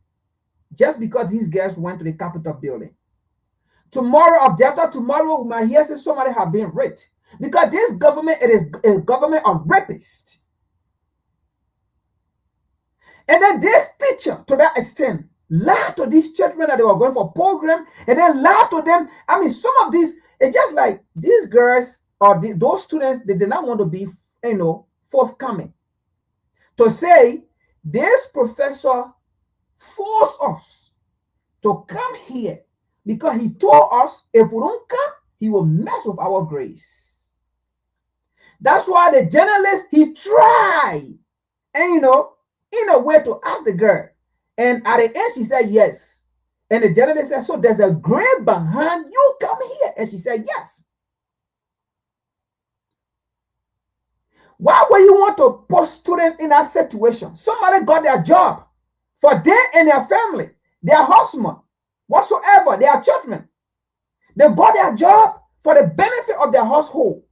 Speaker 9: just because these girls went to the Capitol building. Tomorrow, or after tomorrow, we might hear say somebody have been raped because this government, it is a government of rapists. And then this teacher, to that extent, lied to these children that they were going for program, and then lied to them. I mean, some of these, it's just like these girls or those students, they did not want to be, forthcoming. To say, this professor forced us to come here because he told us if we don't come, he will mess with our grace. That's why the journalist, he tried, and in a way to ask the girl. And at the end, she said yes. And the journalist said, so there's a grave behind you, come here. And she said yes. Why would you want to put students in that situation? Somebody got their job for them and their family, their husband, whatsoever, their children. They got their job for the benefit of their household.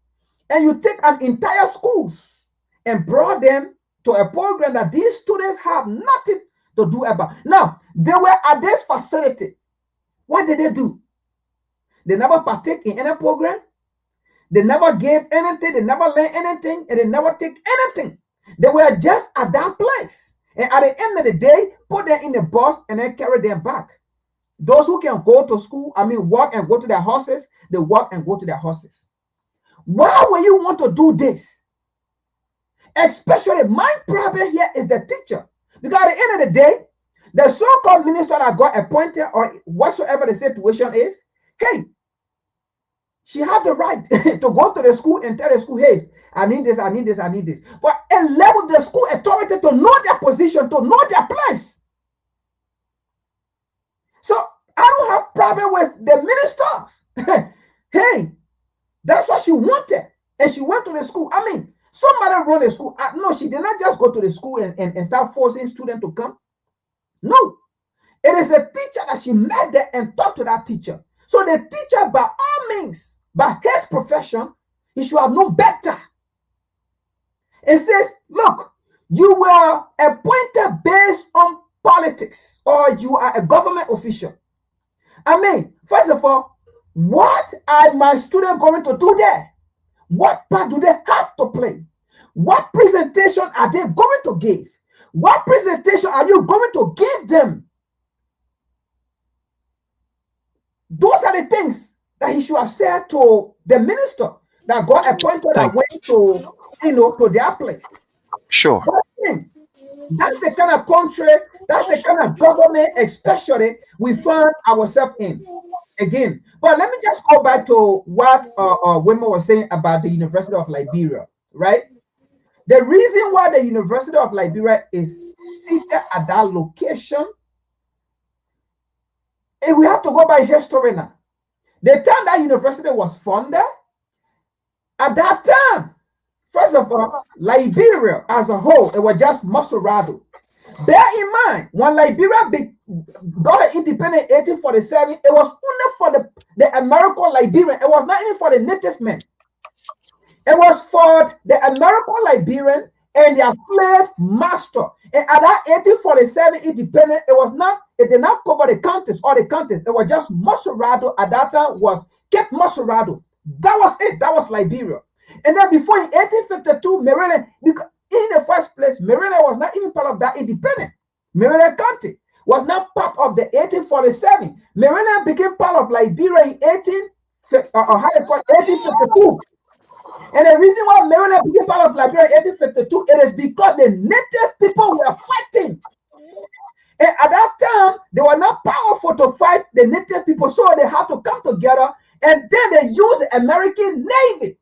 Speaker 9: And you take an entire schools and brought them to a program that these students have nothing to do about. Now, they were at this facility. What did they do? They never partake in any program. They never gave anything. They never learned anything. And they never take anything. They were just at that place. And at the end of the day, put them in the bus and then carry them back. Those who can go to school, walk and go to their houses, they walk and go to their houses. Why would you want to do this? Especially my problem here is the teacher. Because at the end of the day, the so-called minister that got appointed or whatsoever the situation is, hey, she had the right to go to the school and tell the school, hey, I need this, I need this, I need this. But and level the school authority to know their position, to know their place. So I don't have problem with the ministers. Hey, that's what she wanted. And she went to the school. Somebody run the school. No, she did not just go to the school and start forcing students to come. No. It is a teacher that she met there and talked to that teacher. So the teacher, by all means, by his profession, he should have known better. It says, look, you were appointed based on politics or you are a government official. First of all, what are my students going to do there? What part do they have to play? What presentation are they going to give? What presentation are you going to give them? Those are the things that he should have said to the minister that got appointed and went to, to their place.
Speaker 8: Sure.
Speaker 9: That's the kind of country, that's the kind of government, especially we find ourselves in. Again, but let me just go back to what Wema was saying about the University of Liberia, right? The reason why the University of Liberia is seated at that location, and we have to go by history now. The time that university was founded, at that time, first of all, Liberia as a whole, it was just Masorado. Bear in mind, when Liberia got independent in 1847, it was only for the American Liberian. It was not even for the native men. It was for the American Liberian and their slave master. And at that 1847 independence, it did not cover the counties or the counties. It was just Masurado. At that time was Cape Masurado. That was it. That was Liberia. And then before in 1852, Maryland, because in the first place, Maryland was not even part of that independent. Maryland County was not part of the 1847. Maryland became part of Liberia in 1852. And the reason why Maryland became part of Liberia in 1852, it is because the native people were fighting. And at that time, they were not powerful to fight the native people, so they had to come together, and then they used the American Navy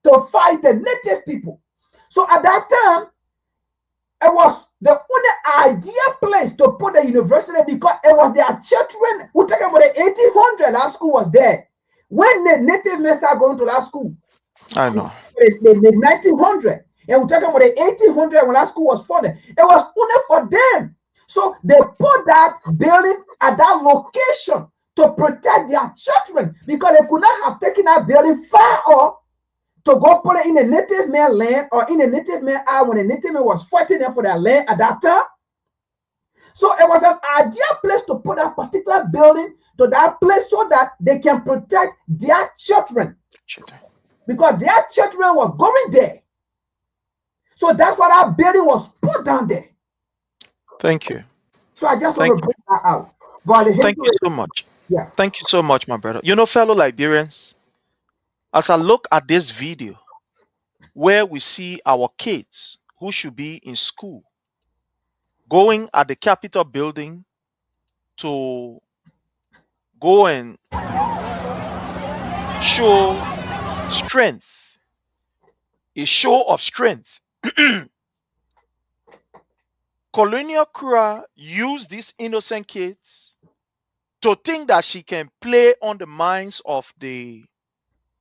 Speaker 9: to fight the native people. So at that time, it was the only ideal place to put the university because it was their children. We're talking about the 1800, that school was there. When the native men started going to that school,
Speaker 8: I know.
Speaker 9: The 1900, and we're talking about the 1800 when that school was funded. It was only for them. So they put that building at that location to protect their children because they could not have taken that building far off to go put it in the native man land or in the native man eye when the native man was fighting them for their land at that time. So it was an ideal place to put that particular building to that place so that they can protect their children. Because their children were going there. So that's why that building was put down there.
Speaker 8: Thank you.
Speaker 9: So I just want to bring that out. But
Speaker 8: thank you so much.
Speaker 9: Yeah.
Speaker 8: Thank you so much, my brother. You know, fellow Liberians, as I look at this video where we see our kids who should be in school going at the Capitol building to go and show strength, a show of strength. Colonial Kura used these innocent kids to think that she can play on the minds of the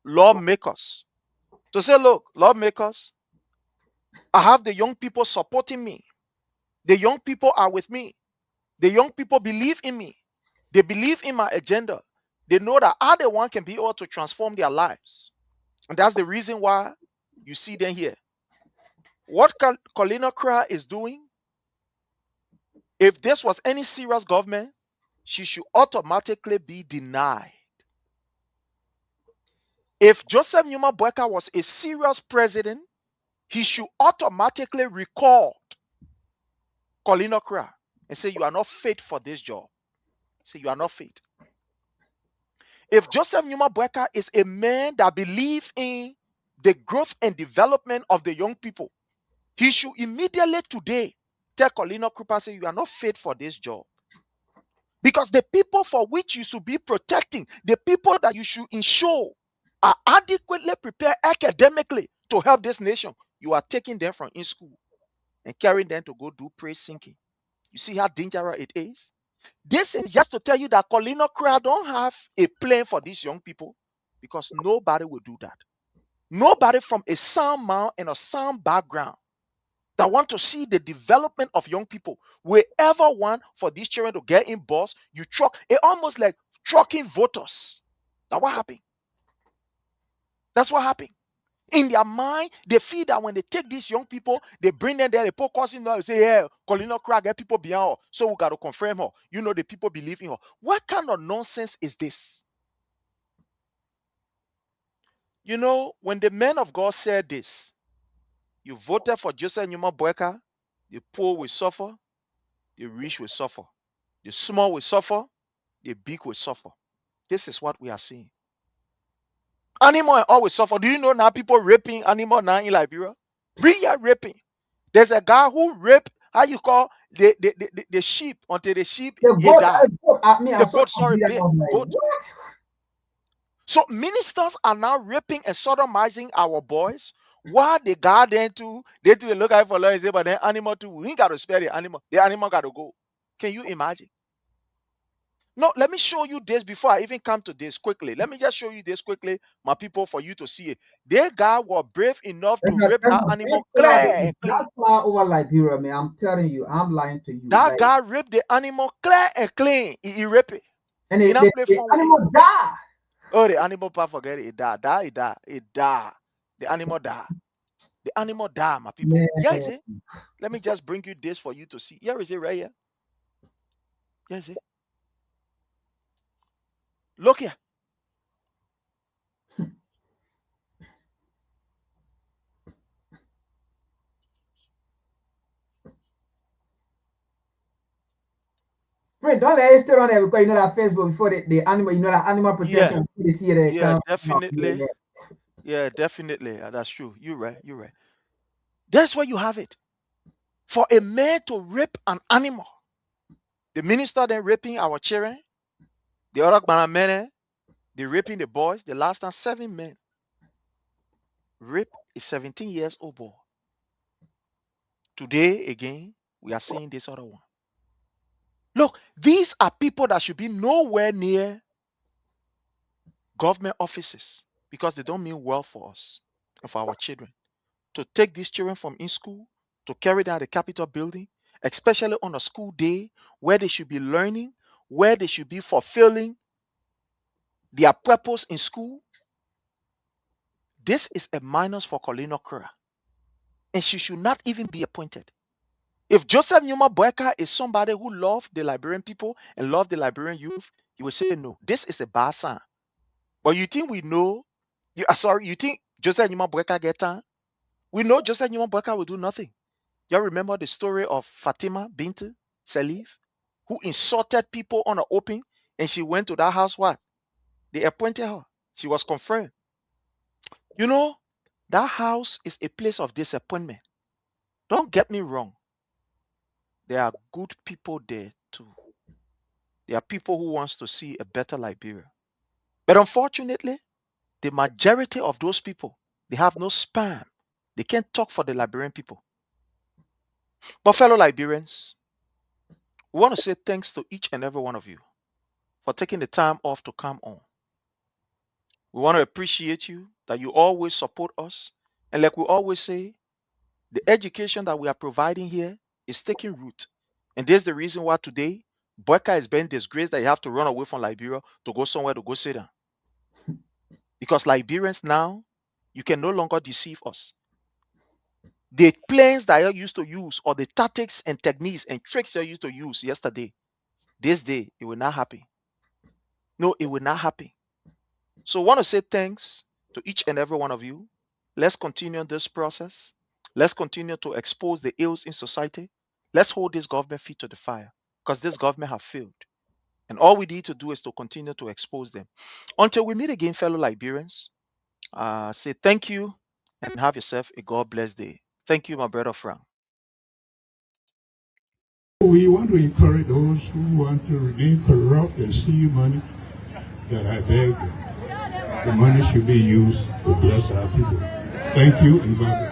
Speaker 8: lawmakers. To say, look, lawmakers, I have the young people supporting me. The young people are with me. The young people believe in me. They believe in my agenda. They know that I, the one, can be able to transform their lives. And that's the reason why you see them here. What Colonial Kura is doing, if this was any serious government, she should automatically be denied. If Joseph Numa Boyka was a serious president, he should automatically recall Colonial Kura and say, you are not fit for this job. Say, you are not fit. If Joseph Numa Boyka is a man that believes in the growth and development of the young people, he should immediately today tell Colonial Kura, say, you are not fit for this job. Because the people for which you should be protecting, the people that you should ensure are adequately prepared academically to help this nation, you are taking them from in school and carrying them to go do praise sinking. You see how dangerous it is? This is just to tell you that Colonial Kura don't have a plan for these young people because nobody will do that. Nobody from a sound mind and a sound background that want to see the development of young people will ever want for these children to get in bus. You truck it almost like trucking voters. That's what happened. That's what happened. In their mind, they feel that when they take these young people, they bring them there, they put cause in there, they say, yeah, Colonial Kura get people behind her, so we got to confirm her. You know, the people believe in her. What kind of nonsense is this? You know, when the men of God said this, you voted for Joseph Numa Boyka, the poor will suffer, the rich will suffer, the small will suffer, the big will suffer. This is what we are seeing. Animal always suffer. Do you know now people raping animal now in Liberia? Real raping. There's a guy who raped, how you call the sheep until the sheep died. The goat, sorry, goat. So ministers are now raping and sodomizing our boys. Why the garden too? They look out for lawyers, but then animal too. We ain't got to spare the animal. The animal got to go. Can you imagine? No, let me show you this before I even come to this quickly. Let me just show you this quickly, my people, for you to see it. They guy were brave enough to rip
Speaker 9: That's
Speaker 8: that
Speaker 9: a big
Speaker 8: animal
Speaker 9: cloud.
Speaker 8: clear and clean.
Speaker 9: That cloud over Liberia, man. I'm telling you, I'm lying to you.
Speaker 8: That
Speaker 9: Like,
Speaker 8: guy ripped the animal clear and clean. He rip it.
Speaker 9: and
Speaker 8: He not
Speaker 9: the
Speaker 8: play fun with it.
Speaker 9: animal die.
Speaker 8: Oh, the animal part, forget it. It die. It die. The animal die. The animal die, my people.
Speaker 9: Man.
Speaker 8: Here is it. Let me just bring you this for you to see. Here is it right here. Here is it. Look here.
Speaker 9: Friend, don't let it stay on there because you know that Facebook before the animal, you know that animal protection. They see it.
Speaker 8: Yeah, definitely. Yeah, definitely. That's true. You're right. You're right. That's where you have it. For a man to rape an animal, the minister then raping our children, the other men, they raping the boys. The last time 7 men rape a 17 years old boy. Today again, we are seeing this other one. Look, these are people that should be nowhere near government offices because they don't mean well for us and for our children. To take these children from in school, to carry down the Capitol building, especially on a school day where they should be learning, where they should be fulfilling their purpose in school. This is a minus for Colonel Kura, and she should not even be appointed. If Joseph Numa Boyka is somebody who loved the Liberian people and loved the Liberian youth, you will say no. This is a bad sign. But you think we know? You think Joseph Numa Boyka get time? We know Joseph Numa Boyka will do nothing. You remember the story of Fatima Bint Salif, who insulted people on the open, and she went to that house. What? They appointed her. She was confirmed. You know, that house is a place of disappointment. Don't get me wrong. There are good people there too. There are people who wants to see a better Liberia. But unfortunately, the majority of those people, they have no spine. They can't talk for the Liberian people. But fellow Liberians, we want to say thanks to each and every one of you for taking the time off to come on. We want to appreciate you that you always support us. And like we always say, the education that we are providing here is taking root. And this is the reason why today, Boyka is being disgraced that you have to run away from Liberia to go somewhere to go sit down. Because Liberians now, you can no longer deceive us. The plans that you used to use or the tactics and techniques and tricks you used to use yesterday, this day, it will not happen. No, it will not happen. So I want to say thanks to each and every one of you. Let's continue this process. Let's continue to expose the ills in society. Let's hold this government feet to the fire because this government have failed. And all we need to do is to continue to expose them. Until we meet again, fellow Liberians, say thank you and have yourself a God bless day. Thank you, my brother Frank.
Speaker 17: We want to encourage those who want to remain corrupt and steal money, that I beg them. The money should be used to bless our people. Thank you and God bless.